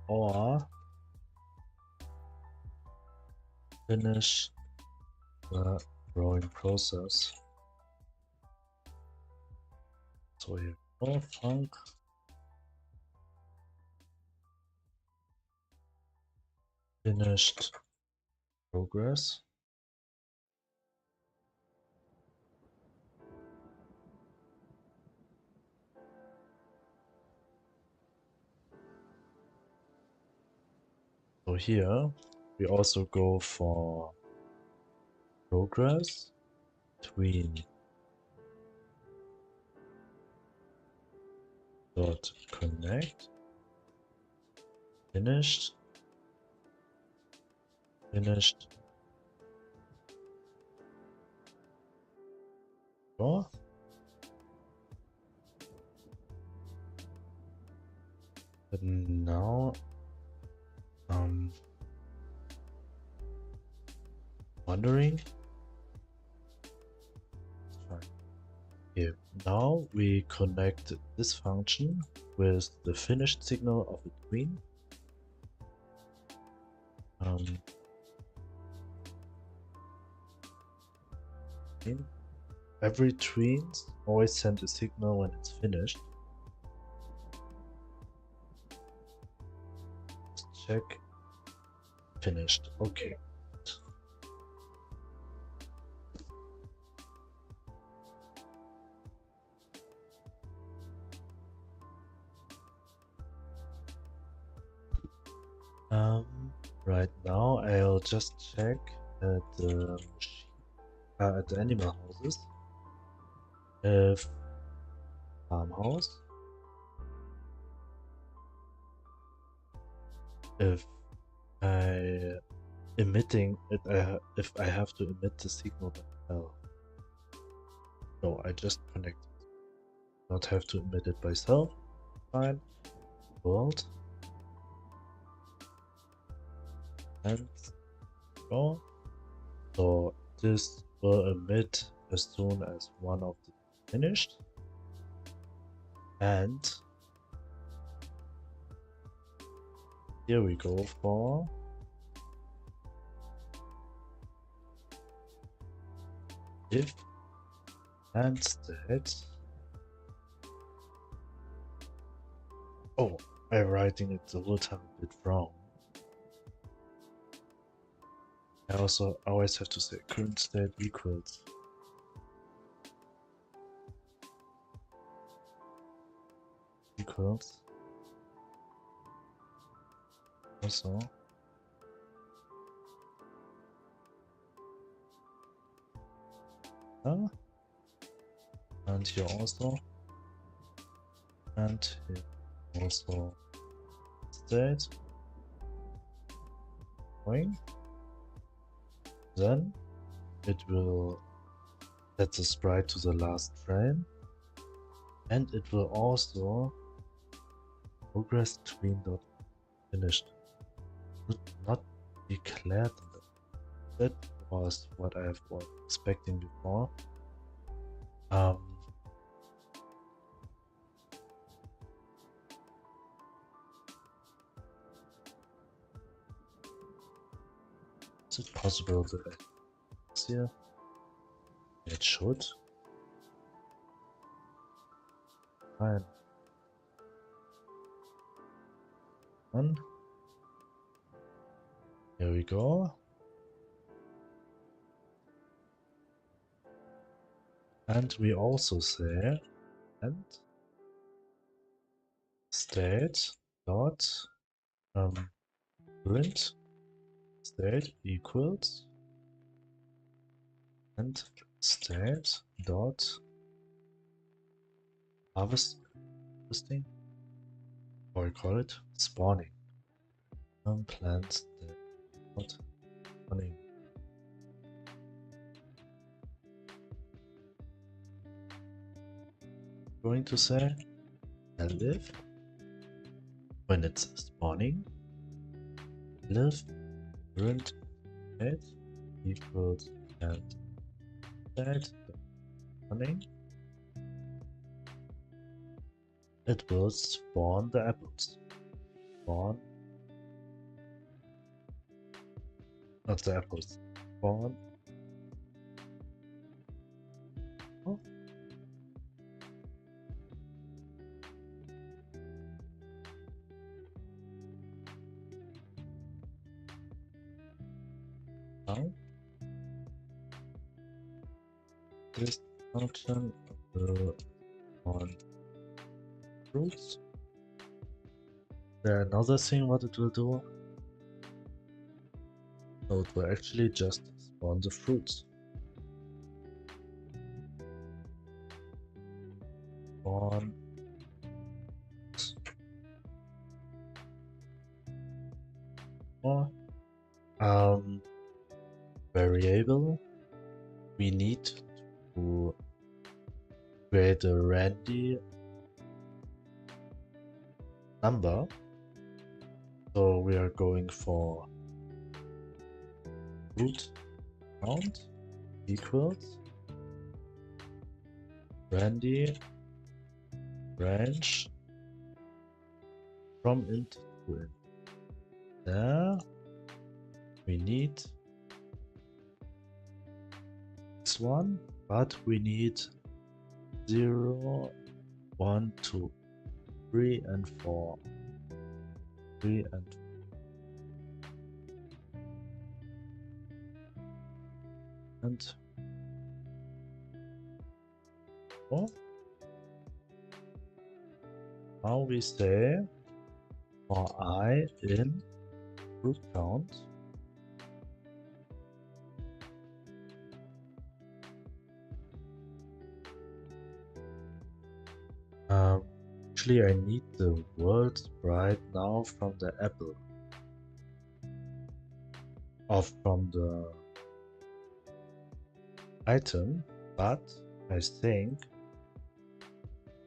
or finish the growing process. So here we go, func finished progress. So here we also go for progress between dot connect finished draw. But now wondering. Fine. Okay, now we connect this function with the finished signal of a tween. Every tween always sends a signal when it's finished. Let's check. Finished. Okay. Right now I'll just check at the animal houses if farmhouse, if I emitting it, if I have to emit the signal myself. No, I just connect it. Not have to emit it myself. Fine. World. And go. So this will emit as soon as one of the finished. And here we go for if and state. Oh, I'm writing it a little bit wrong. I also always have to say current state equals also and here also, and here also state going. Then it will set the sprite to the last frame, and it will also progress tween dot finished. Should not declared. That was what I was expecting before. Is it possible that I here? It should. Fine. One. Here we go. And we also say and state dot print state equals and state dot harvesting, or I call it spawning. Plant state dot spawning. Going to say and if when it's spawning, live print state equals and state spawning, it will spawn the apples. Spawn, not the apples. Spawn. Oh. Now this function will spawn fruits. There's another thing what it will do. So it will actually just spawn the fruits. Spawn or variable. We need to create a random number. So we are going for root count equals brandy range from int to int. There we need this one, but we need 0, 1, 2, 3 and 4. 3 and 4. Now we say for I in root count actually I need the world sprite now from the apple or from the item, but I think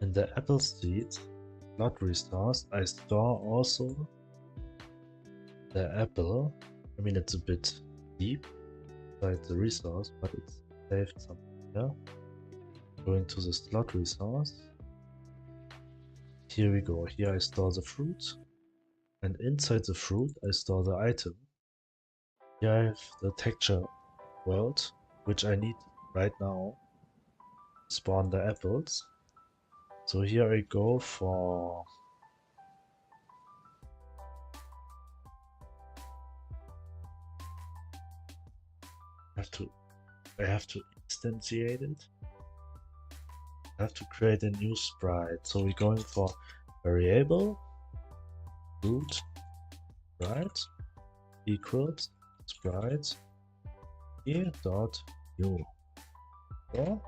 in the apple seed slot resource I store also the apple. I mean, it's a bit deep inside the resource, but it's saved somewhere. Going to the slot resource. Here we go. Here I store the fruit, and inside the fruit I store the item. Here I have the texture world, which I need right now to spawn the apples. So here I go for I have to instantiate it. I have to create a new sprite. So we're going for variable root sprite equals sprite here dot new. So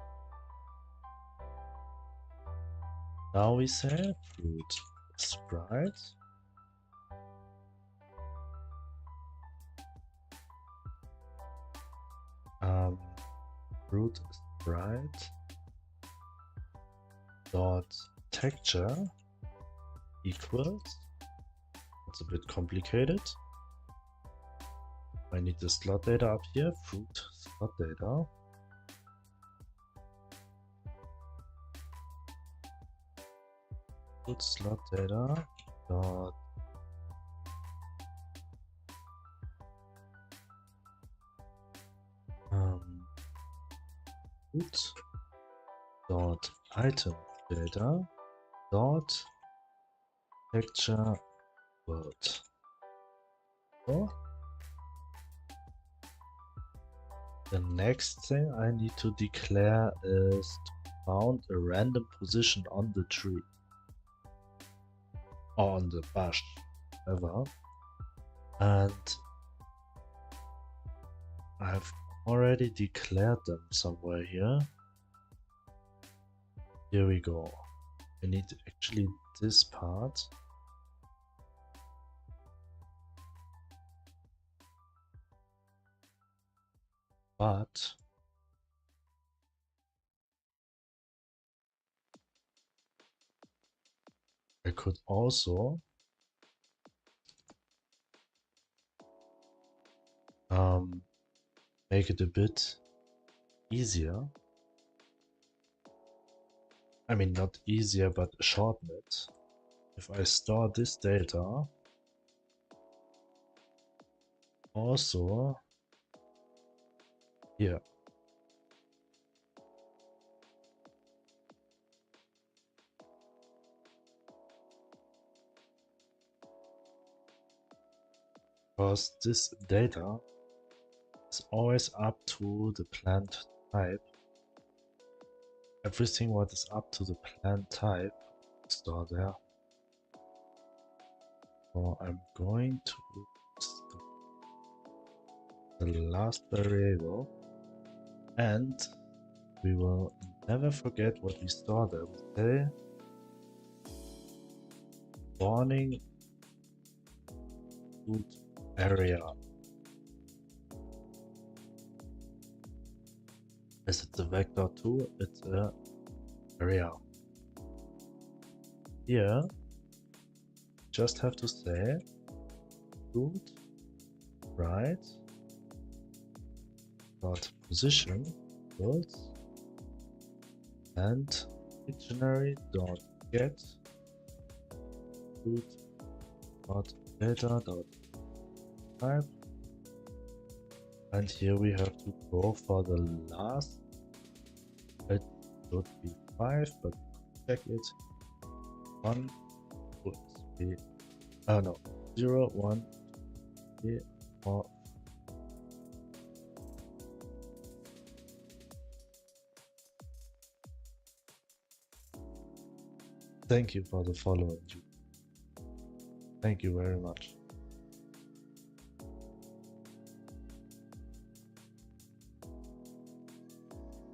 now we say fruit sprite fruit sprite dot texture equals, it's a bit complicated. I need the slot data up here, fruit slot data. Fruit slot data dot fruit dot item data dot texture world. So the next thing I need to declare is to found a random position on the tree or on the bush, whatever. And I've already declared them somewhere here. Here we go. I need actually this part. But I could also make it a bit easier. I mean, not easier, but shorten it. If I store this data also here. Because this data is always up to the plant type. Everything what is up to the plant type, store there. So I'm going to store the last variable, and we will never forget what we store there. We say spawning food area. Is it the vector 2? It's a area. Here, just have to say food right dot position equals and dictionary dot get root dot data dot type, and here we have to go for the last. It should be 5, but check it. 1 2 3 no 0 1 3 4. Thank you for the follow. Thank you very much.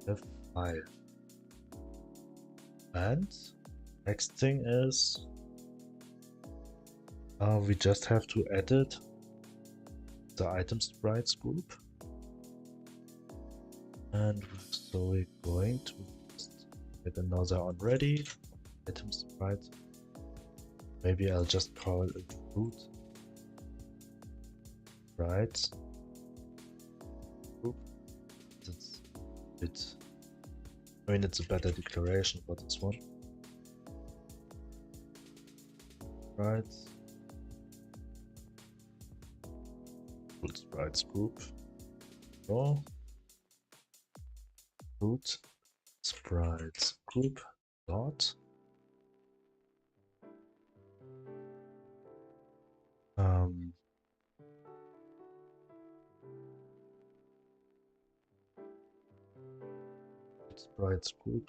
F5. And next thing is we just have to edit the item sprites group. And so we're going to just get another on ready item sprite. Maybe I'll just call it root sprites group. I mean, it's a better declaration for this one. Right. Root sprites group. So root sprites group dot sprites group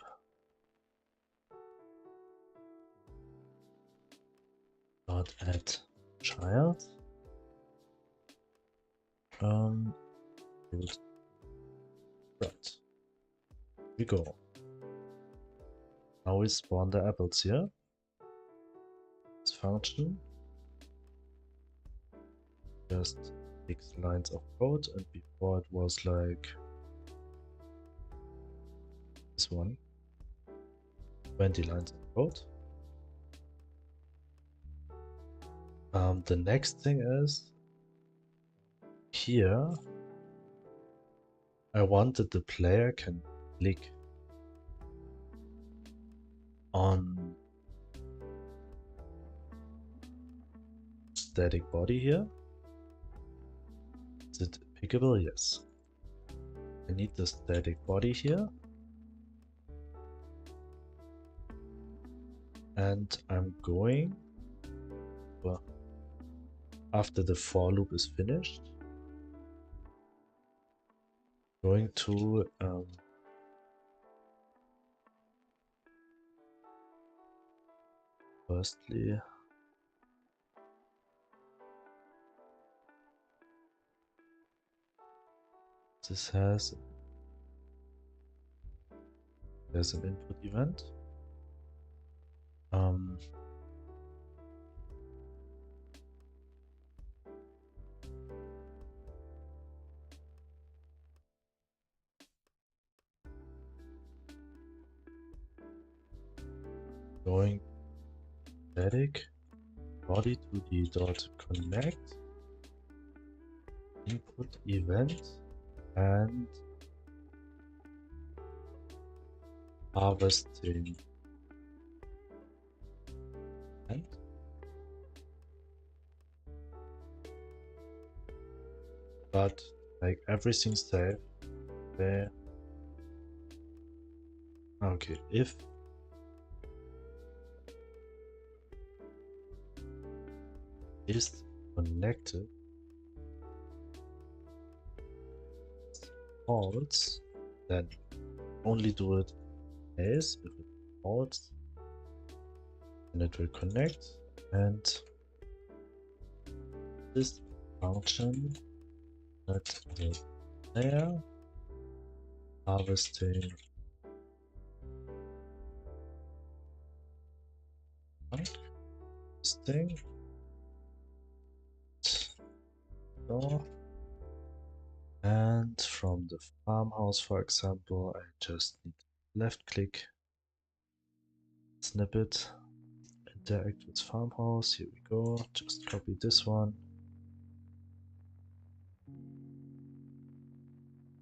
dot add child root right. We go. Now we spawn the apples here. This function just 6 lines of code, and before it was like this one, 20 lines of code. The next thing is here I want that the player can click on static body here. Is it pickable? Yes. I need the static body here. And I'm going, well, after the for loop is finished, going to firstly this has there's an input event. Going static body to the dot connect input event and harvesting and but like everything's safe there. Okay, if is connected false, then only do it as if it's false, and it will connect, and this function that is there harvesting thing. So, and from the farmhouse, for example, I just need left click, snippet, interact with farmhouse. Here we go. Just copy this one.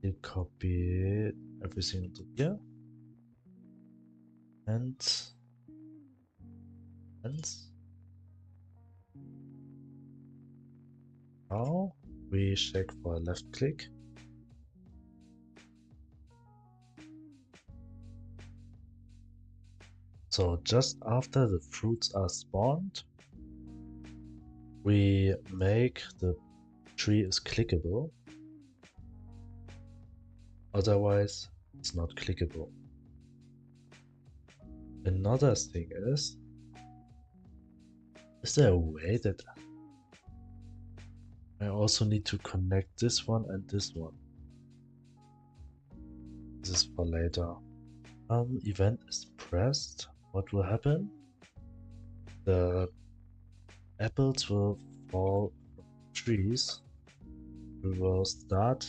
You copy everything into here. and now we check for a left click. So just after the fruits are spawned, we make the tree is clickable. Otherwise, it's not clickable. Another thing is there a way that I also need to connect this one and this one? This is for later. Event is pressed. What will happen? The apples will fall from trees. We will start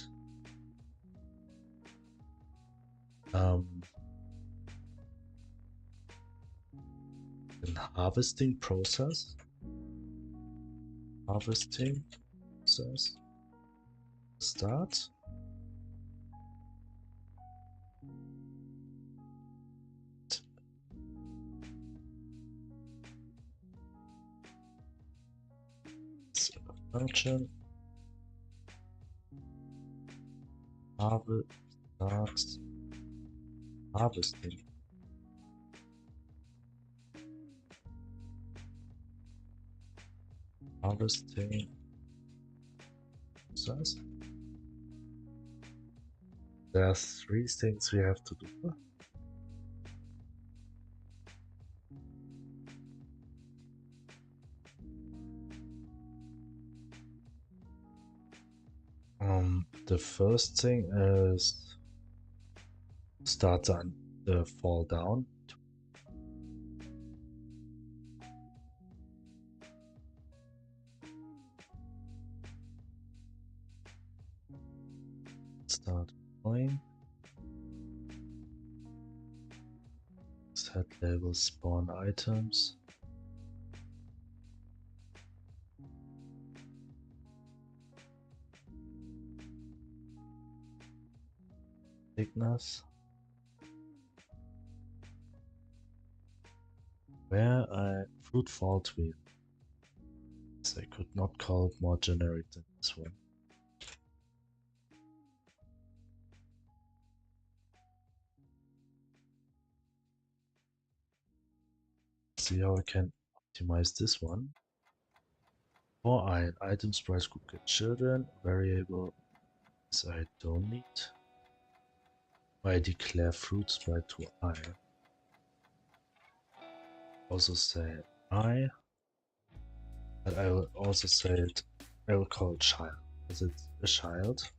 an harvesting process. Start. Function starts harvesting. Harvesting process. There are 3 things we have to do. The first thing is start the fall down. Start going. Set label spawn items. Thickness. Where a fruit fall tree. I could not call it more generic than this one. See how I can optimize this one. For item price group get children variable so I don't need. I declare fruit sprite to I. Also say I, but I will also say it. I will call it child because it's a child.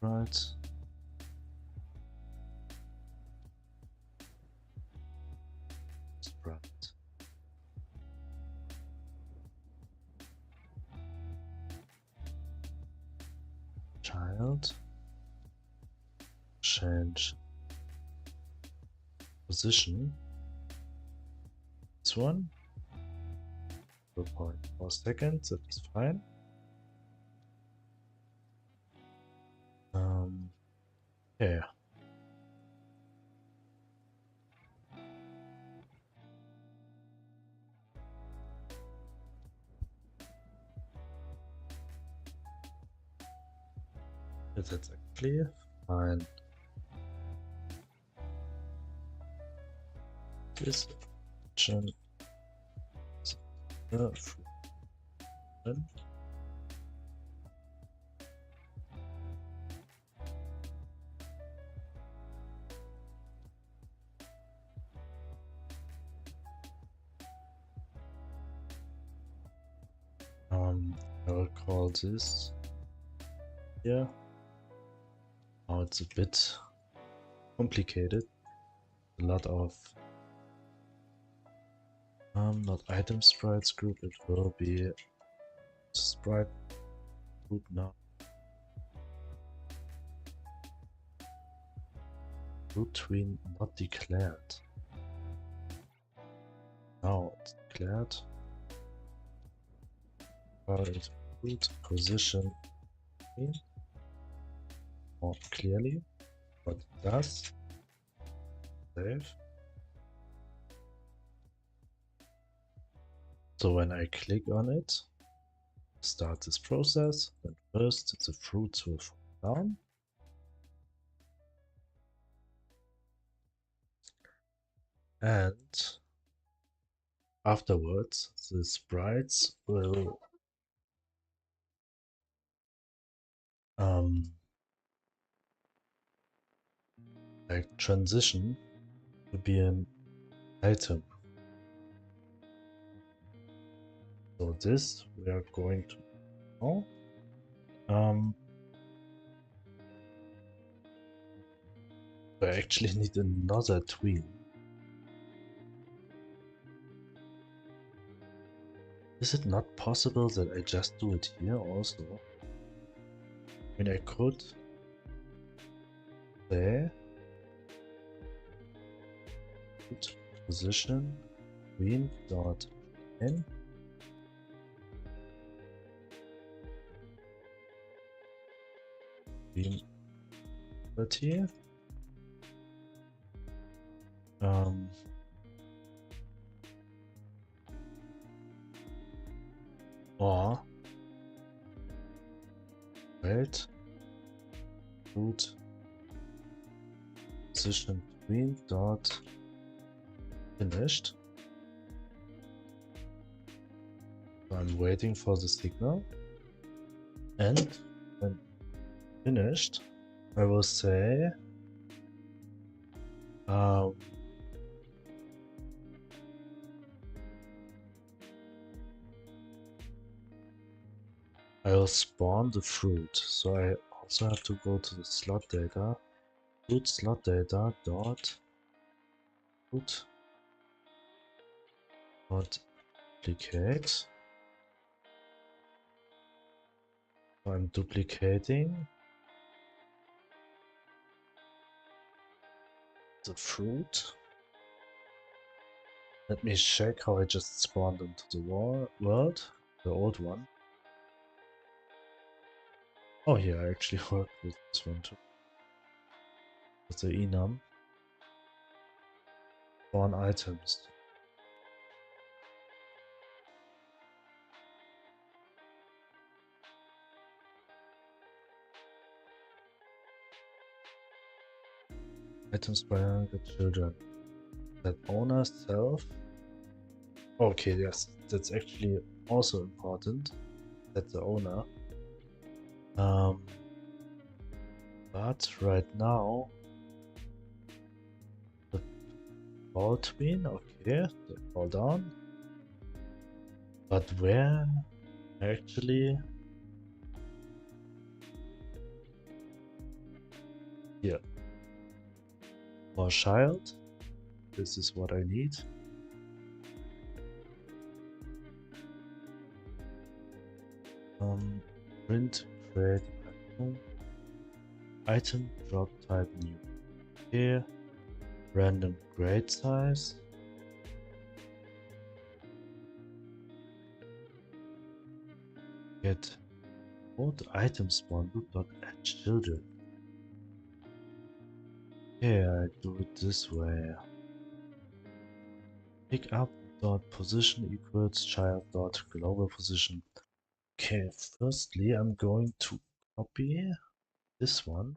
Right. Sprite. Child. Change position. This one. 0.4 seconds. That is fine. Yeah. That's actually fine. This option I will call this here. Now it's a bit complicated. A lot of not item sprites group, it will be sprite group now. Group tween not declared. Now it's declared. Root position. more clearly what it does. Save. So when I click on it, start this process, then first the fruits will fall down. And afterwards, the sprites will like transition to be an item. So this we are going to know. I actually need another tween. Is it not possible that I just do it here also? I mean, I could say put position tween dot in. Tween 30. Or wait, root position tween dot finished. So I'm waiting for the signal, and when finished, I will say I will spawn the fruit, so I also have to go to the slot data, fruit slot data dot fruit dot duplicate. So I'm duplicating the fruit. Let me check how I just spawned into the world, the old one. Oh yeah, I actually worked with this one too. With the enum. Spawn items. Items by the children. That owner self. Okay, yes, that's actually also important. That the owner. But right now, the ball tween, okay, they fall down. But where actually? Here. For child, this is what I need. Print, create item, drop type new. Here, random grade size. Get old item spawn loop dot add children. Yeah, I do it this way. Pick up dot position equals child dot global position. Okay, firstly I'm going to copy this one.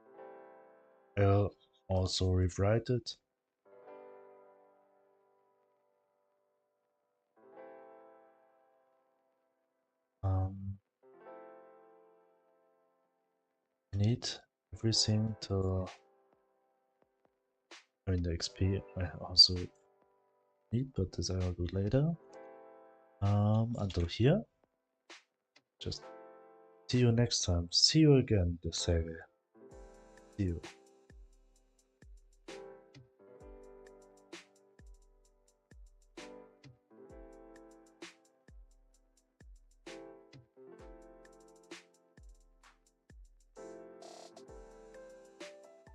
I'll also rewrite it. I need everything to, I mean the XP I also need, but this I will do later. Until here. Just see you next time. See you again, the saga. See you.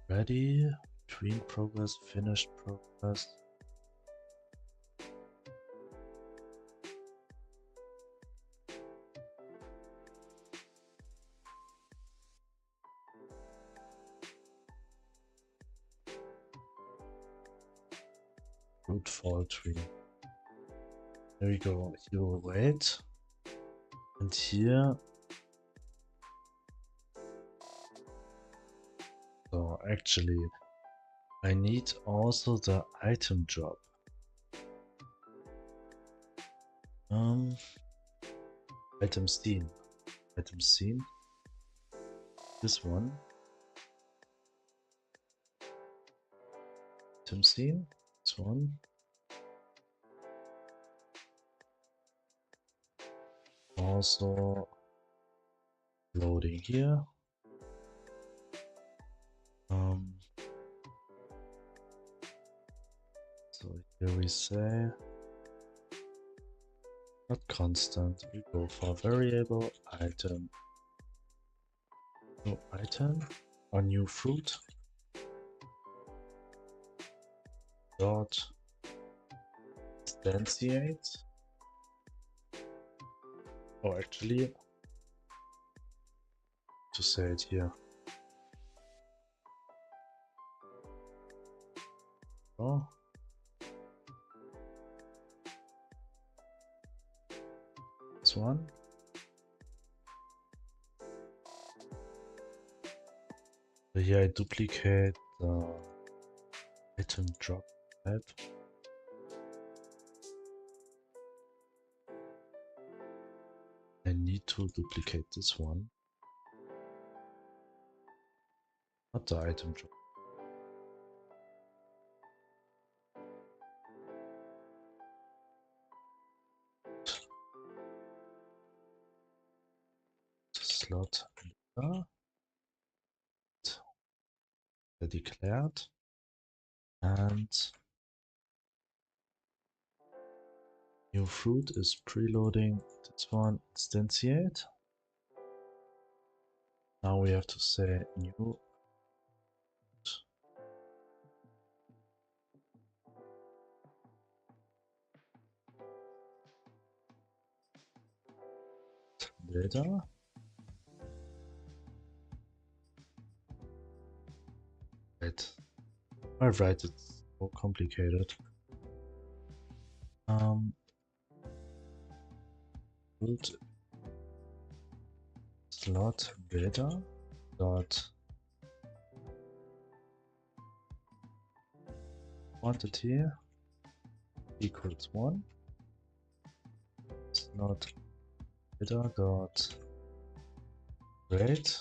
Ready, between progress, finished progress. fruit fall tree. There we go. Here we'll wait. And here. So actually, I need also the item drop. Item scene. Item scene. This one. Item scene. This one. Also loading here. So here we say not constant. We go for variable item. New item or new fruit. Dot instantiate. Or actually, to say it here. Oh. This one. So here I duplicate the item drop type. I need to duplicate this one. Not the item drop. Slot declared, and new fruit is preloading this one instantiate. Now we have to say new data. Right. Alright, it's so complicated. Fruit slot data dot quantity equals 1. Slot data dot rate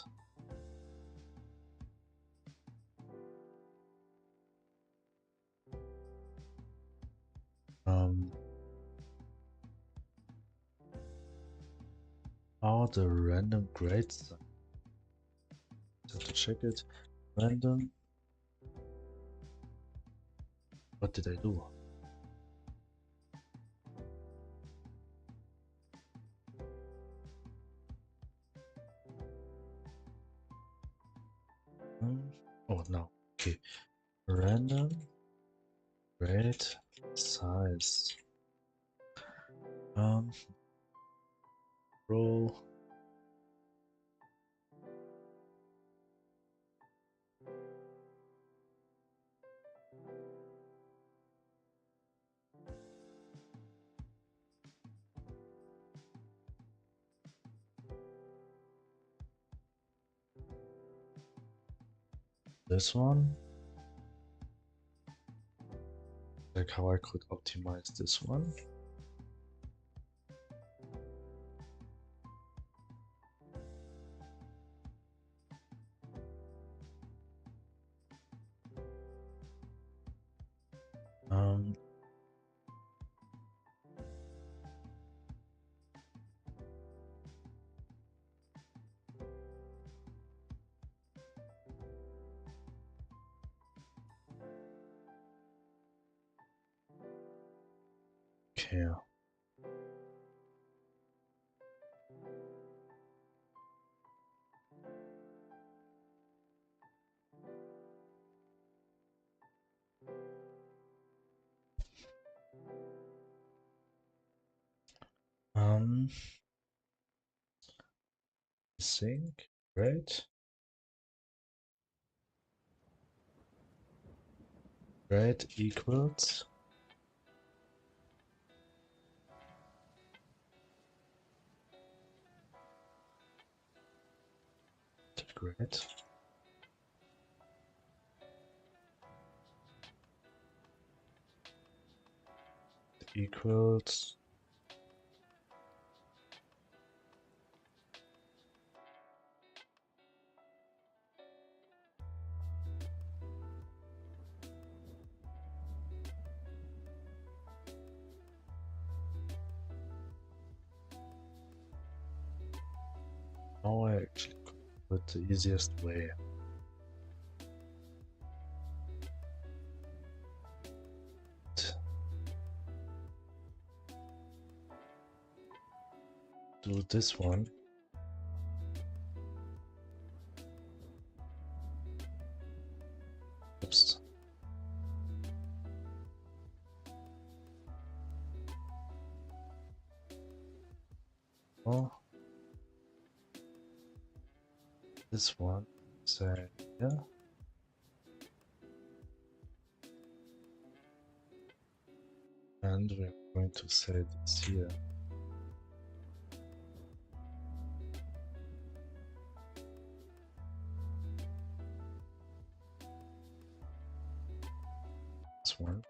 how the random grades. Have to check it. Random. What did I do? Oh no. Okay. Random grade size. Row. This one. Like how I could optimize this one. Okay. Sync, right? Right equals Great. Equals. Now I actually could put the easiest way. Do this one. Oops. Oh. This one. Say yeah. And we're going to say this here. This one.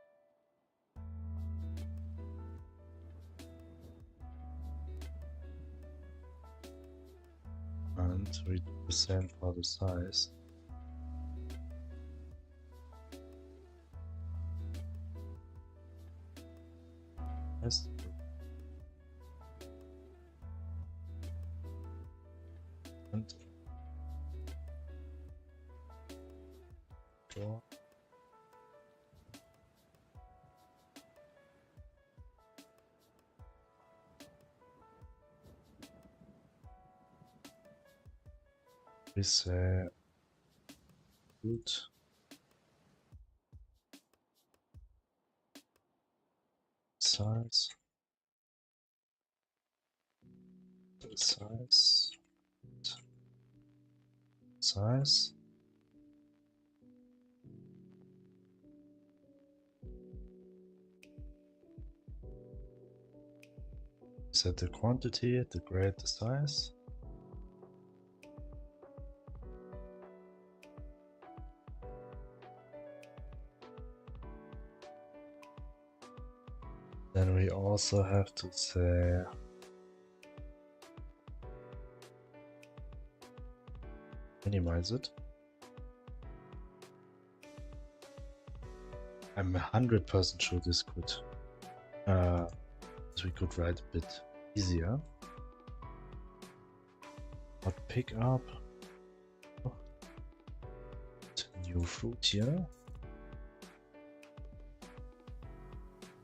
And we do the same for the size. Yes. And go. We say good. Size. Size. Size. Set the quantity, the grade, the size. Then we also have to say minimize it. I'm 100% sure this could we could write a bit easier. But pick up new fruit here.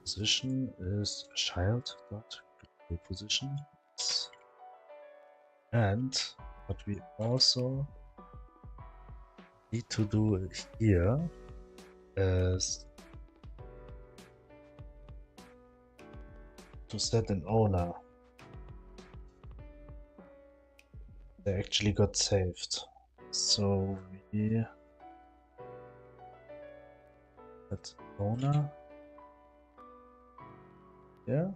Position is child dot position. And what we also need to do here is to set an owner. They actually got saved. So we set owner. Yeah.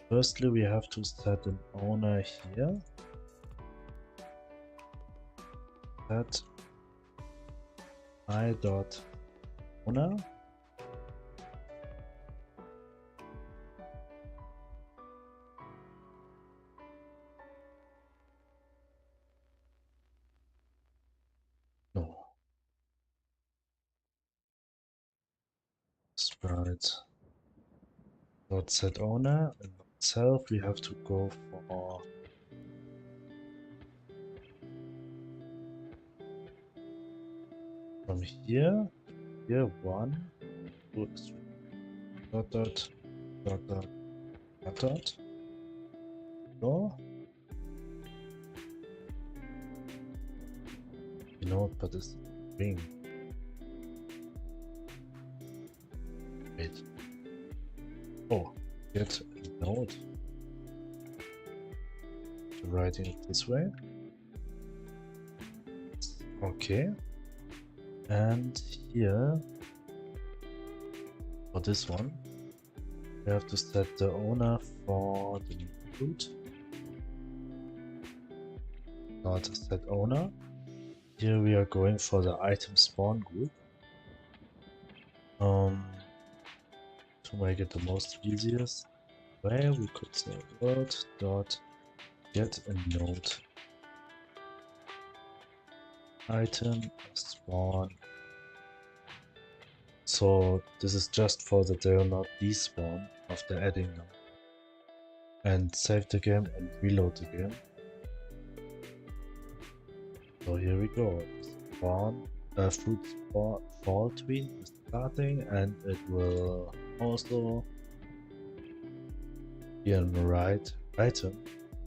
Firstly, we have to set an owner here. Set I dot owner. No. Sprite. Dot set owner and itself we have to go for from here 1 2 3 dot dot dot dot dot dot. No. You know, but it's ring. Wait. Oh, get a node. Writing it this way. Okay. And here For this one, we have to set the owner for the fruit. Not a set owner. Here we are going for the item spawn group. To make it the most easiest way, we could say world dot get a node item spawn. So this is just for that they will not despawn after adding them. And save the game and reload the game. So here we go. Spawn, fruit spawn, fall tween is starting, and it will also be on the right item,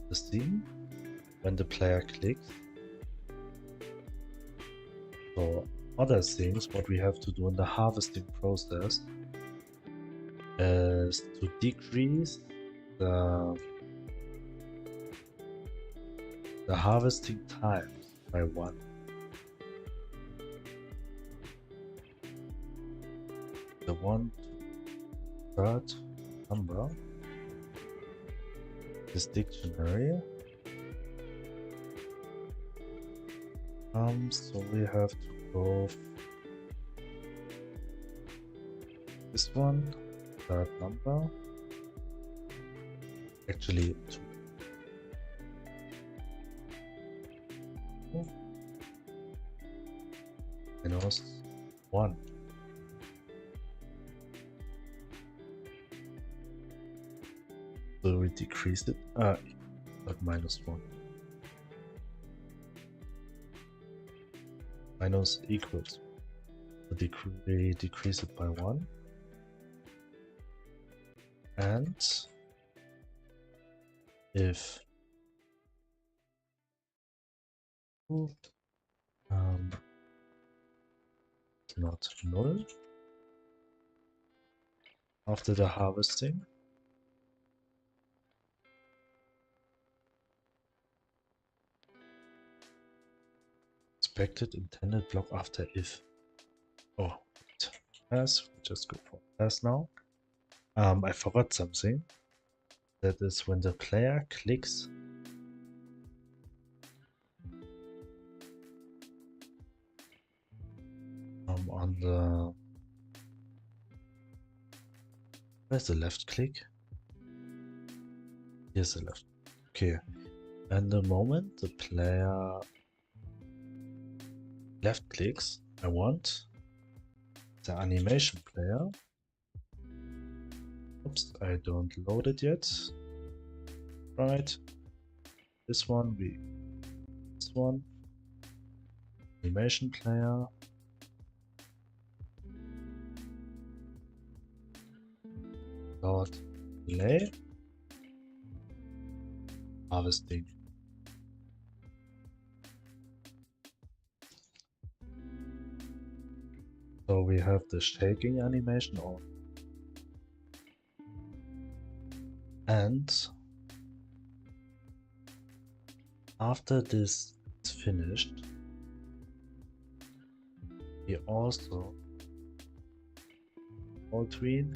the scene, when the player clicks. So other things, what we have to do in the harvesting process is to decrease the harvesting times by 1. The 1 to 3rd number is dictionary. So we have to go this one, 3rd number. Actually 2. Minus 1. So we decrease it, but minus 1. Minus equals. So we decrease it by 1. And if it's not null after the harvesting, expected intended block after if. Oh, wait. Yes, we just go for pass now. I forgot something. That is when the player clicks on the, where's the left click? Here's the left. Okay. And the moment the player left clicks, I want the animation player. Oops, I don't load it yet. Right. This one, this one. Animation player. Dot delay. Harvesting. So we have the shaking animation on. And after this is finished, we also between.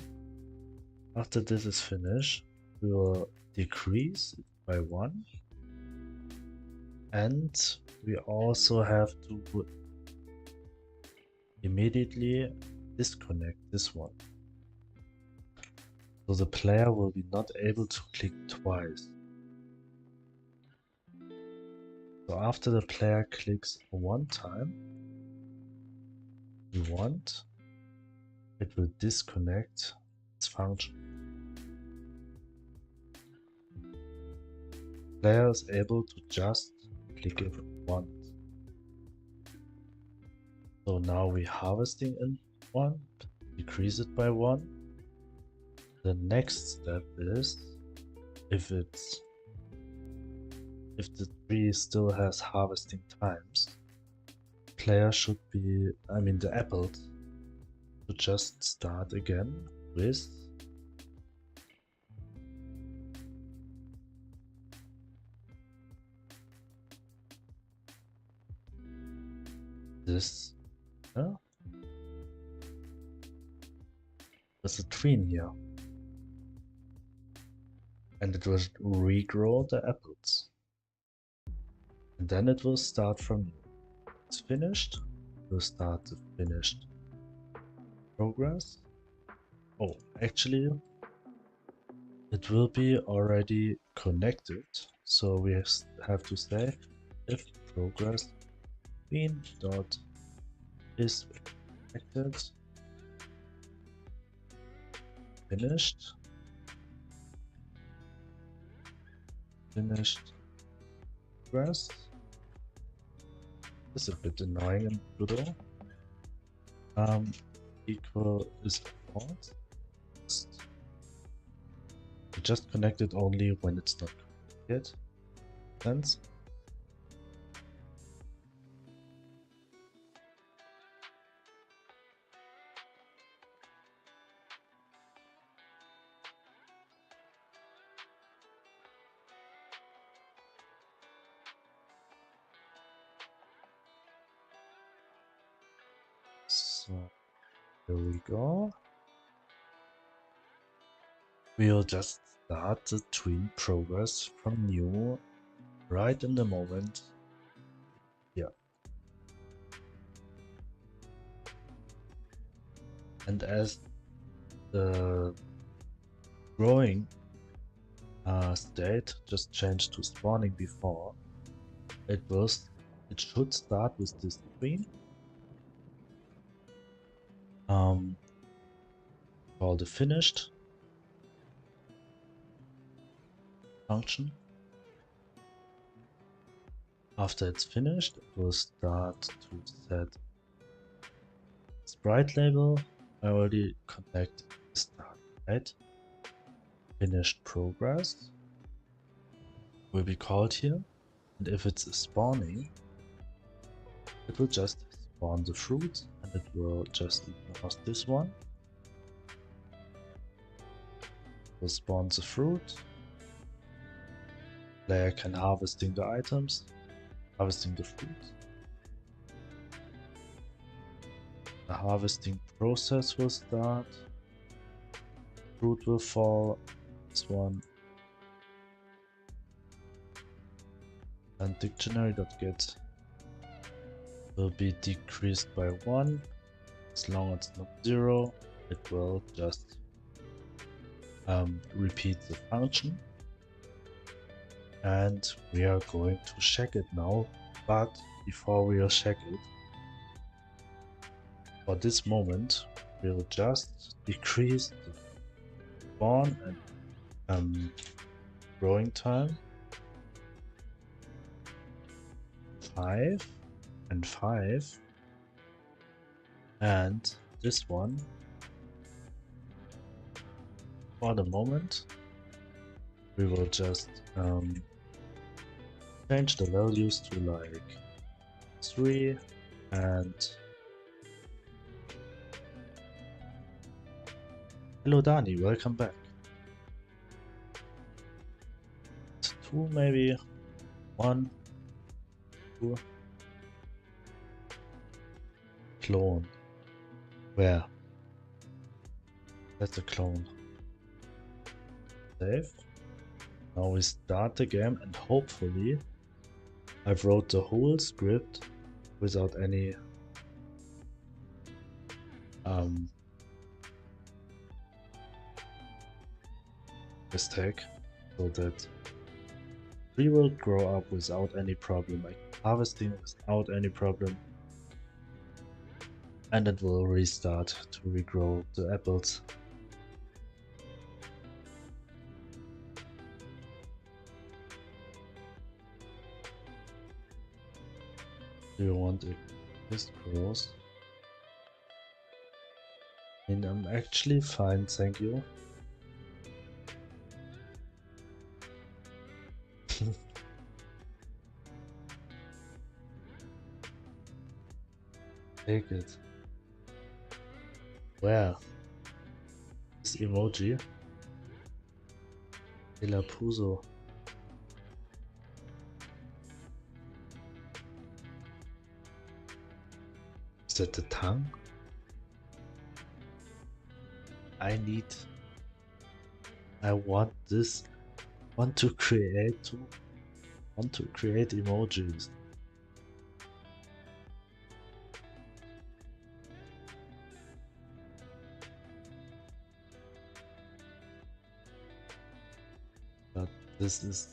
After this is finished, we will decrease it by 1. And we also have to immediately disconnect this one. So the player will be not able to click twice. So after the player clicks one time, we want it will disconnect its function. Player is able to just click it once. So now we harvesting in 1, decrease it by 1. The next step is if the tree still has harvesting times, player should be, the apples should just start again with this there's a tween here. And it will regrow the apples. And then it will start from new. It's finished. We'll start the finished progress. Oh, actually, it will be already connected. So we have to say if progress tween dot is connected finished progress. This is a bit annoying in Godot. Equal is false. We just connect it only when it's not yet. Sense? So here we go. We'll just start the tween progress from new right in the moment. Yeah. And as the growing state just changed to spawning before, it should start with this tween. Call the finished function. After it's finished, it will start to set sprite label. I already connected the start, right? Finished progress will be called here, and if it's spawning, it will just spawn the fruit, and it will just ignore this one. It will spawn the fruit. Player can harvesting the items, harvesting the fruit. The harvesting process will start. Fruit will fall. This one. And dictionary.get will be decreased by 1. As long as it's not 0, it will just repeat the function. And we are going to check it now, but before we will check it, for this moment, we'll just decrease the spawn and growing time 5 and 5, and this one for the moment we will just change the values to like 3 and hello Dani, welcome back. 2 maybe, 1, 2. Clone. Where? That's a clone. Save. Now we start the game, and hopefully I've wrote the whole script without any mistake, so that we will grow up without any problem, like harvesting without any problem, and it will restart to regrow the apples. Do you want it this grows? I mean, I'm actually fine, thank you. Take it. Where? This emoji? El Puso. Is that the tongue? I want this. Want to create emojis. But this is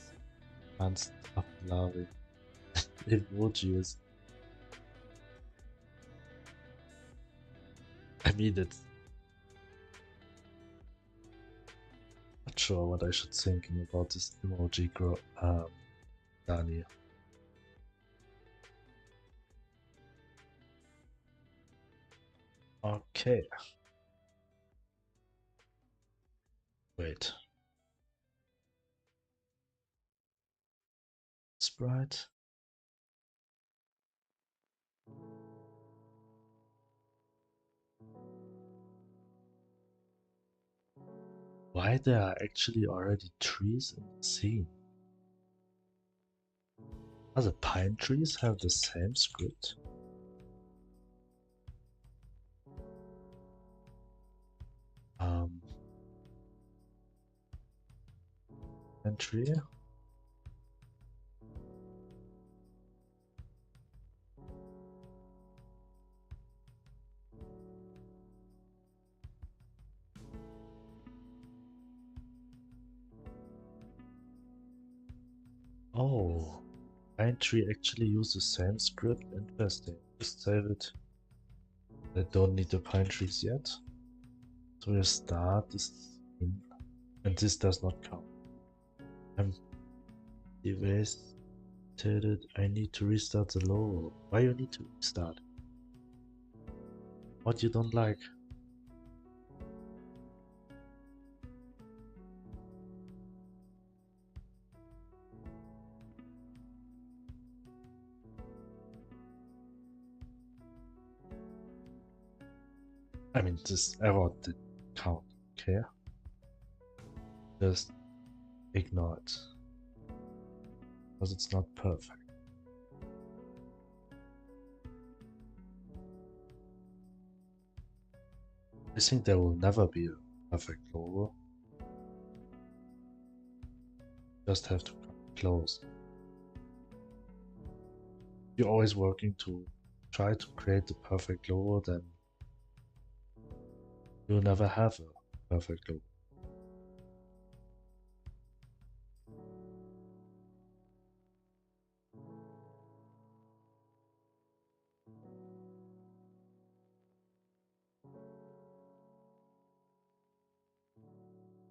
can't stop loving emojis. I mean, it's not sure what I should thinking about this emoji Dani. Okay. Wait. Sprite. Why there are actually already trees in the scene? Does the pine trees have the same script? Pine tree? Oh, pine tree actually use the same script. Interesting. Just save it. I don't need the pine trees yet. So we start this scene, and this does not count. I'm devastated. I need to restart the logo. Why you need to restart? What you don't like? I mean, this error did count. Okay, just ignore it because it's not perfect. I think there will never be a perfect logo. Just have to come close. You're always working to try to create the perfect logo, then you'll never have a perfect logo.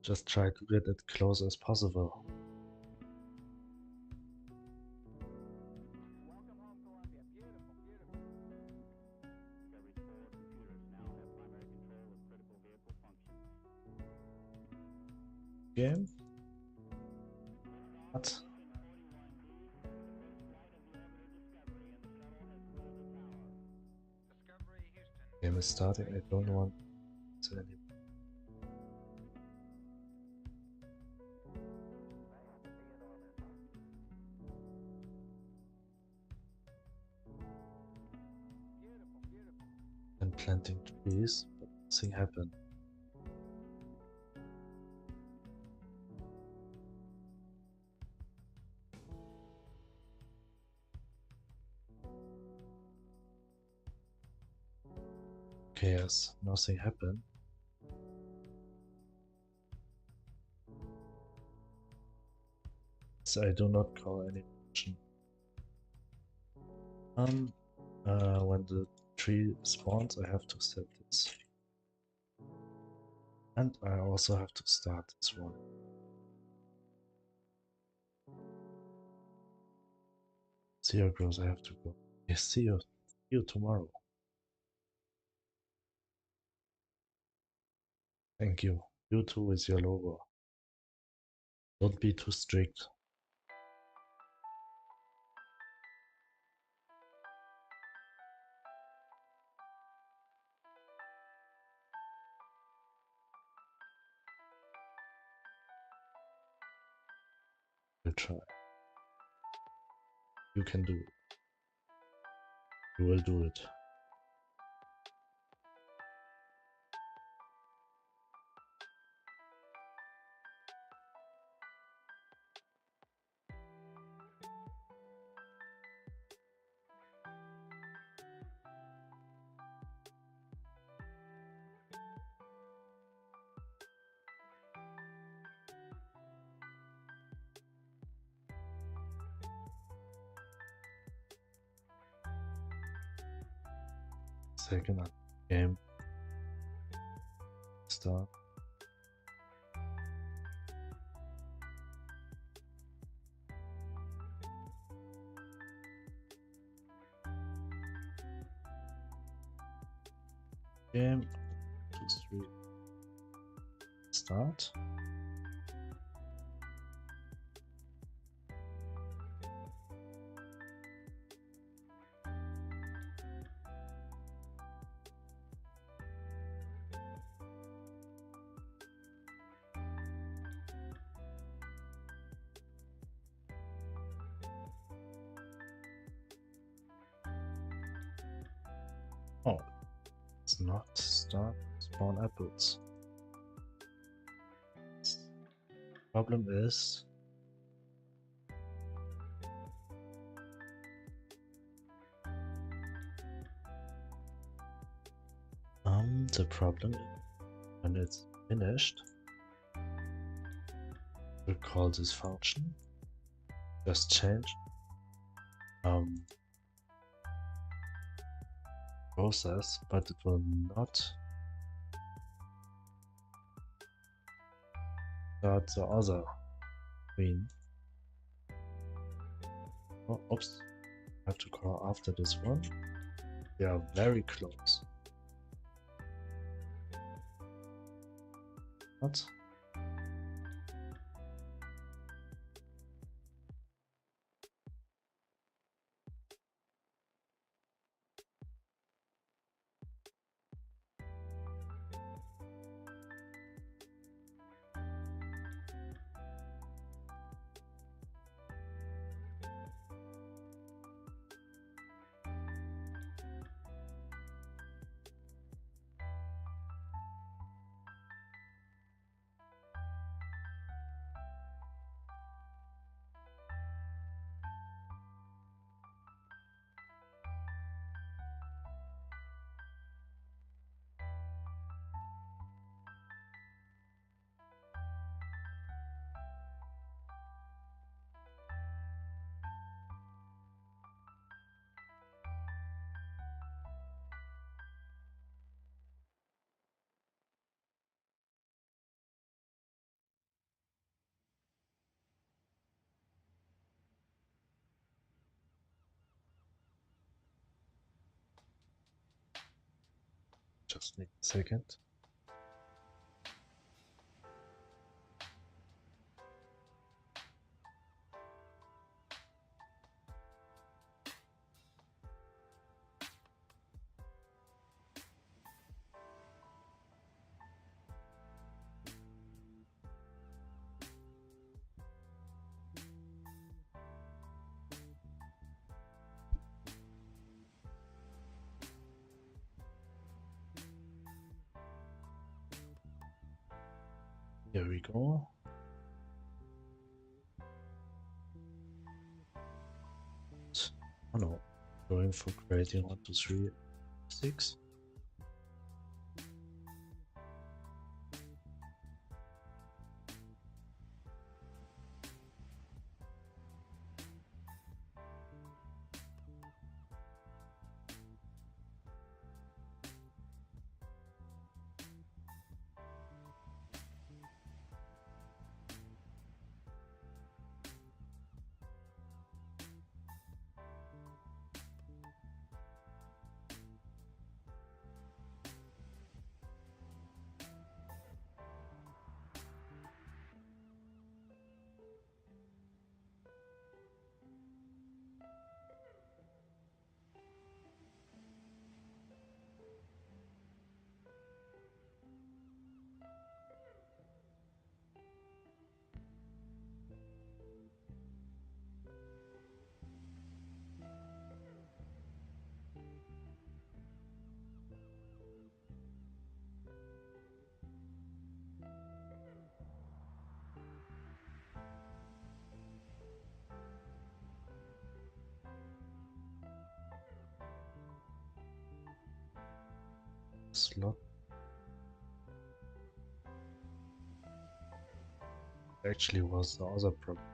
Just try to get as close as possible. Game? What? Game is starting. I don't want to any. And planting trees, but nothing happened. Okay, yes, nothing happened. So I do not call any function. When the tree spawns, I have to set this. And I also have to start this one. See you, girls, I have to go. Yes, see you tomorrow. Thank you. You too with your logo. Don't be too strict. You try. You can do it. You will do it. second game start. Game 2, 3 start. Oh, it's not start spawn apples. Problem is the problem when it's finished, we'll call this function, just change process, but it will not start the other screen. Oh, oops, I have to call after this one. We are very close. What? Just need a second. Here we go. Oh no, going for creating 1, 2, 3, 6. Slot actually was the other problem.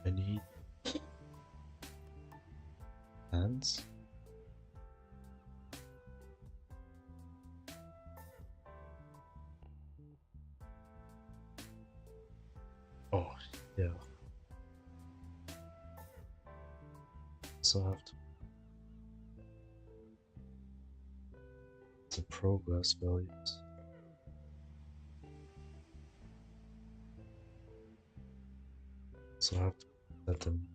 I need hands. Oh, yeah. So I have to the progress values. So I have to set them.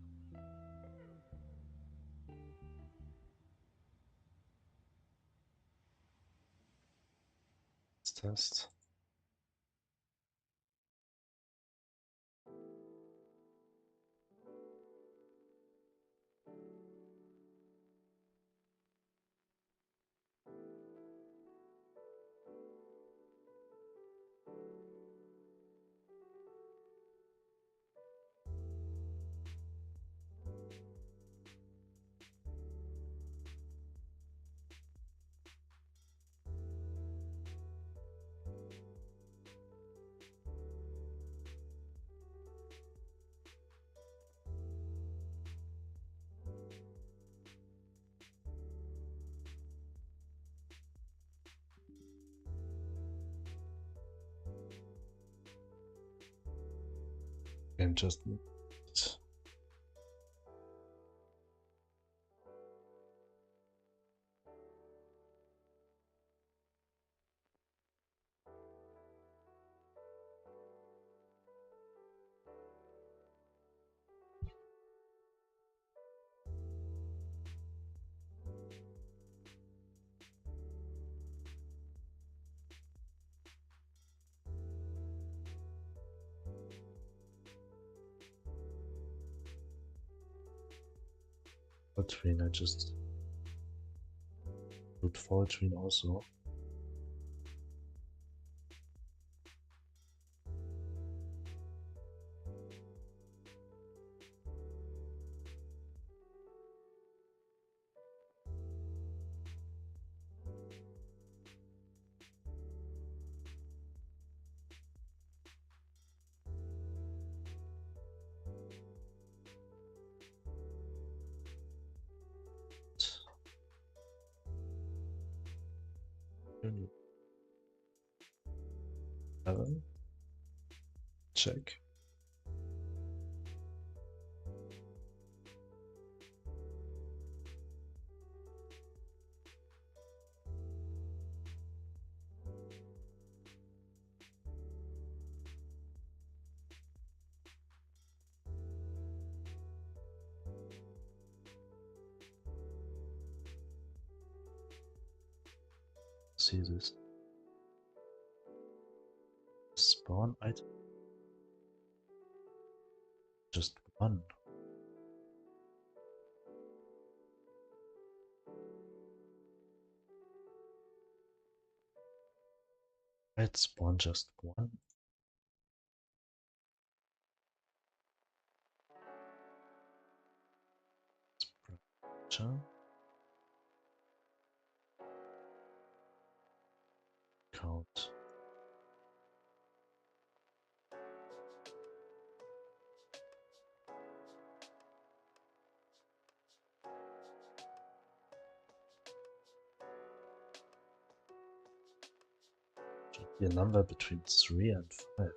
Let's test. And just train. I just put fall train also. Seven. Check. See this. Spawn item. Just one. Let's spawn just one. Count. Should be a number between 3 and 5.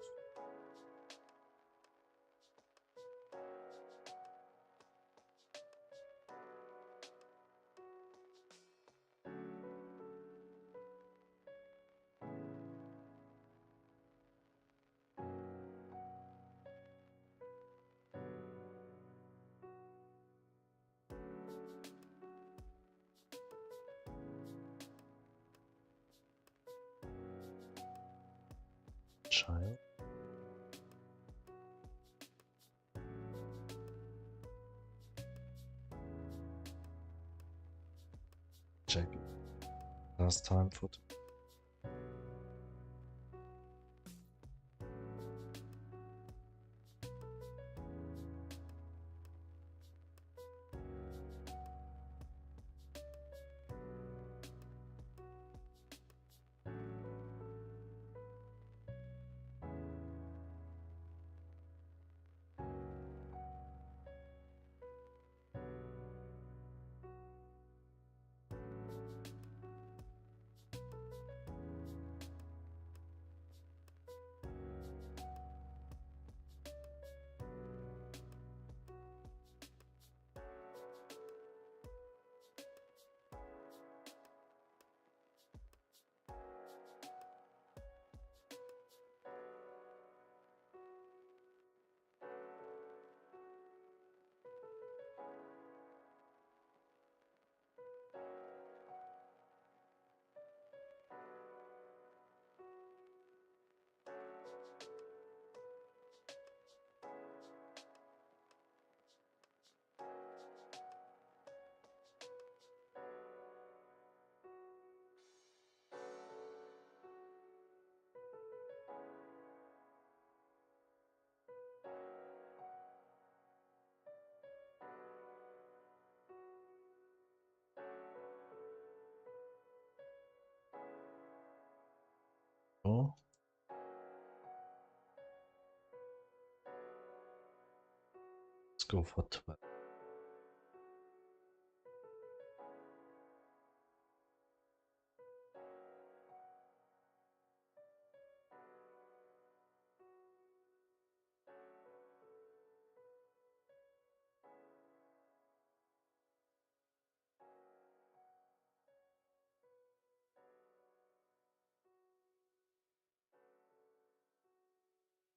Child. Check. Last time for go for 12.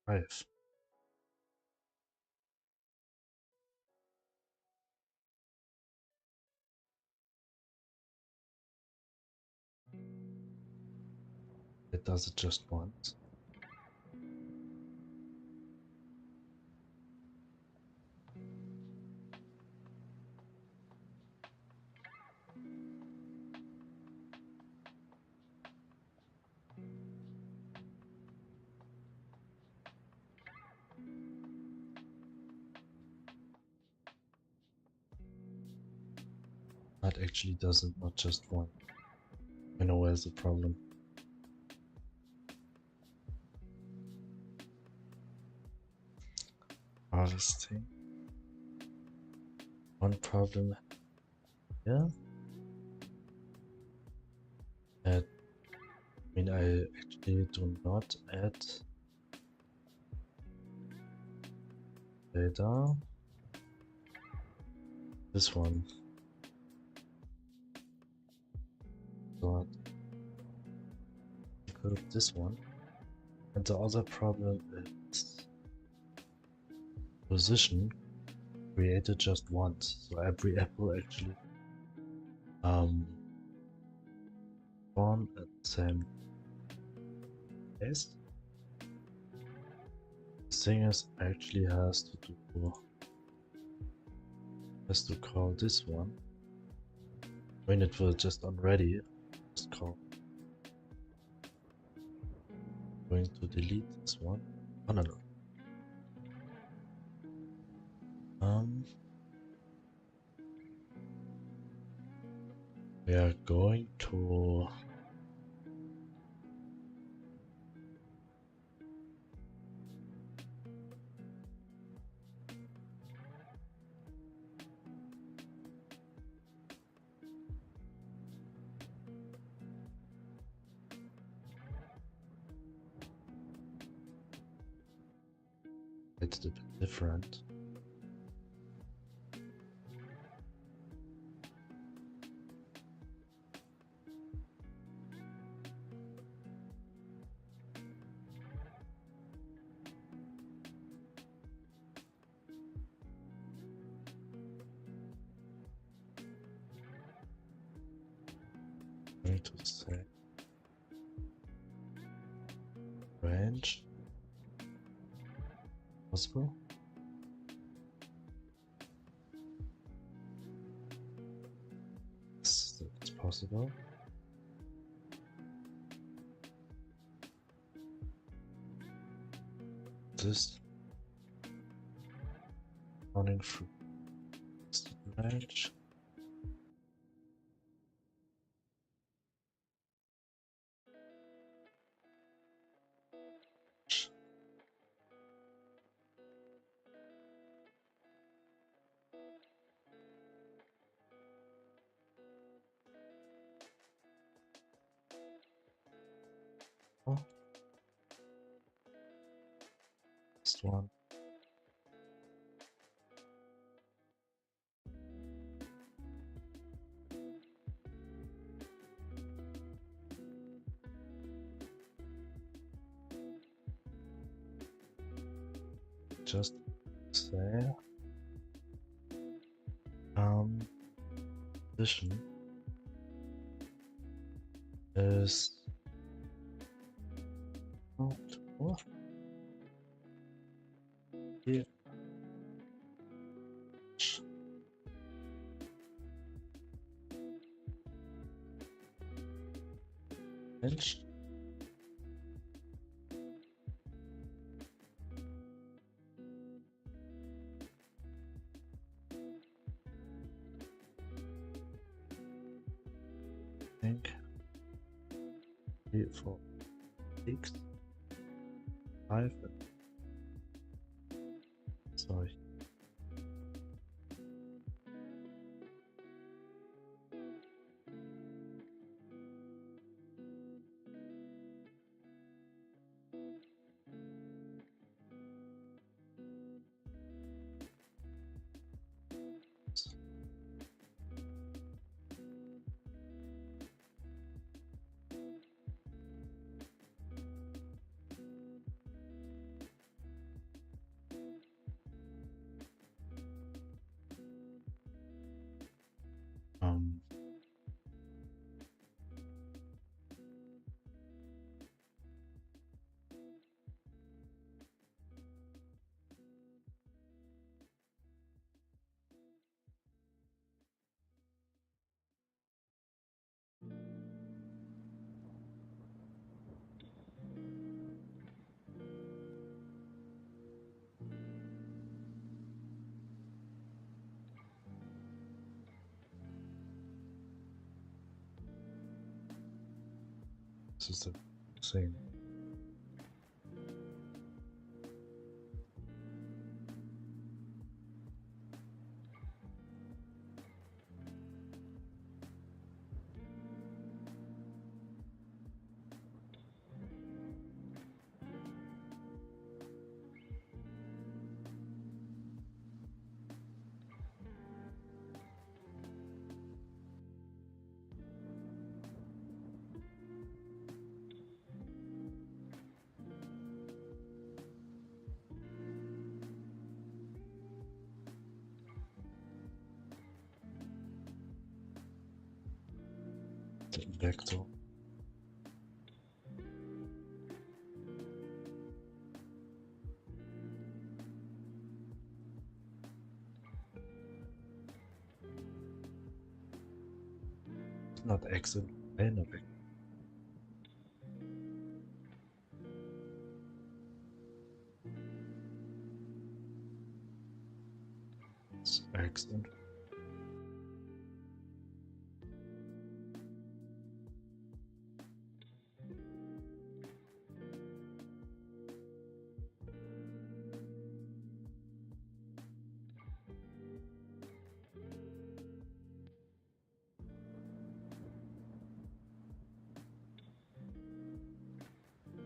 Five. It does it just once. That actually does it not just once. I know where's the problem. Harvesting. One problem here. I mean, I actually do not add data. This one. So this one. And the other problem is position created just once. So every apple actually spawn at the same place. The thing is actually has to call this one. When it will just already just call. Going to delete this one. Oh no. We are going to it's a bit different. Going to say range possible. Yes, it's possible. This running through range. Oh. Next one. Just say position is not here. Range. Think 3, 4, 6, 5. Sorry. this is the thing. Vector. Not exit and a vector. It's exit.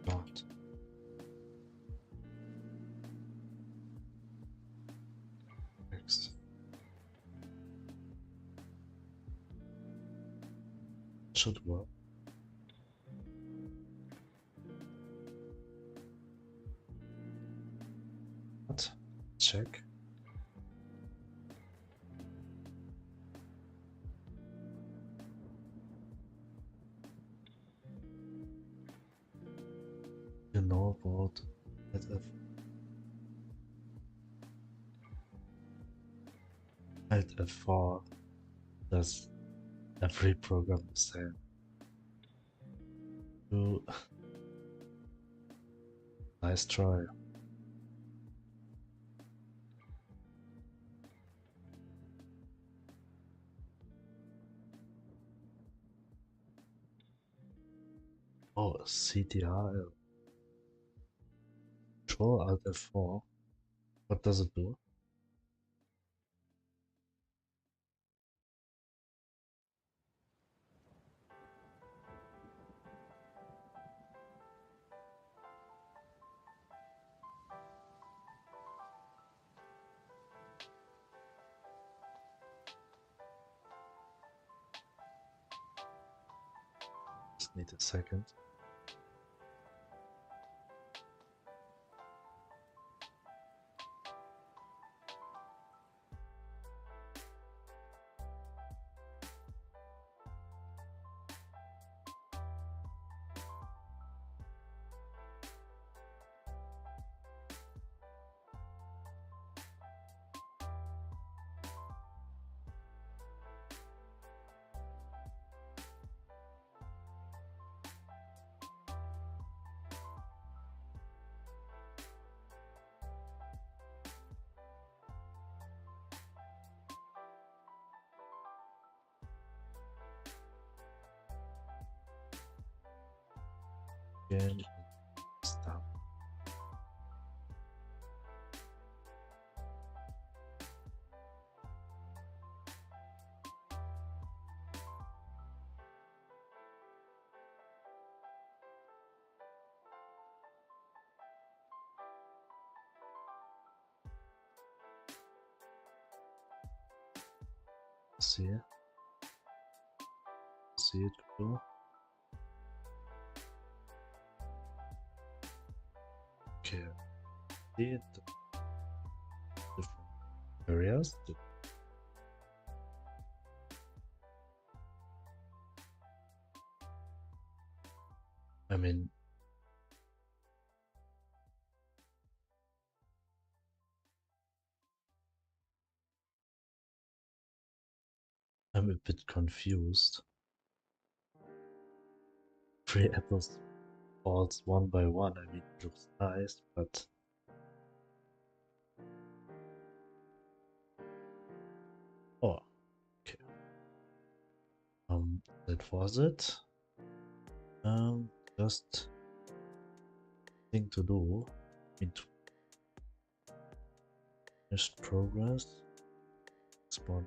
Not. Next. Should work. What? Check. You know about Alt F4 does every program the same. You nice try. Oh, CTRL. Control Alt F4. What does it do? Just need a second. Again, stop. See it? See it go? Okay. See it? Different areas. I mean, I'm a bit confused. 3 apples falls one by one. I mean, it looks nice, but oh, okay. That was it. just thing to do into finished progress. Spawn.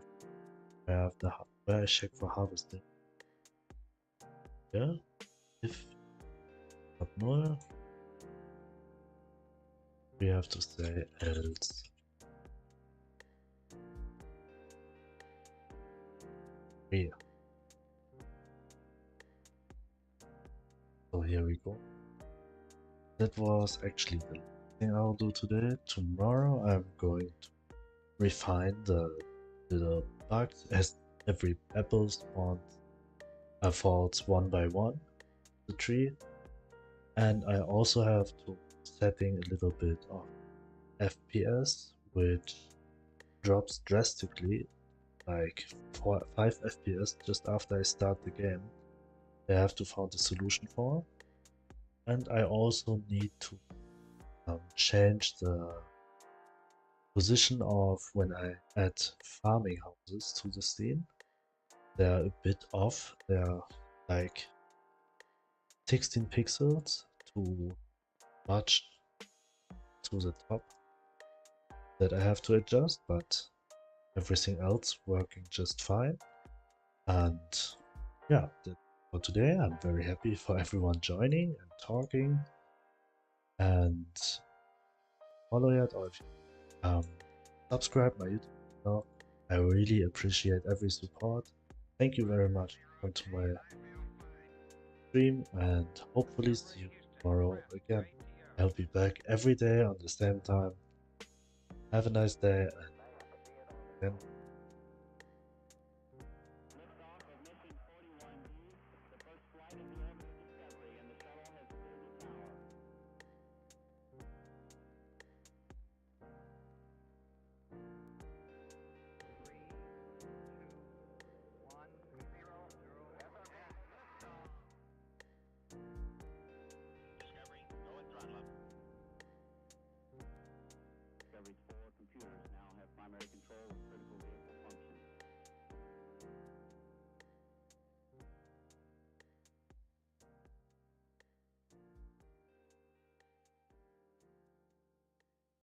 I have the where I check for harvesting. Yeah, if not null, we have to say else. Here. So here we go. That was actually the thing I'll do today. Tomorrow I'm going to refine the little bugs as every apple spawns falls one by one the tree, and I also have to setting a little bit of FPS, which drops drastically, like 5 FPS just after I start the game. I have to find a solution for, and I also need to change the position of when I add farming houses to the scene. They're a bit off. They're like 16 pixels too much to the top that I have to adjust, but everything else working just fine. And yeah, that's for today. I'm very happy for everyone joining and talking, and follow it or subscribe my YouTube channel. I really appreciate every support. Thank you very much for coming to my stream, and hopefully see you tomorrow again. I'll be back every day on the same time. Have a nice day, and again. Discovery's 4 computers now have primary control of